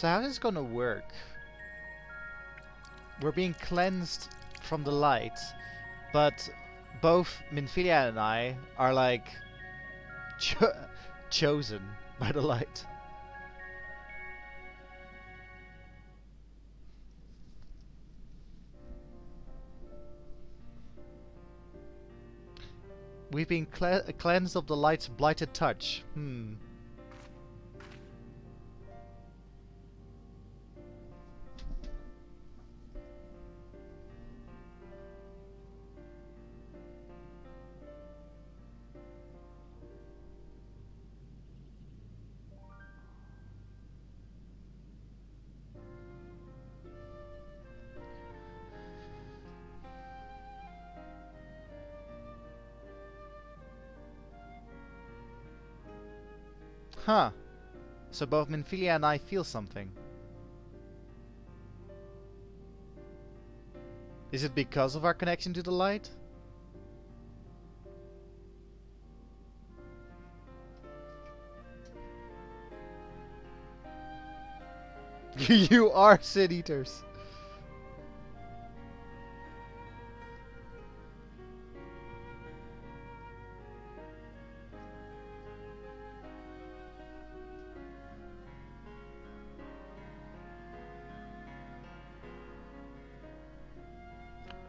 So how is this gonna work? We're being cleansed from the light, but both Minfilia and I are like chosen by the light. We've been cleansed of the light's blighted touch. Huh. So both Minfilia and I feel something. Is it because of our connection to the light? You are Sin Eaters.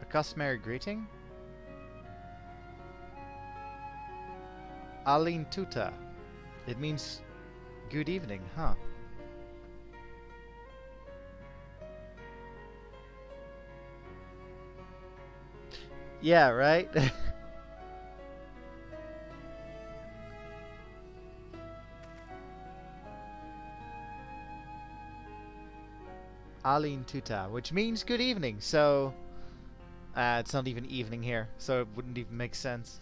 A customary greeting? Alin Tuta. It means good evening, huh? Yeah, right? Alin Tuta, which means good evening, so... it's not even evening here, so it wouldn't even make sense.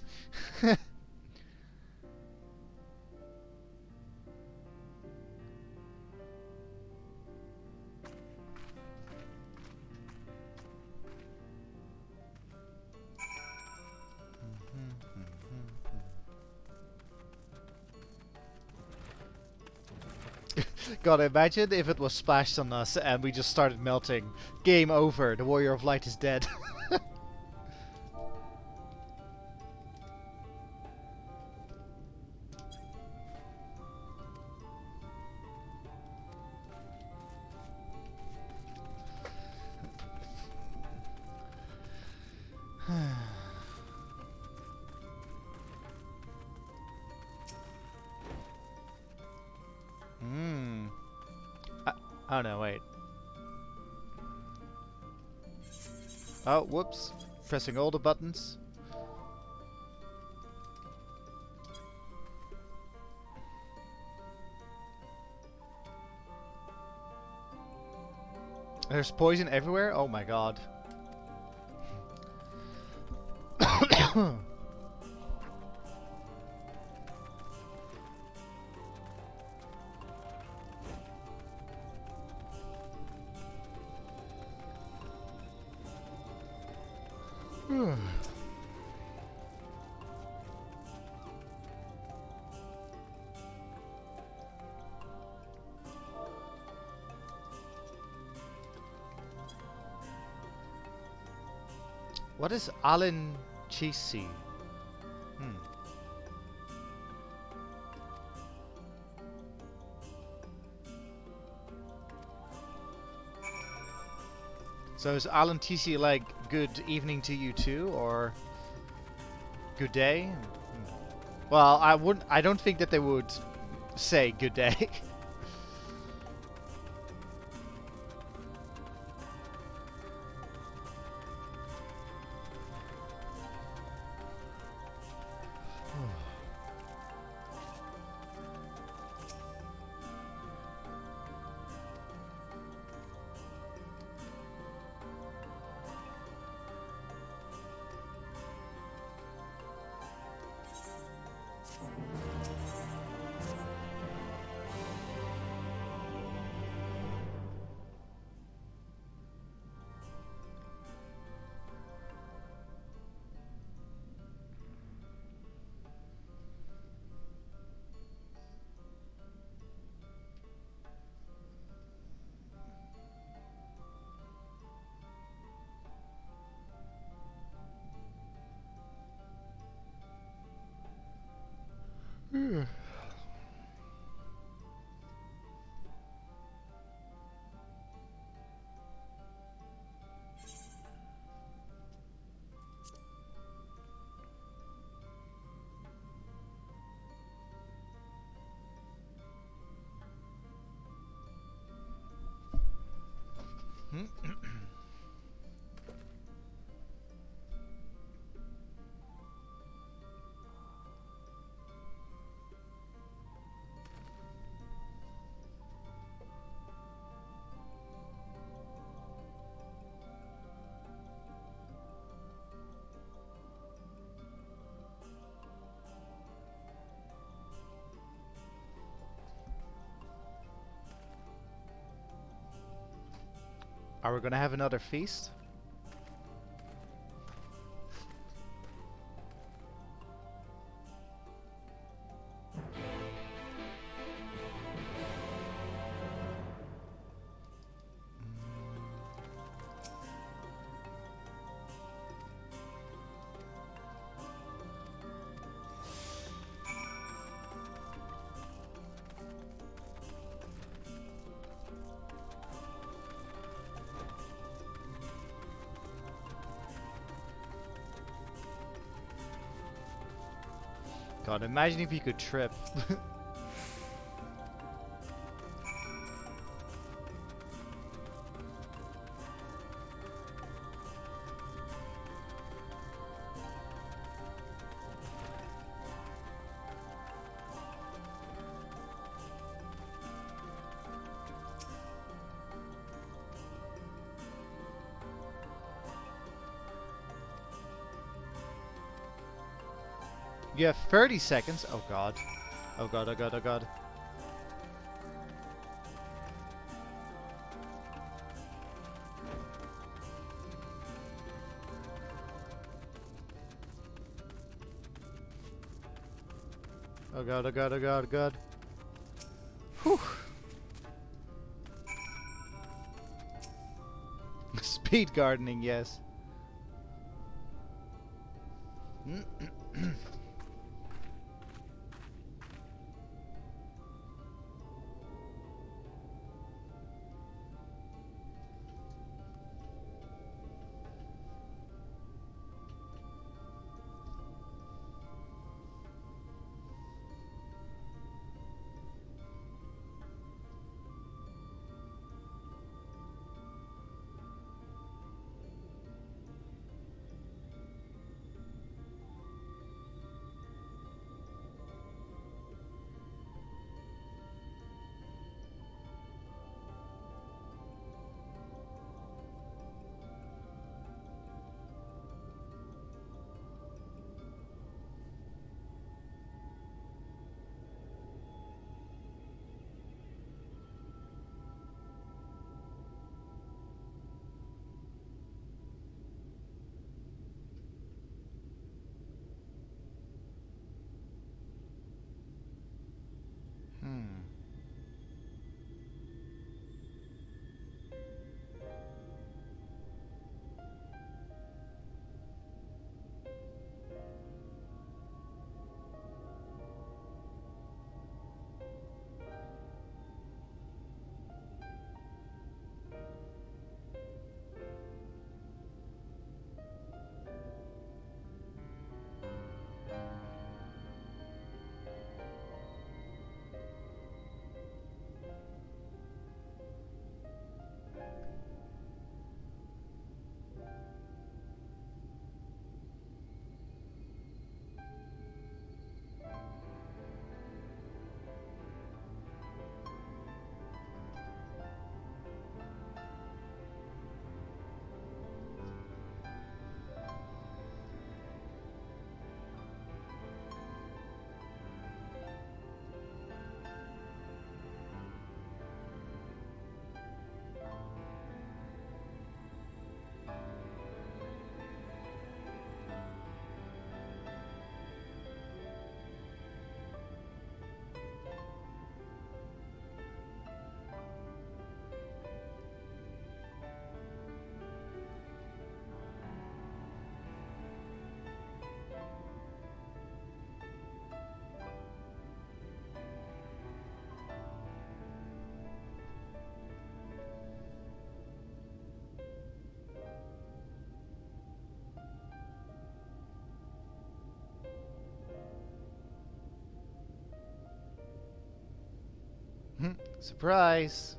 God, imagine if it was splashed on us and we just started melting. Game over. The Warrior of Light is dead. Oh no, wait. Oh, whoops. Pressing all the buttons. There's poison everywhere? Oh my god. What is Alin Chisi? So is Alan TC like good evening to you too, or good day? Well, I don't think that they would say good day. Are we gonna have another feast? God, imagine if you could trip. You have 30 seconds. Oh god. Oh god, oh god, oh god. Oh god, oh god, oh god, oh god. Whew. Speed gardening, yes. Surprise!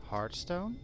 Heartstone?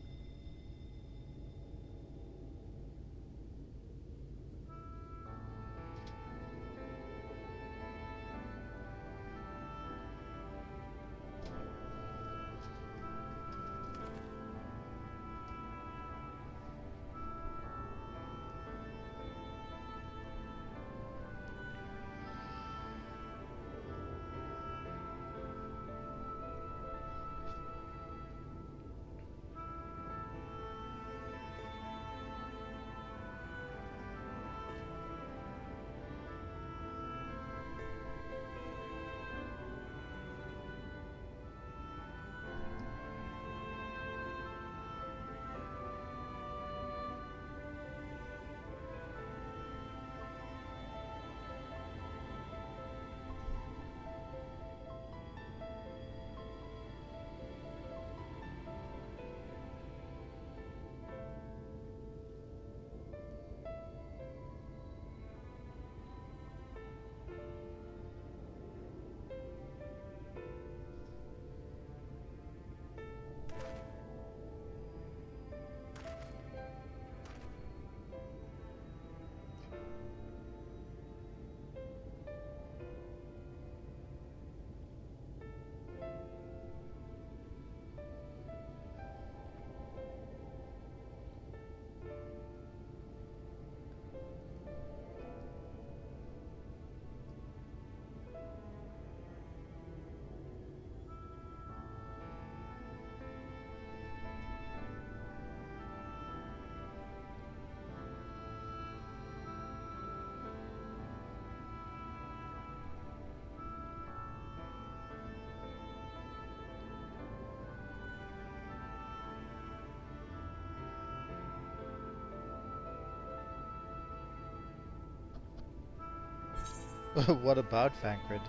What about Thancred?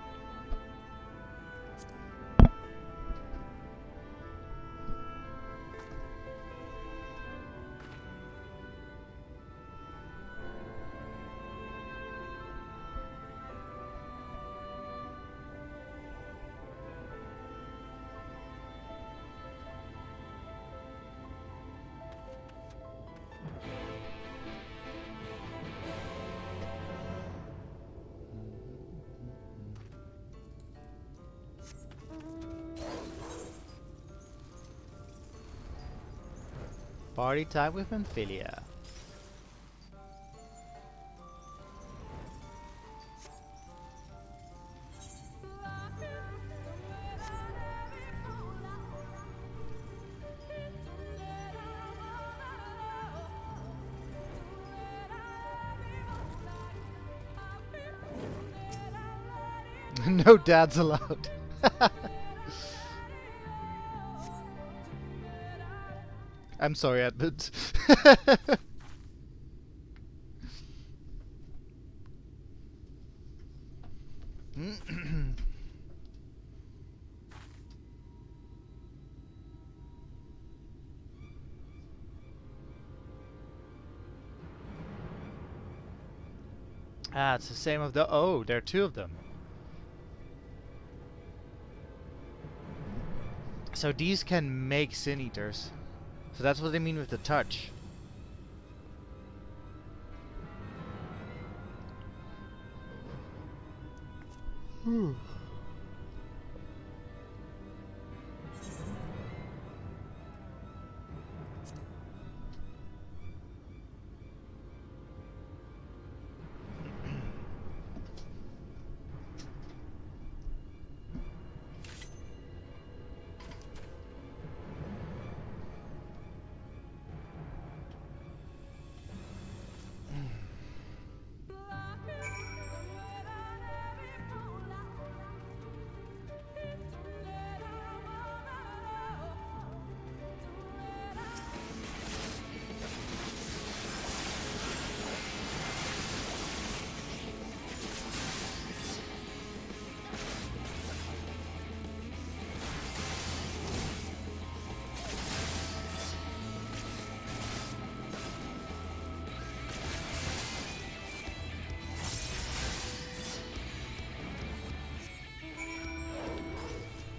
Party time with Amphilia. No dads allowed. I'm sorry, Edmund. Ah, it's the same of the... Oh, there are two of them. So these can make Sin Eaters. So that's what they mean with the touch.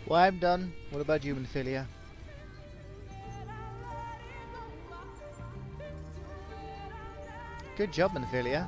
Well, I'm done. What about you, Manphilia? Good job, Manphilia.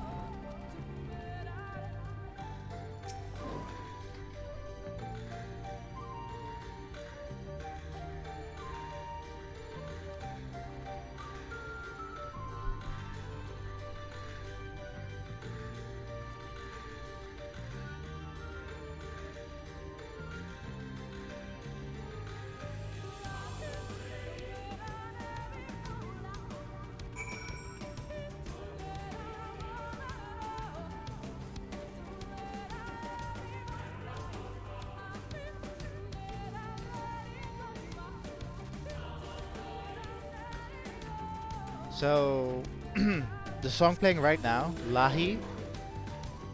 So, the song playing right now, Lahi,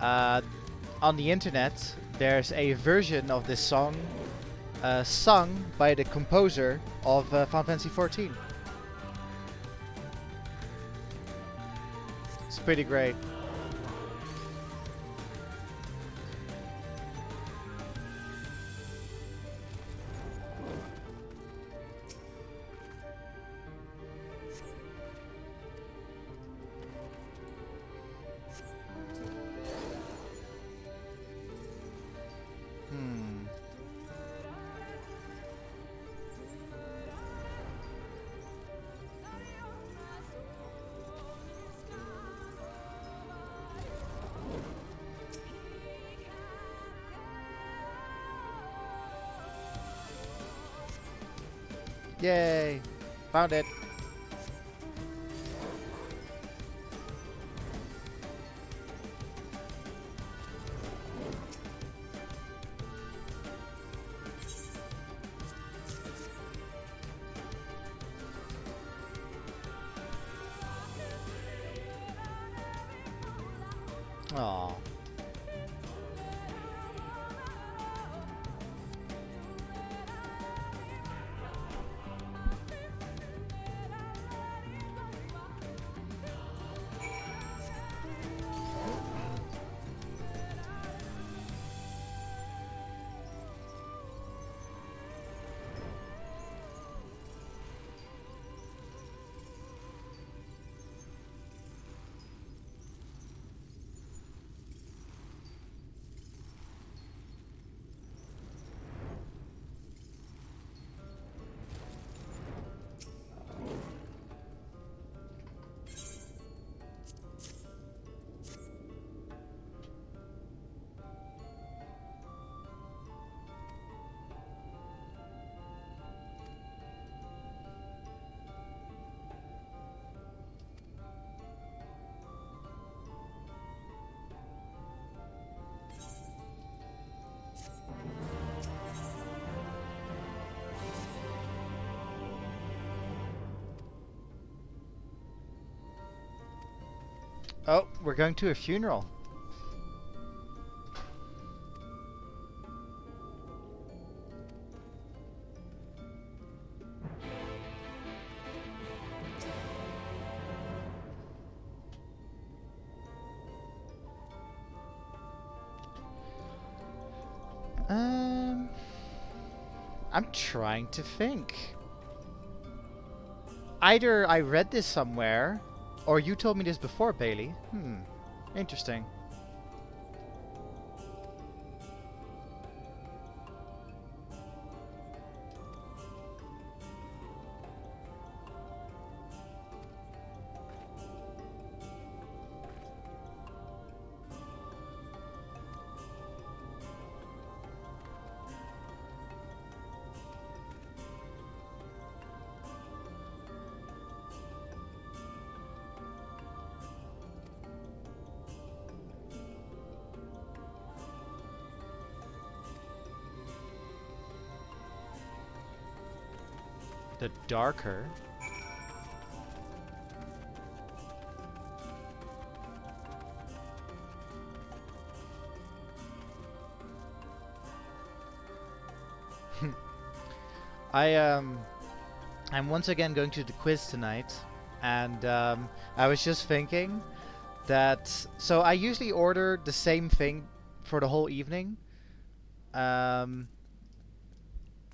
on the internet, there's a version of this song sung by the composer of Final Fantasy XIV. It's pretty great. Yay! Found it! Aww. Oh, we're going to a funeral. I'm trying to think. Either I read this somewhere, or you told me this before, Bailey. Interesting. The darker. I'm once again going to the quiz tonight, and I was just thinking that so I usually order the same thing for the whole evening.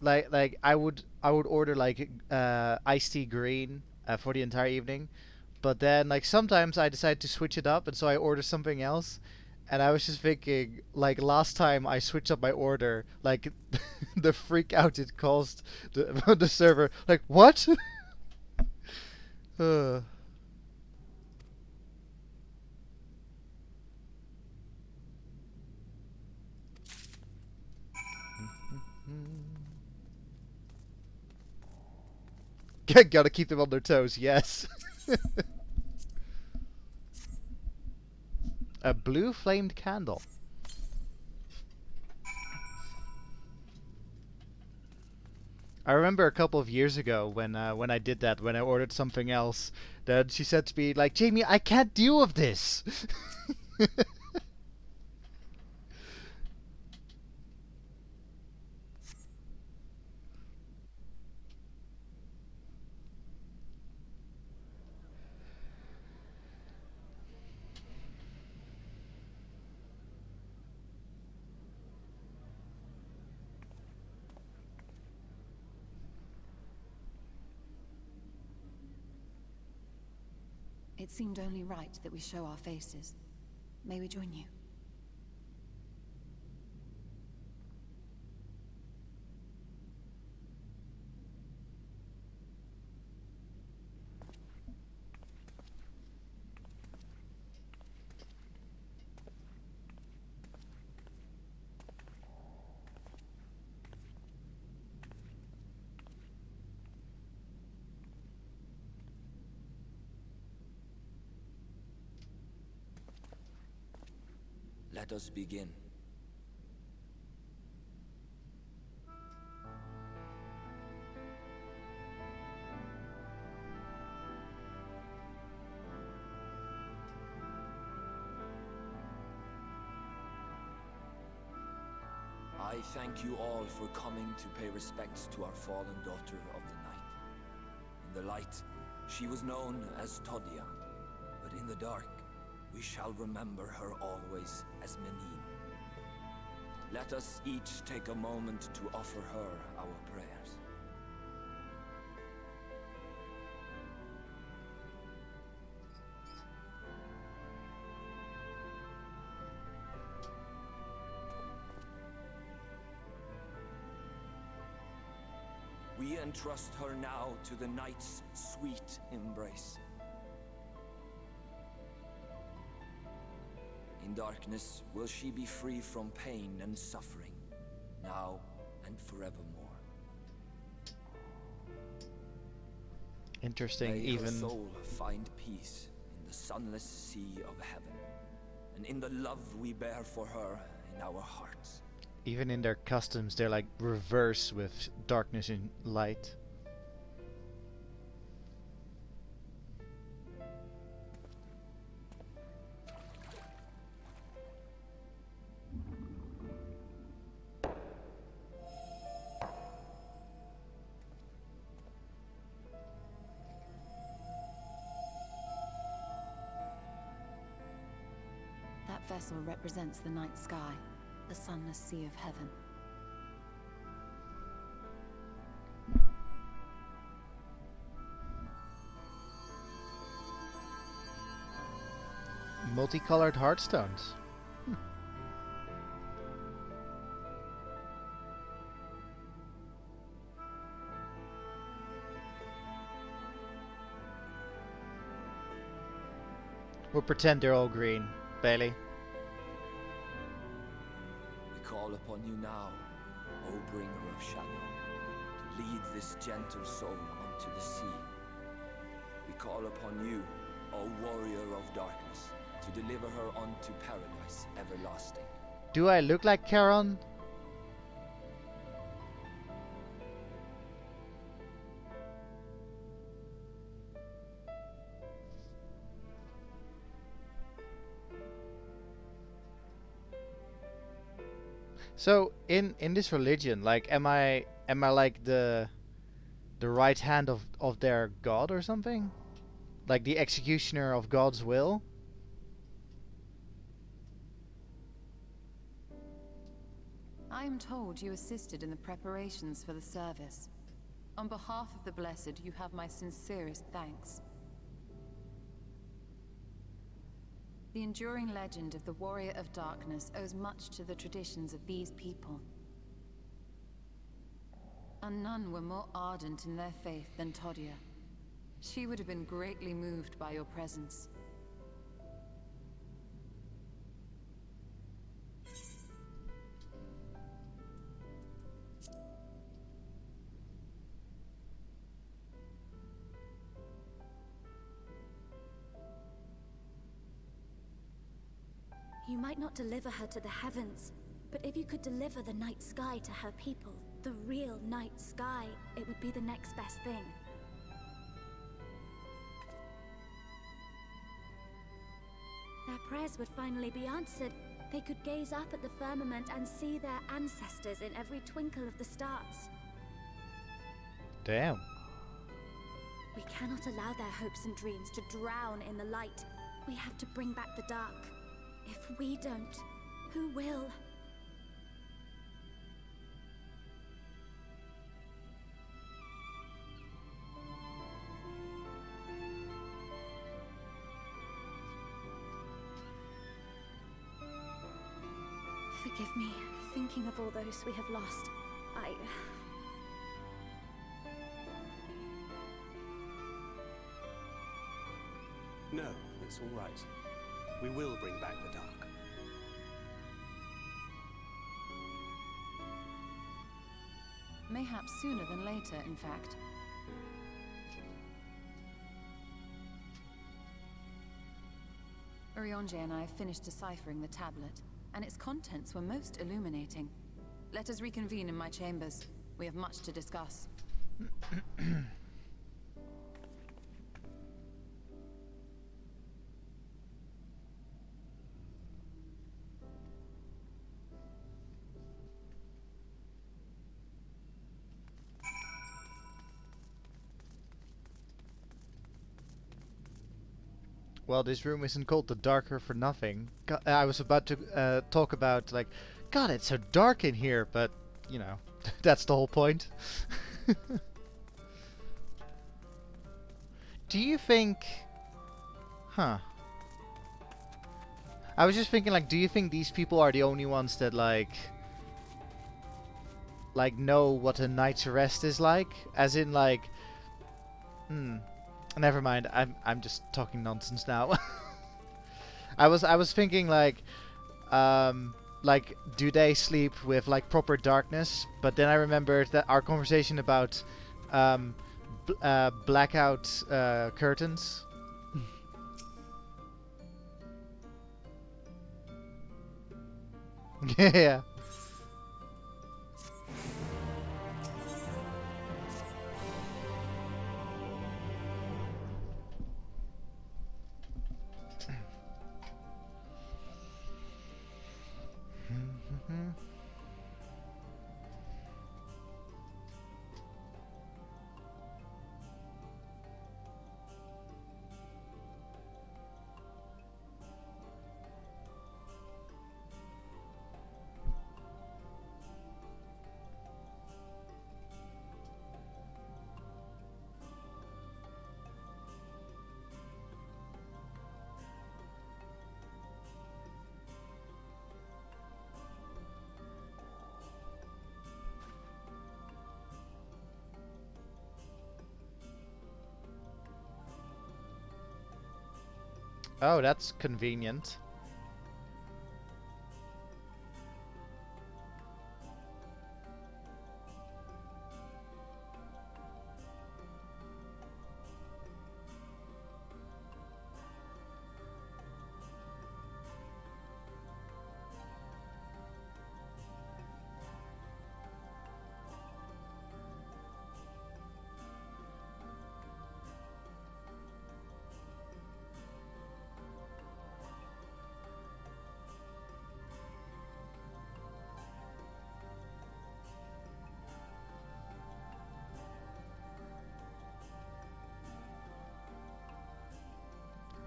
like I would order like iced tea green for the entire evening, but then like sometimes I decide to switch it up, and so I order something else. And I was just thinking, like last time I switched up my order, like the freak out it caused the server. Like what? uh. Gotta keep them on their toes, yes. A blue flamed candle. I remember a couple of years ago when I did that, when I ordered something else, that she said to me like, "Jamie, I can't deal with this." It seemed only right that we show our faces. May we join you? Let us begin. I thank you all for coming to pay respects to our fallen daughter of the night. In the light, she was known as Todia, but in the dark, we shall remember her always as Menine. Let us each take a moment to offer her our prayers. We entrust her now to the night's sweet embrace. In darkness will she be free from pain and suffering, now and forevermore. Interesting. May Even her soul find peace in the sunless sea of heaven, and in the love we bear for her in our hearts. even in their customs, they're like reverse with darkness and light. That vessel represents the night sky, the sunless sea of heaven. Multicolored heartstones. We'll pretend they're all green, Bailey. We call upon you now, O bringer of shadow, to lead this gentle soul unto the sea. We call upon you, O warrior of darkness, to deliver her unto paradise everlasting. Do I look like Charon? So in this religion, like, am I like the right hand of their god or something? Like the executioner of God's will? I I am told you assisted in the preparations for the service. On behalf of the Blessed, you have my sincerest thanks. The enduring legend of the Warrior of Darkness owes much to the traditions of these people. And none were more ardent in their faith than Todia. She would have been greatly moved by your presence. You might not deliver her to the heavens, but if you could deliver the night sky to her people, the real night sky, it would be the next best thing. Their prayers would finally be answered. They could gaze up at the firmament and see their ancestors in every twinkle of the stars. Damn. We cannot allow their hopes and dreams to drown in the light. We have to bring back the dark. If we don't, who will? Forgive me, thinking of all those we have lost. No, it's all right. We will bring back the dark. Mayhaps sooner than later, in fact. Urianger and I have finished deciphering the tablet, and its contents were most illuminating. Let us reconvene in my chambers. We have much to discuss. Well, this room isn't called the Darker for nothing. I was about to talk about, like, God, it's so dark in here, but, you know, that's the whole point. Do you think... Huh. I was just thinking, like, do you think these people are the only ones that, like, know what a night's rest is like? As in, like... Never mind. I'm just talking nonsense now. I was thinking like do they sleep with like proper darkness? But then I remembered that our conversation about blackout curtains. Yeah. Oh, that's convenient.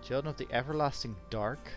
Children of the Everlasting Dark.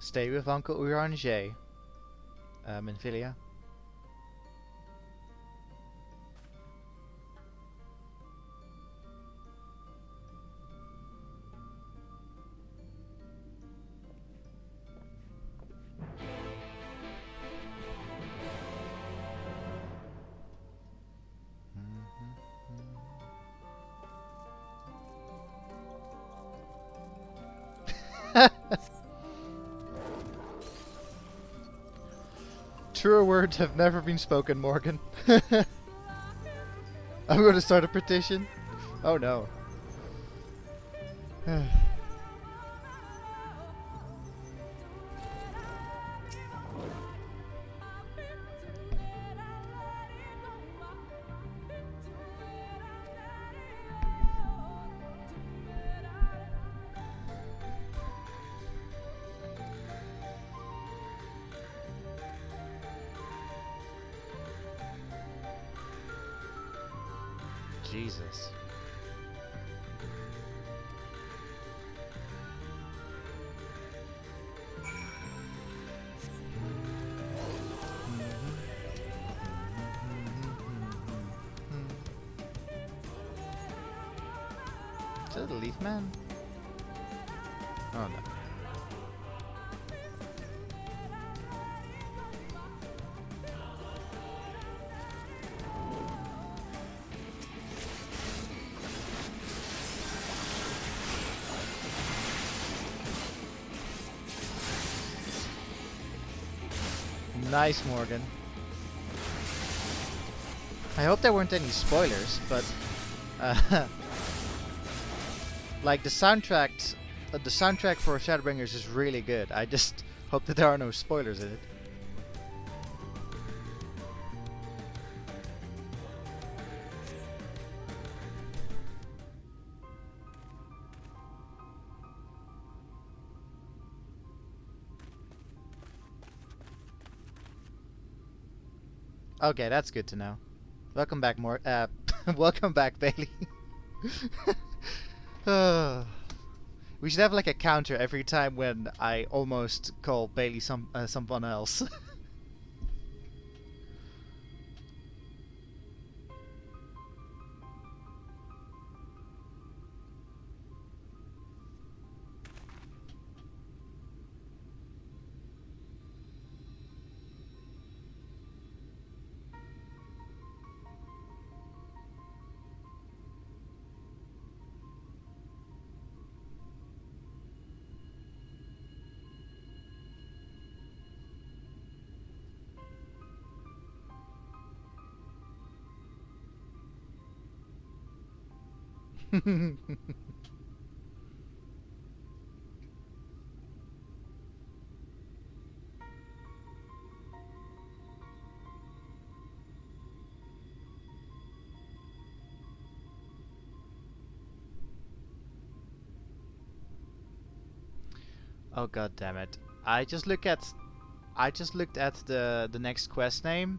Stay with Uncle Uranger. In Filia. Truer words have never been spoken, Morgan. I'm going to start a petition. Oh no. Jesus. Is that a leaf man? Oh no. Nice, Morgan. I hope there weren't any spoilers, but like the soundtrack for Shadowbringers is really good. I just hope that there are no spoilers in it. Okay, that's good to know. Welcome back, welcome back, Bailey. We should have like a counter every time when I almost call Bailey someone else. Oh god damn it. I just looked at the next quest name.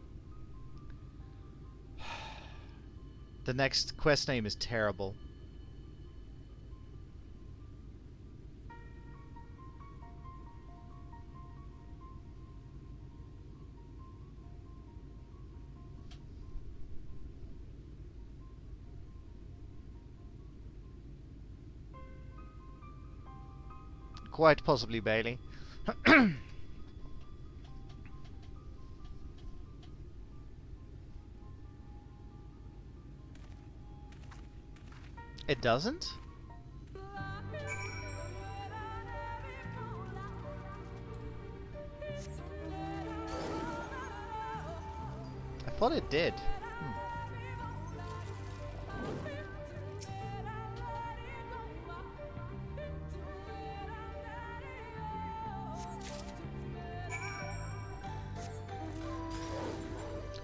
The next quest name is terrible. Quite possibly, Bailey. It doesn't? I thought it did.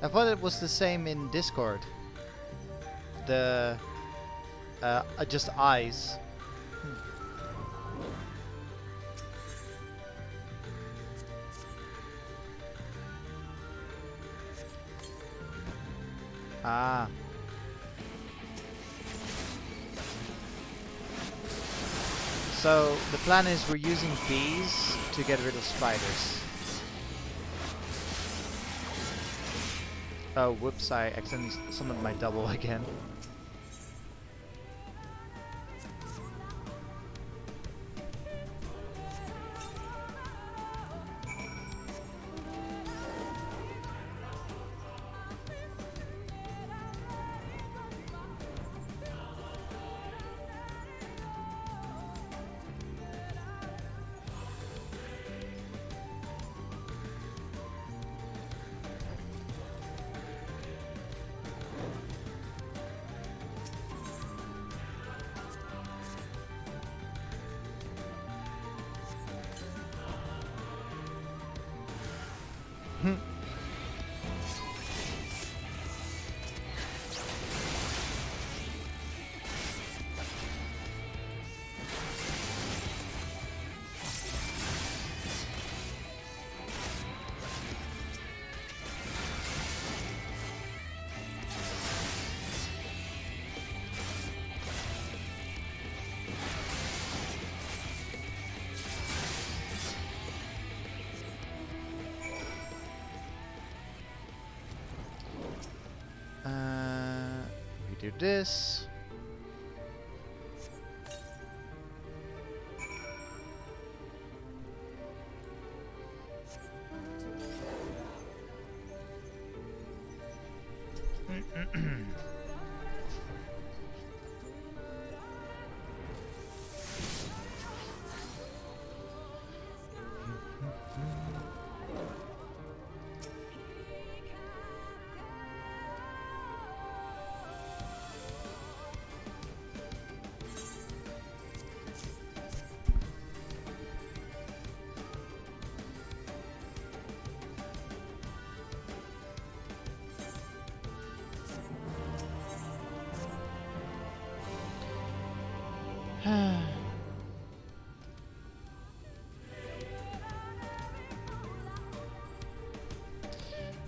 I thought it was the same in Discord. The just eyes. Ah. So the plan is we're using bees to get rid of spiders. Oh, whoops, I accidentally summoned my double again. We do this.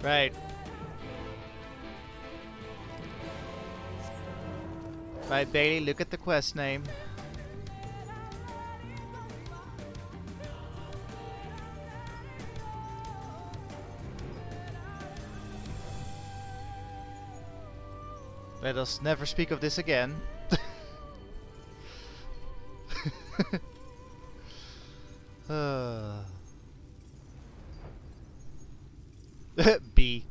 Right. Right, Bailey, look at the quest name. Let us never speak of this again. B.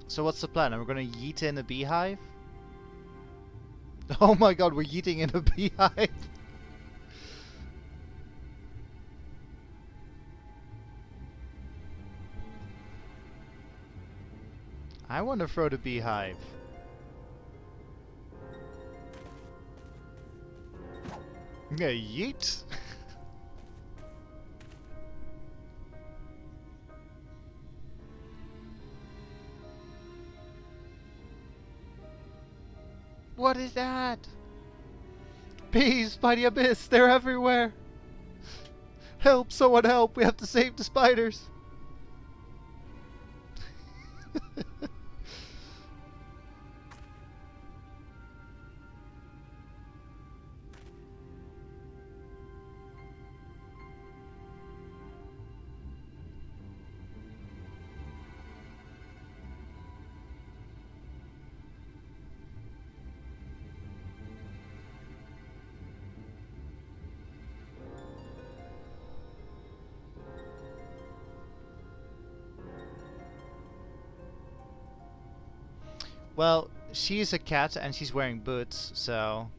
So what's the plan? Are we gonna yeet in a beehive? Oh my god, we're yeeting in a beehive! I want to throw the beehive. Yeah, yeet. What is that? Bees by the abyss, they're everywhere. Help, someone help, we have to save the spiders. Well, she's a cat and she's wearing boots, so...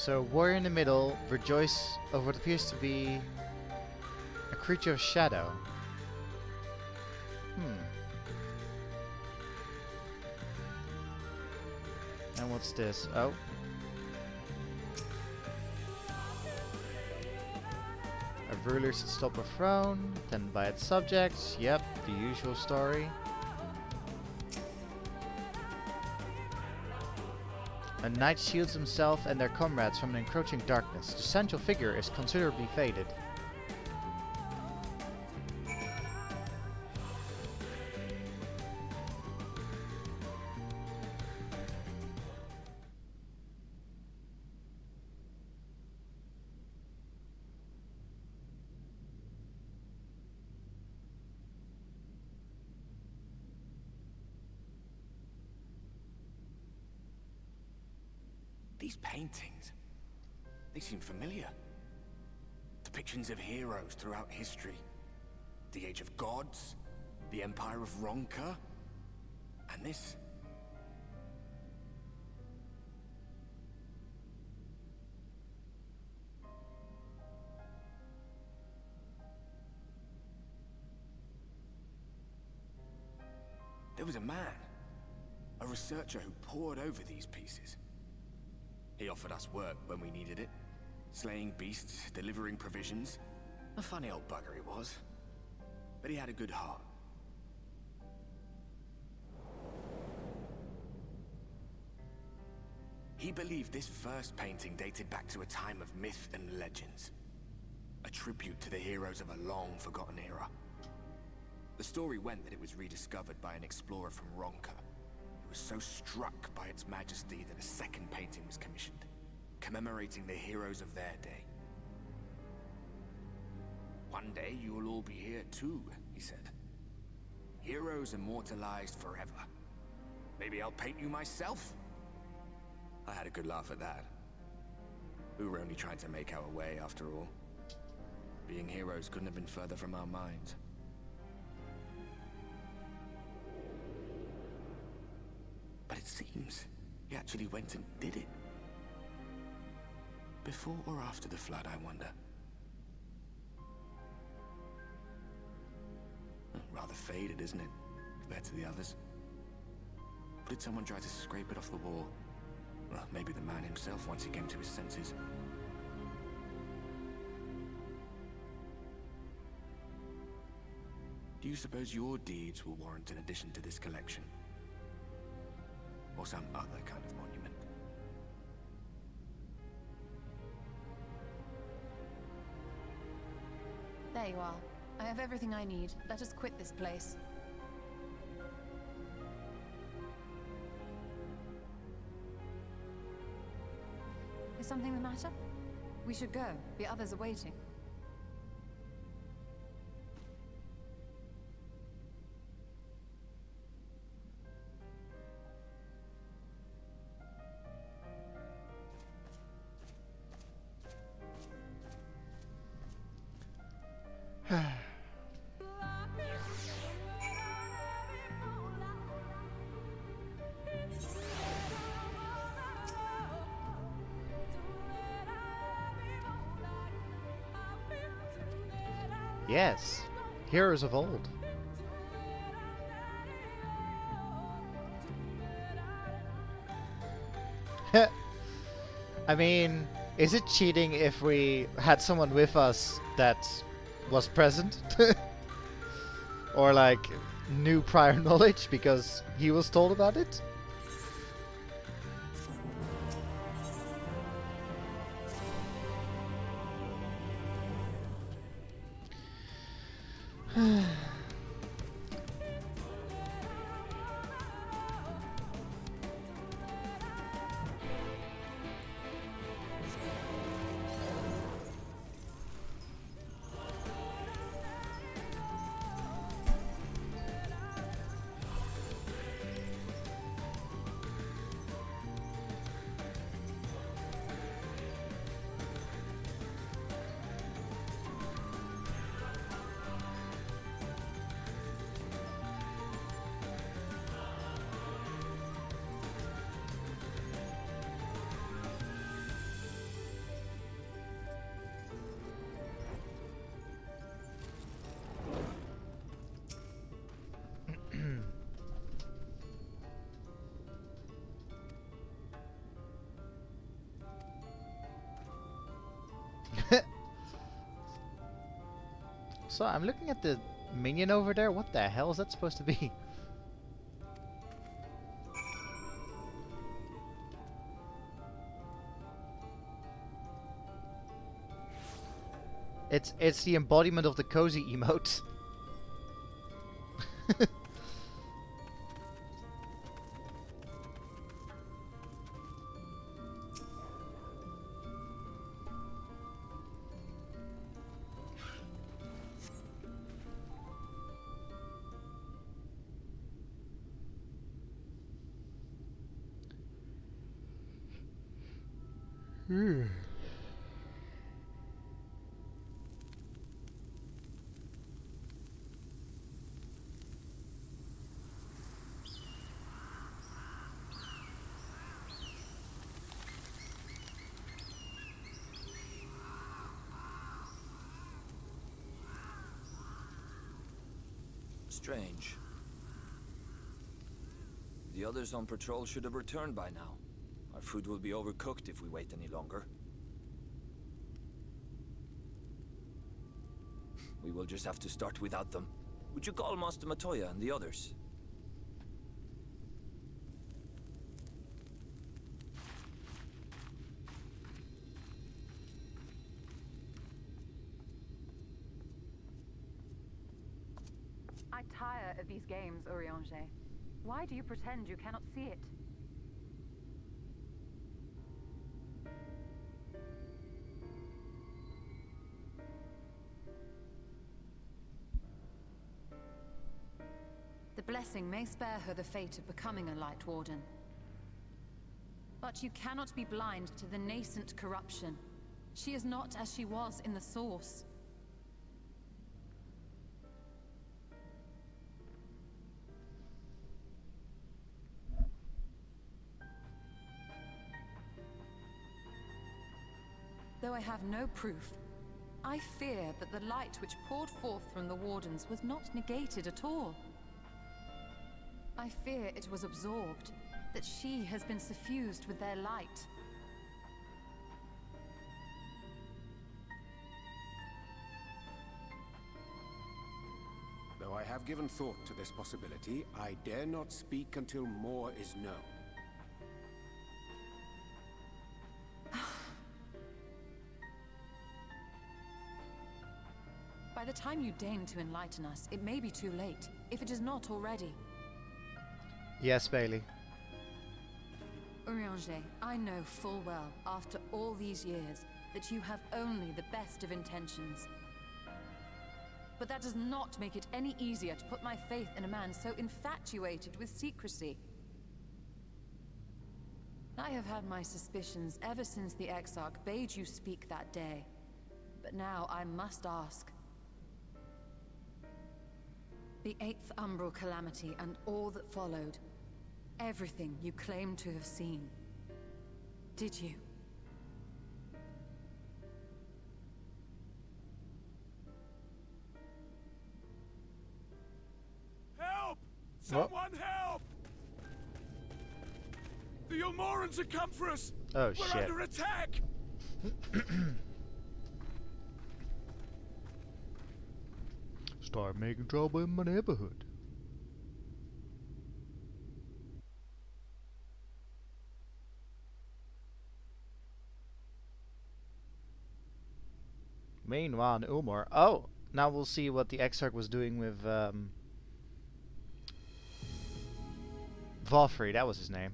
So warrior in the middle, rejoice over what appears to be a creature of shadow. And what's this? Oh. A ruler should stop a throne, tended by its subjects. Yep, the usual story. A knight shields himself and their comrades from an encroaching darkness. The central figure is considerably faded. These paintings, they seem familiar. Depictions of heroes throughout history. The Age of Gods, the Empire of Ronka, and this. There was a man, a researcher who pored over these pieces. He offered us work when we needed it. Slaying beasts, delivering provisions. A funny old bugger he was. But he had a good heart. He believed this first painting dated back to a time of myth and legends. A tribute to the heroes of a long-forgotten era. The story went that it was rediscovered by an explorer from Ronka, was so struck by its majesty that a second painting was commissioned, commemorating the heroes of their day. One day you will all be here too, he said. Heroes immortalized forever. Maybe I'll paint you myself? I had a good laugh at that. We were only trying to make our way after all. Being heroes couldn't have been further from our minds. But it seems he actually went and did it. Before or after the flood, I wonder. Rather faded, isn't it, compared to the others? Or did someone try to scrape it off the wall? Well, maybe the man himself once he came to his senses. Do you suppose your deeds will warrant an addition to this collection? Or some other kind of monument? There you are. I have everything I need. Let us quit this place. Is something the matter? We should go. The others are waiting. Yes, heroes of old. I mean, is it cheating if we had someone with us that was present? Or like knew prior knowledge because he was told about it? Also, I'm looking at the minion over there. What the hell is that supposed to be? It's the embodiment of the cozy emote. Strange. The others on patrol should have returned by now. Our food will be overcooked if we wait any longer. We will just have to start without them. Would you call Master Matoya and the others? I tire of these games, Urianger. Why do you pretend you cannot see it? The blessing may spare her the fate of becoming a Light Warden. But you cannot be blind to the nascent corruption. She is not as she was in the Source. Though I have no proof, I fear that the light which poured forth from the Wardens was not negated at all. I fear it was absorbed, that she has been suffused with their light. Though I have given thought to this possibility, I dare not speak until more is known. By the time you deign to enlighten us, it may be too late, if it is not already. Yes, Bailey. Urianger, I know full well, after all these years, that you have only the best of intentions. But that does not make it any easier to put my faith in a man so infatuated with secrecy. I have had my suspicions ever since the Exarch bade you speak that day. But now I must ask. The 8th Umbral Calamity and all that followed. Everything you claim to have seen. Did you? Help! Someone help! The Ilmorans are come for us! Oh, We're shit. under attack! Start making trouble in my neighborhood. Meanwhile, in Ulmor. Oh, now we'll see what the Exarch was doing with Valfrey. That was his name.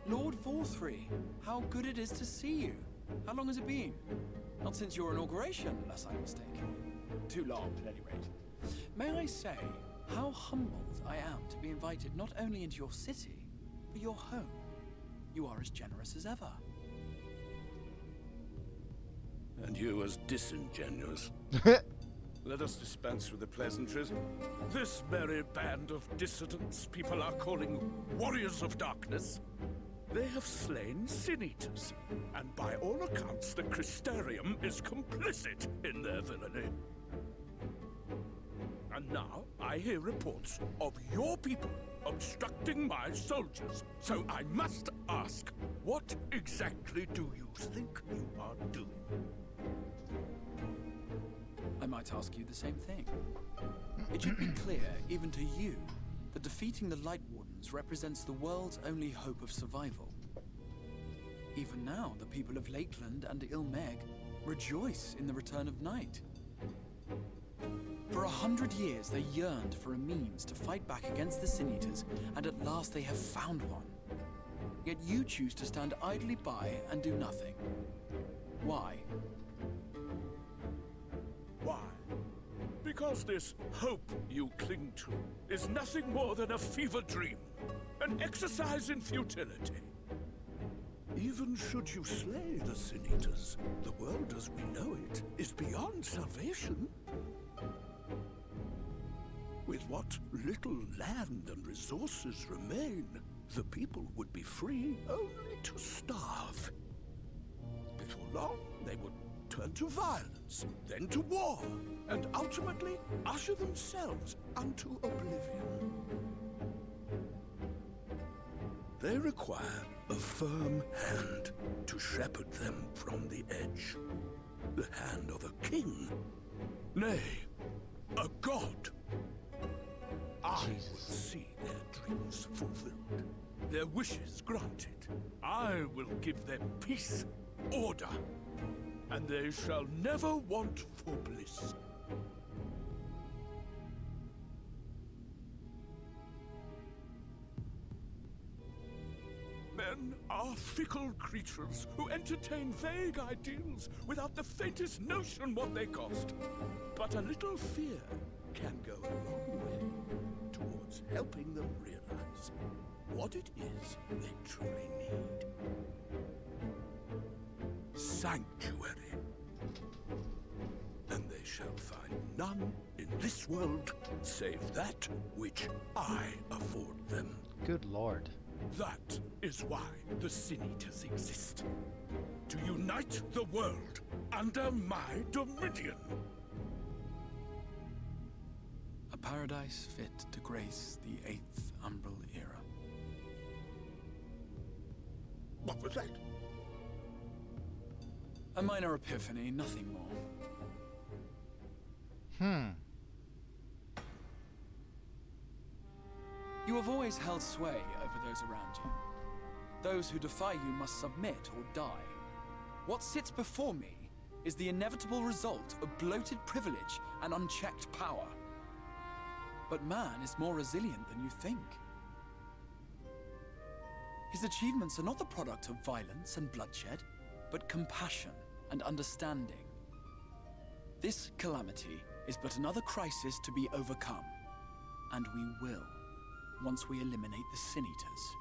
Lord Valfrey, how good it is to see you. How long has it been? Not since your inauguration, unless I'm mistaken. Too long, at any rate. May I say how humbled I am to be invited not only into your city, but your home. You are as generous as ever. And you as disingenuous. let us dispense with the pleasantries. This merry band of dissidents people are calling Warriors of Darkness, they have slain Sin-Eaters, and by all accounts the Crystarium is complicit in their villainy. And now I hear reports of your people obstructing my soldiers. So I must ask, what exactly do you think you are doing? I might ask you the same thing. It should be clear, even to you, that defeating the Light Wardens represents the world's only hope of survival. Even now, the people of Lakeland and Ilmeg rejoice in the return of night. For 100 years, they yearned for a means to fight back against the Sin-Eaters, and at last they have found one. Yet you choose to stand idly by and do nothing. Why? Why? Because this hope you cling to is nothing more than a fever dream, an exercise in futility. Even should you slay the Sin-Eaters, the world as we know it is beyond salvation. With what little land and resources remain, the people would be free only to starve. Before long, they would turn to violence, then to war, and ultimately usher themselves unto oblivion. They require a firm hand to shepherd them from the edge. The hand of a king, nay, a god. I will see their dreams fulfilled, their wishes granted. I will give them peace, order, and they shall never want for bliss. Men are fickle creatures who entertain vague ideals without the faintest notion what they cost. But a little fear can go a long way towards helping them realize what it is they truly need. Sanctuary. And they shall find none in this world save that which I afford them. Good lord. That is why the Sin-Eaters exist. To unite the world under my dominion. A paradise fit to grace the 8th Umbral era. What was that? A minor epiphany, nothing more. You have always held sway over those around you. Those who defy you must submit or die. What sits before me is the inevitable result of bloated privilege and unchecked power. But man is more resilient than you think. His achievements are not the product of violence and bloodshed, but compassion and understanding. This calamity is but another crisis to be overcome, and we will, once we eliminate the Sin-Eaters.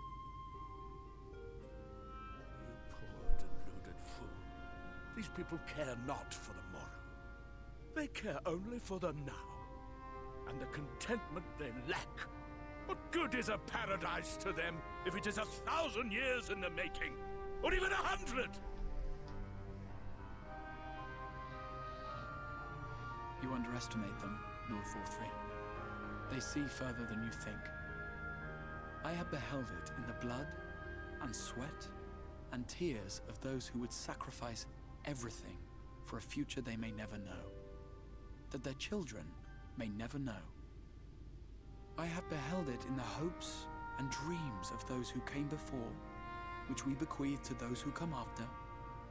You poor deluded fool. These people care not for the morrow. They care only for the now, and the contentment they lack. What good is a paradise to them if it is 1,000 years in the making, or even 100? You underestimate them, Lord Forthry. They see further than you think. I have beheld it in the blood and sweat and tears of those who would sacrifice everything for a future they may never know, that their children may never know. I have beheld it in the hopes and dreams of those who came before, which we bequeath to those who come after,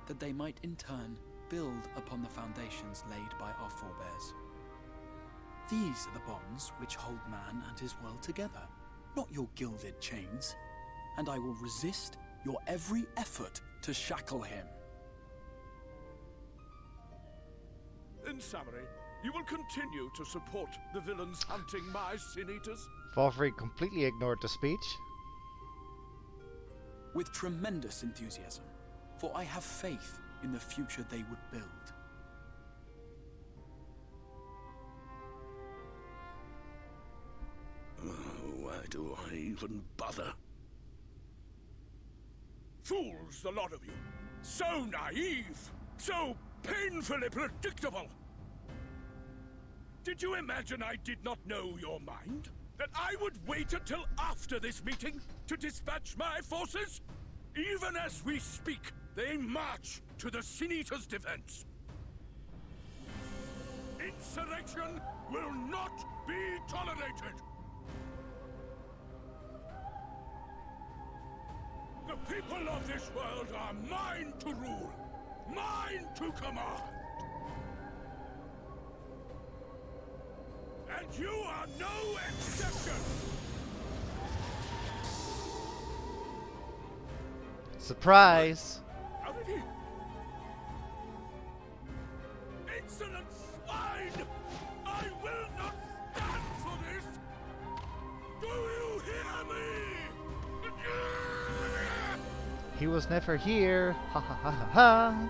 that they might in turn build upon the foundations laid by our forebears. These are the bonds which hold man and his world together, not your gilded chains, and I will resist your every effort to shackle him. In summary, you will continue to support the villains hunting my Sin-Eaters? Forthry completely ignored the speech. With tremendous enthusiasm, for I have faith in the future they would build. do I even bother? Fools, the lot of you! So naive! So painfully predictable! Did you imagine I did not know your mind? That I would wait until after this meeting to dispatch my forces? Even as we speak, they march to the Sin Eater's defense. Insurrection will not be tolerated! The people of this world are mine to rule, mine to command. And you are no exception! Surprise! How did he? Insolent swine! I will not stand for this! Do you hear me? He was never here. Ha ha ha ha ha.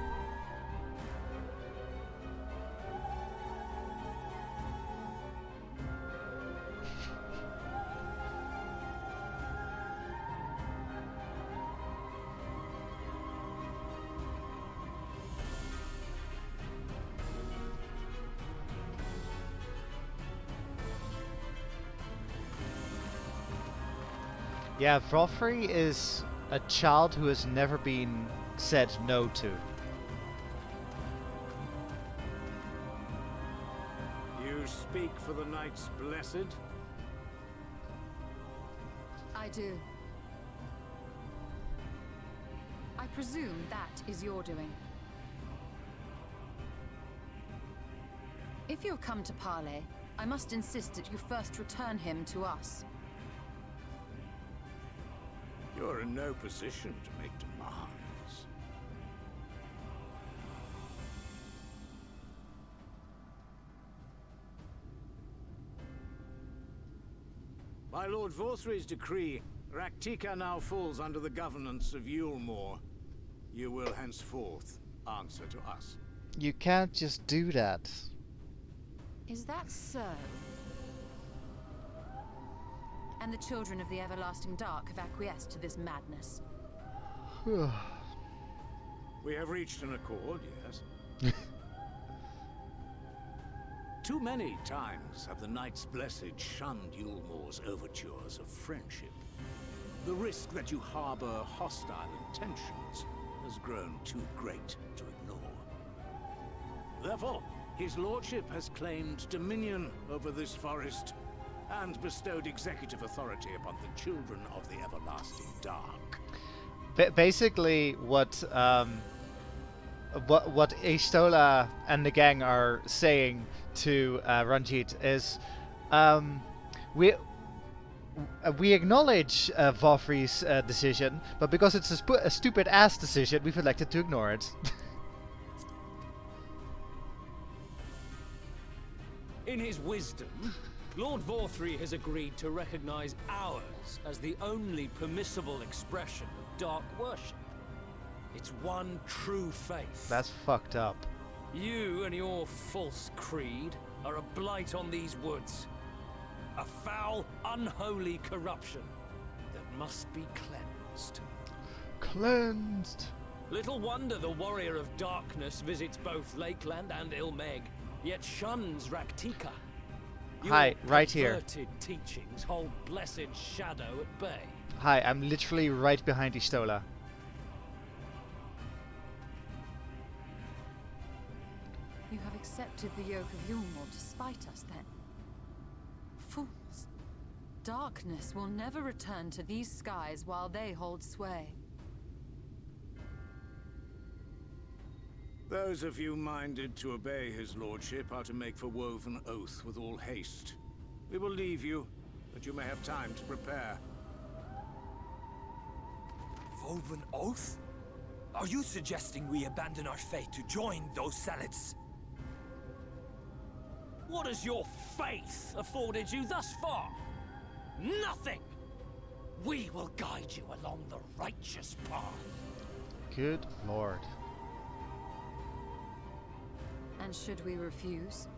Yeah, Joffrey is a child who has never been said no to. You speak for the Knights Blessed? I do. I presume that is your doing. If you've come to parley, I must insist that you first return him to us. You're in no position to make demands. By Lord Vorthry's decree, Raktika now falls under the governance of Yulmore. You will henceforth answer to us. You can't just do that. Is that so? And the children of the Everlasting Dark have acquiesced to this madness. We have reached an accord, yes. Too many times have the Knights Blessed shunned Yulmore's overtures of friendship. The risk that you harbor hostile intentions has grown too great to ignore. Therefore, his lordship has claimed dominion over this forest and bestowed executive authority upon the children of the Everlasting Dark. Basically, what Ishtola and the gang are saying to Ranjit is, we acknowledge Joffrey's decision, but because it's a stupid ass decision, we've elected to ignore it. In his wisdom, Lord Vorthry has agreed to recognize ours as the only permissible expression of dark worship. It's one true faith. That's fucked up. You and your false creed are a blight on these woods. A foul, unholy corruption that must be cleansed. Cleansed. Little wonder the warrior of darkness visits both Lakeland and Ilmeg, yet shuns Raktika. Hi, right here. Perverted teachings hold blessed shadow at bay. Hi, I'm literally right behind Ishtola. You have accepted the yoke of Yulmore to spite us, then? Fools. Darkness will never return to these skies while they hold sway. Those of you minded to obey his lordship are to make for Woven Oath with all haste. We will leave you, that you may have time to prepare. Woven Oath? Are you suggesting we abandon our fate to join those zealots? What has your faith afforded you thus far? Nothing! We will guide you along the righteous path. Good lord. And should we refuse?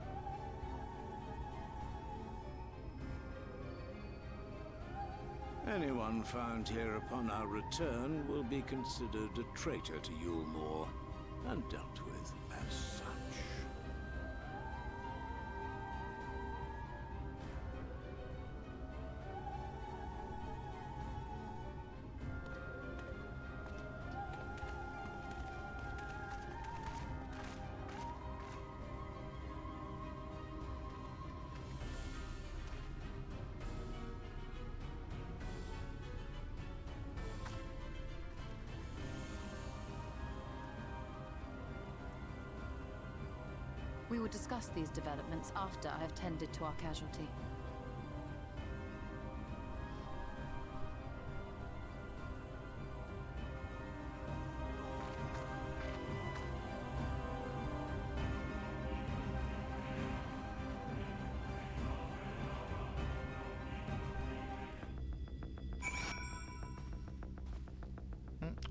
Anyone found here upon our return will be considered a traitor to Yulmore and dealt with as such. We will discuss these developments after I have tended to our casualty.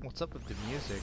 What's up with the music?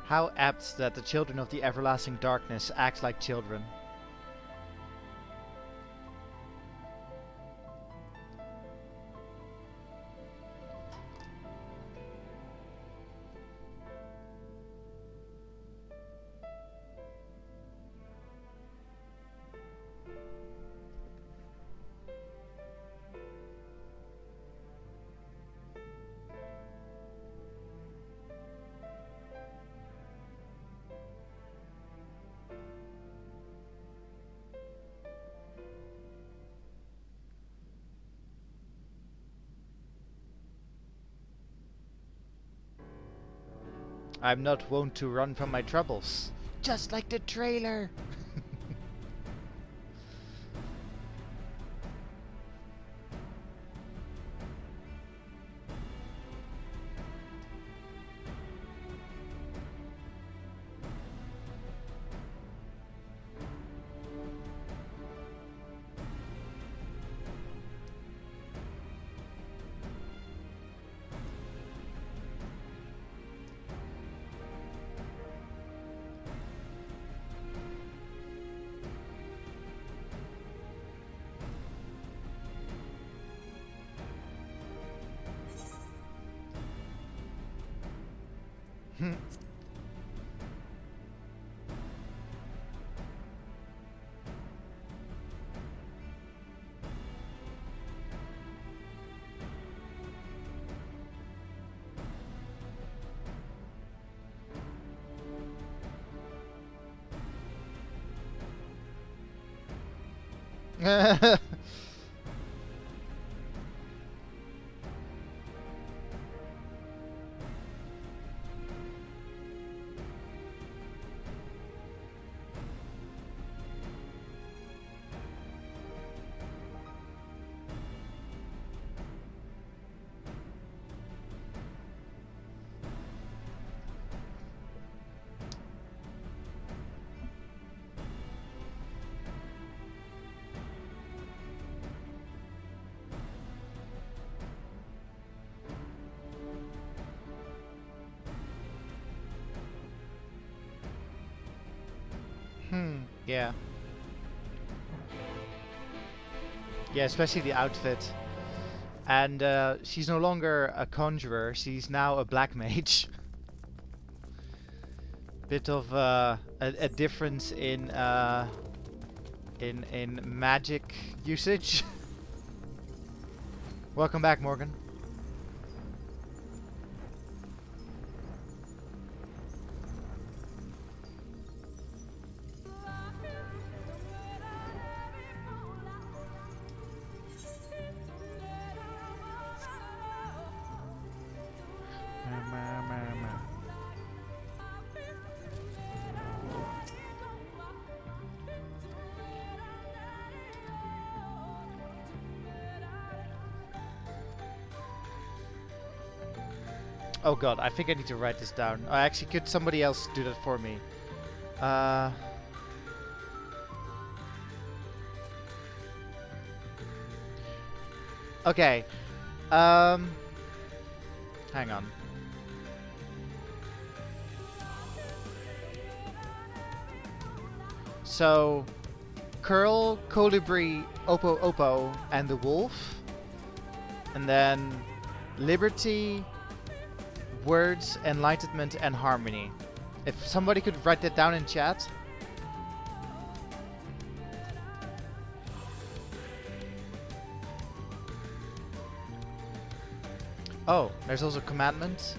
How apt that the children of the everlasting darkness act like children. I'm not wont to run from my troubles. Just like the trailer! Yeah. Yeah, especially the outfit. And she's no longer a conjurer, she's now a black mage. bit of a difference in magic usage. Welcome back, Morgan. Oh god, I think I need to write this down. Actually, could somebody else do that for me? Okay. Hang on. So, Curl, Colibri, Oppo Oppo, and the Wolf. And then Liberty, Words, Enlightenment, and Harmony. If somebody could write that down in chat. Oh, there's also commandment.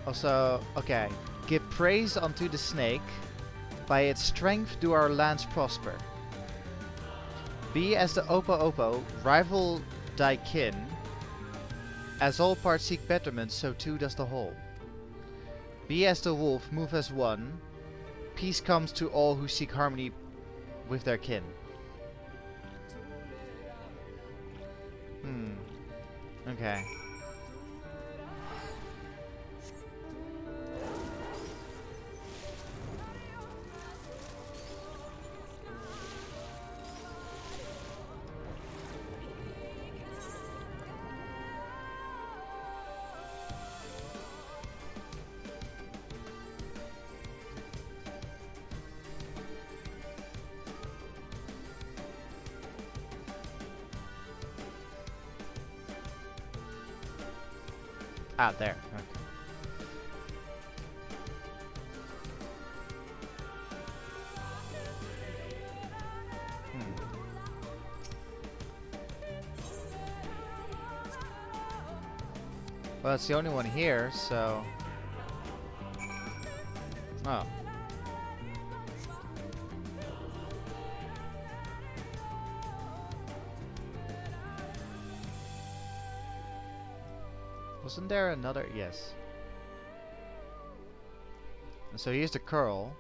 Also, okay. Give praise unto the snake. By its strength do our lands prosper. Be as the Oppo Oppo, rival thy kin. As all parts seek betterment, so too does the whole. Be as the wolf, move as one. Peace comes to all who seek harmony with their kin. Okay. Ah, there. Okay. Well, it's the only one here, so... Oh. Wasn't there another? Yes. And so here's the curl.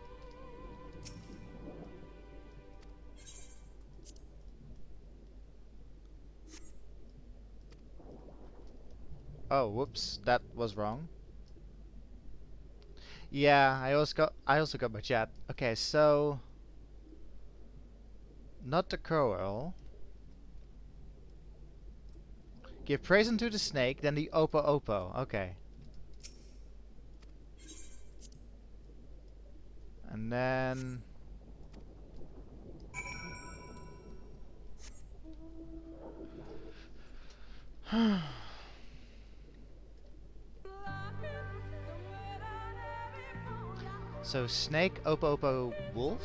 Oh, whoops, that was wrong. Yeah, I also got my chat. Okay, so not the curl. Give praise unto the snake, then the Oppo Oppo. Okay. And then... So snake, Oppo Oppo, wolf?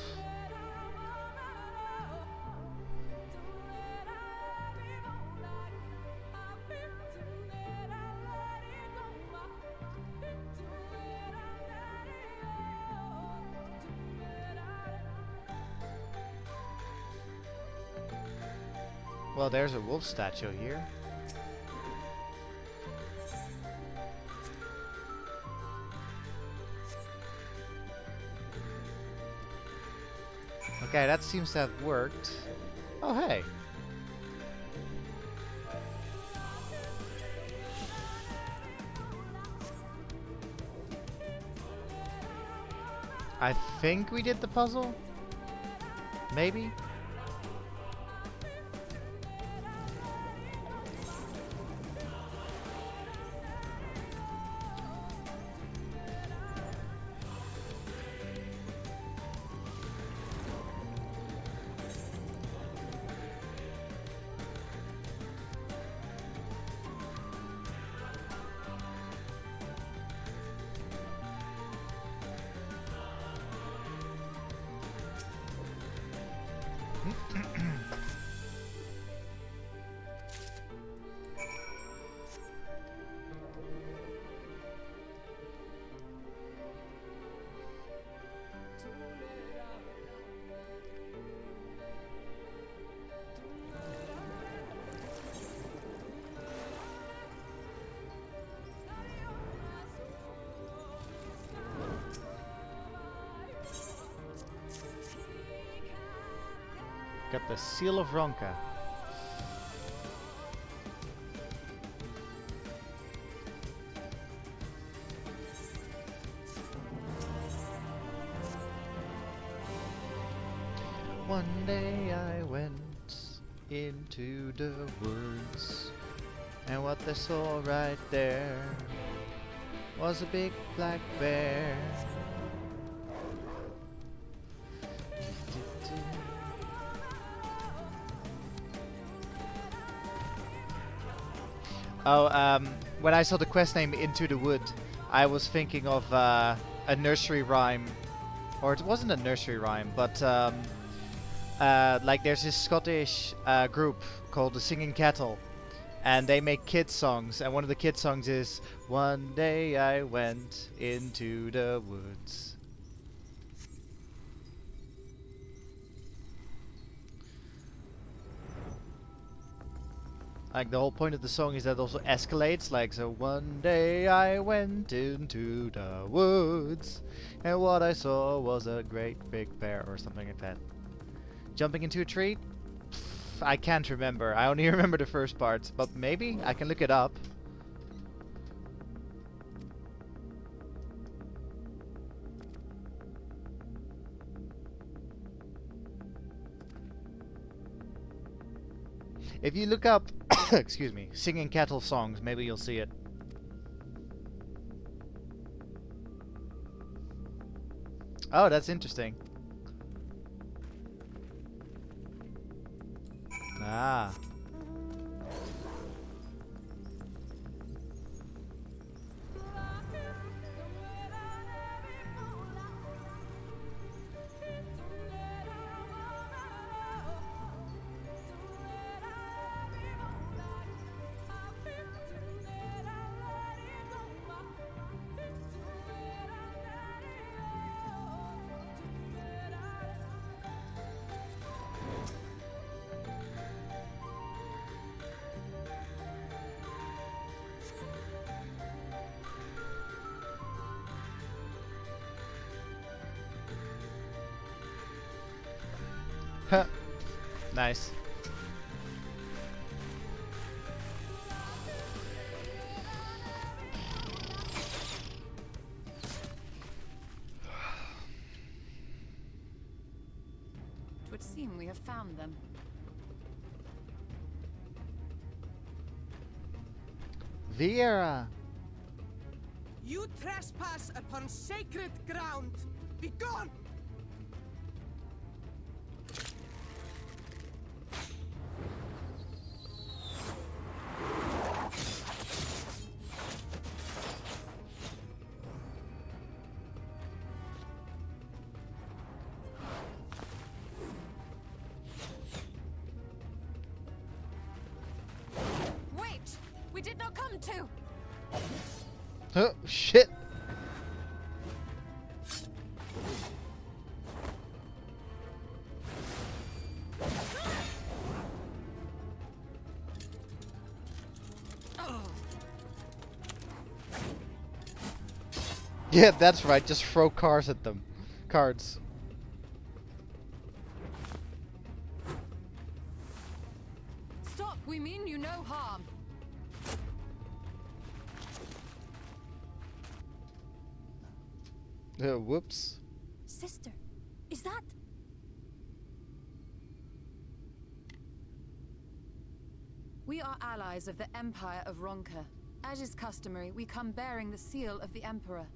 Well, there's a wolf statue here. Okay, that seems to have worked. Oh, hey. I think we did the puzzle? Maybe? Got the Seal of Ronka. One day I went into the woods, and what they saw right there was a big black bear. Oh, when I saw the quest name Into the Wood, I was thinking of a nursery rhyme, or it wasn't a nursery rhyme, but like there's this Scottish group called the Singing Cattle, and they make kids songs, and one of the kids songs is "One day I went into the woods." Like the whole point of the song is that it also escalates, like, so one day I went into the woods and what I saw was a great big bear or something like that. Jumping into a tree? Pff, I can't remember. I only remember the first part, but maybe I can look it up. If you look up, excuse me, Singing Cattle songs, maybe you'll see it. Oh, that's interesting. Ah. Huh. Nice. It would seem we have found them. Viera. You trespass upon sacred ground. Be gone! Wait! We did not come to! Oh, shit. Yeah, that's right. Just throw cars at them. Cards. Stop! We mean you no harm. Whoops. Sister, is that... We are allies of the Empire of Ronka. As is customary, we come bearing the seal of the Emperor.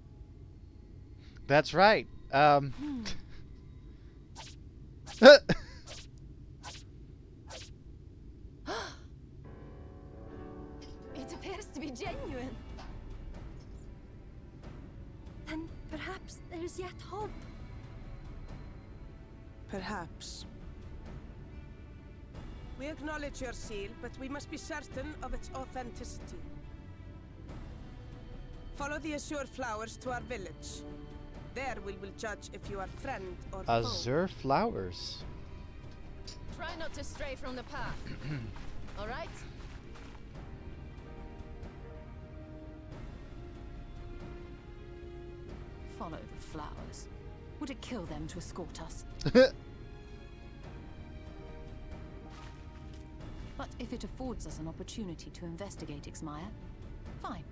That's right. It appears to be genuine. Then perhaps there's yet hope. Perhaps. We acknowledge your seal, but we must be certain of its authenticity. Follow the azure flowers to our village. There we will judge if you are friend or foe. Azure flowers. Try not to stray from the path. All right? Follow the flowers. Would it kill them to escort us? But if it affords us an opportunity to investigate Ixmaya, fine.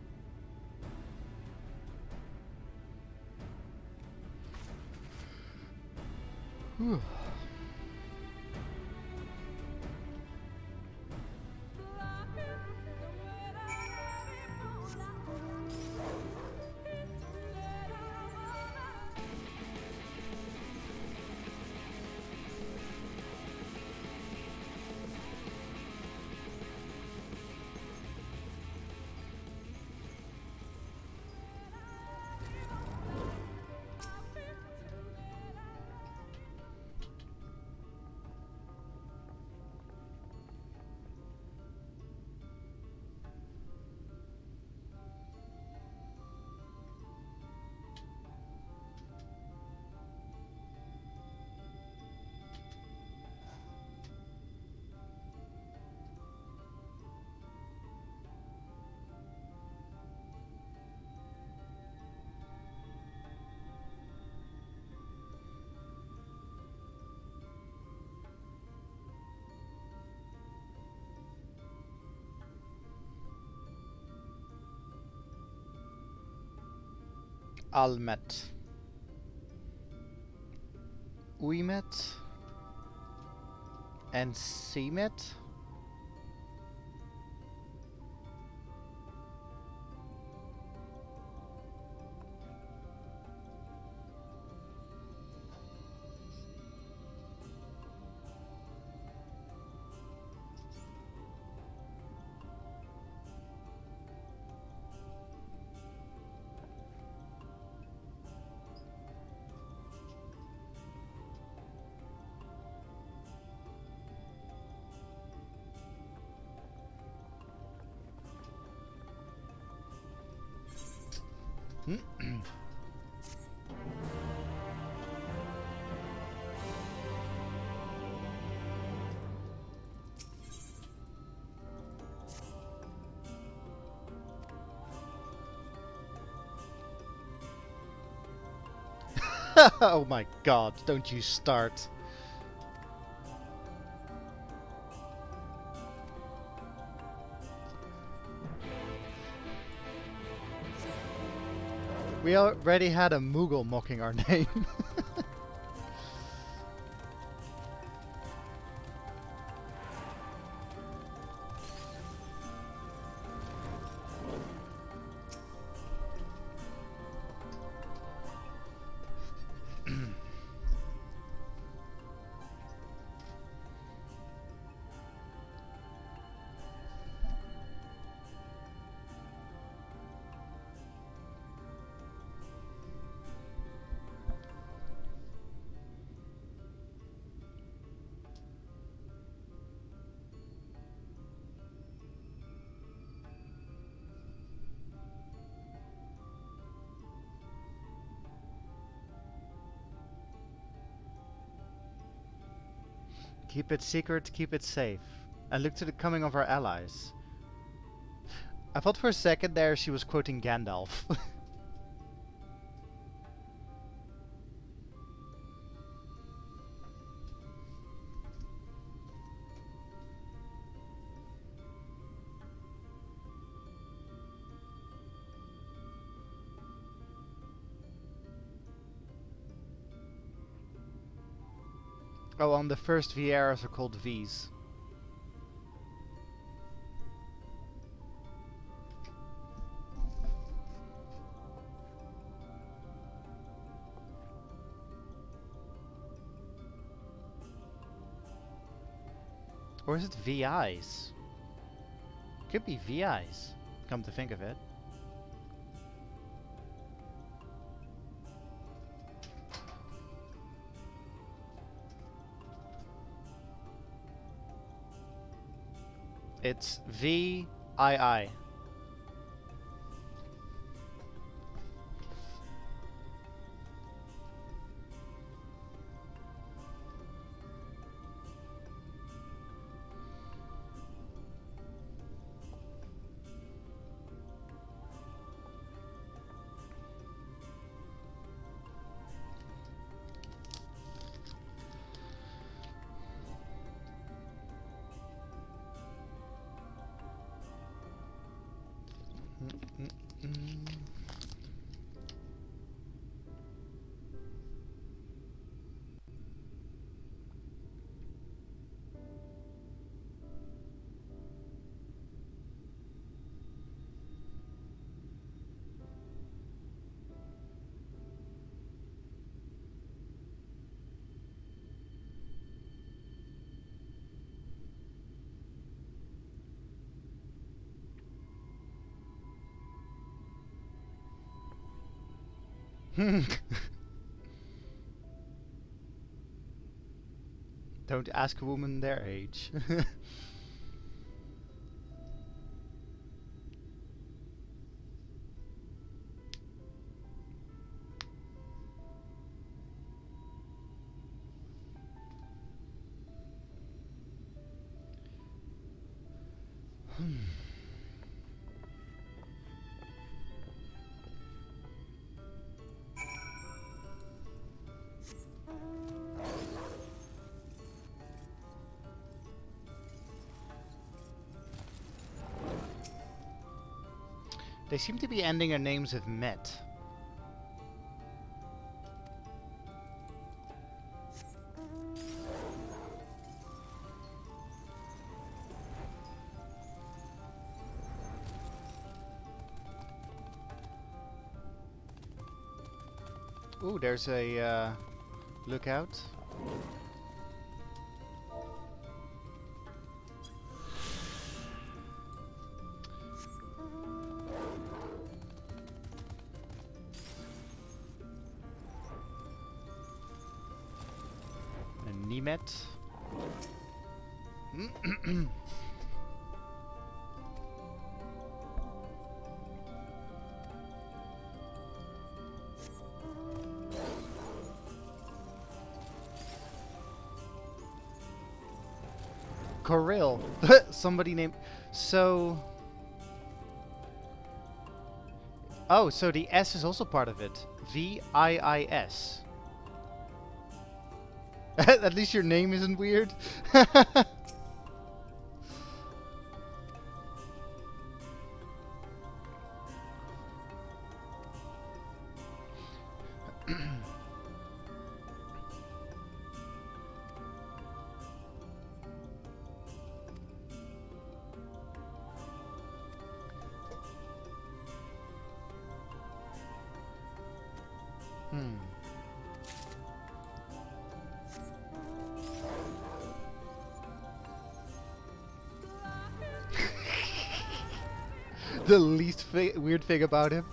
Whew. Almet. Uimet. And Seamet. Oh my god, don't you start. We already had a Moogle mocking our name. Keep it secret, keep it safe. And look to the coming of our allies. I thought for a second there she was quoting Gandalf. Oh, on the first VRs are called Vs. Or is it VIs? Could be VIs, come to think of it. It's VII. Don't ask a woman their age. They seem to be ending their names with met. Ooh, there's a lookout. A Nemet. Coril. Somebody named... So... Oh, so the S is also part of it. VIIS. At least your name isn't weird. The least weird thing about him.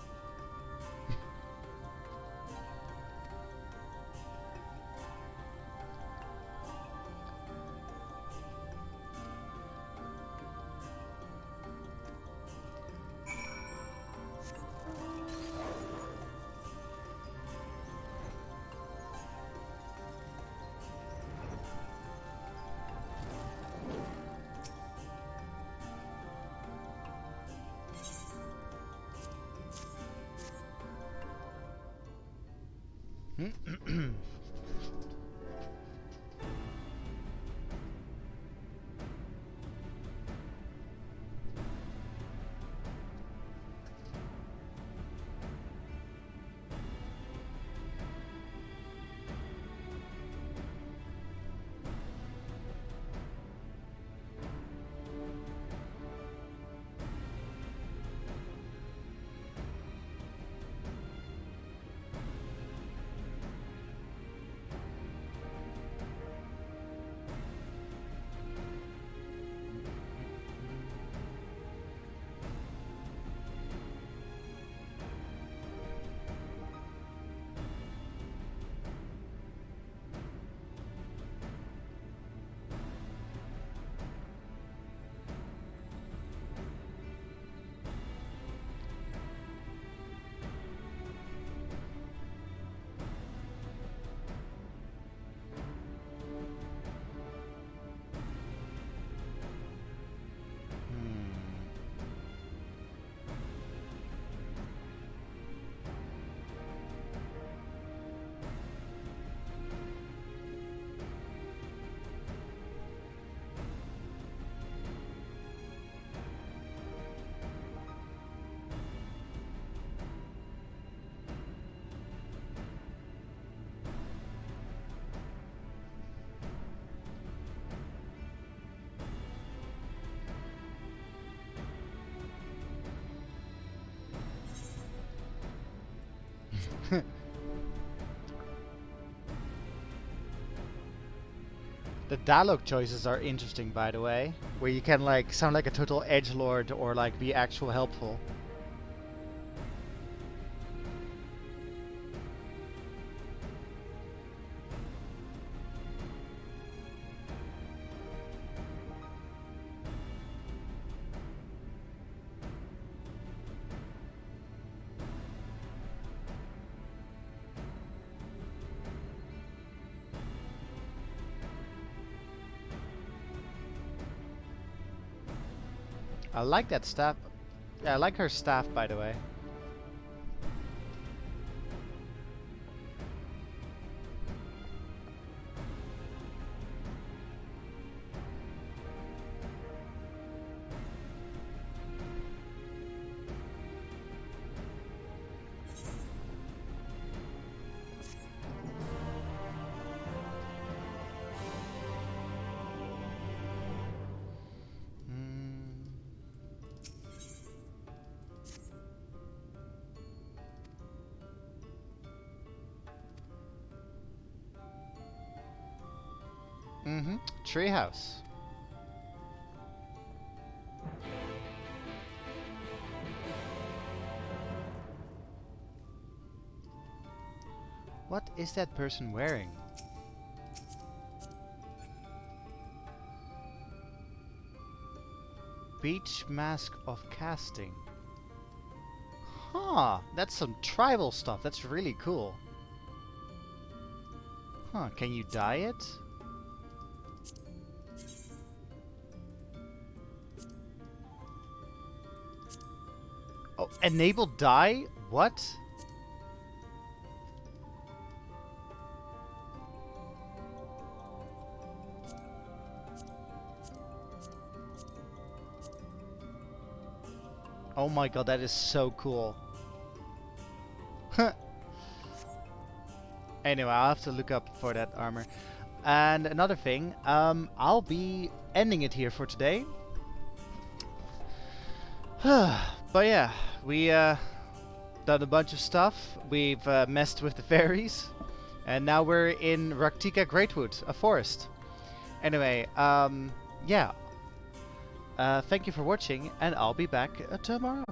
The dialogue choices are interesting, by the way, where you can like sound like a total edgelord or like be actual helpful. I like that staff. Yeah, I like her staff, by the way. Mm-hmm. Treehouse. What is that person wearing? Beach Mask of Casting. Huh, that's some tribal stuff. That's really cool. Huh, can you dye it? Oh, enable dye? What? Oh my god, that is so cool. Anyway, I'll have to look up for that armor. And another thing, I'll be ending it here for today. But yeah, we done a bunch of stuff. We've messed with the fairies. And now we're in Raktika Greatwood, a forest. Anyway, yeah. Thank you for watching, and I'll be back tomorrow.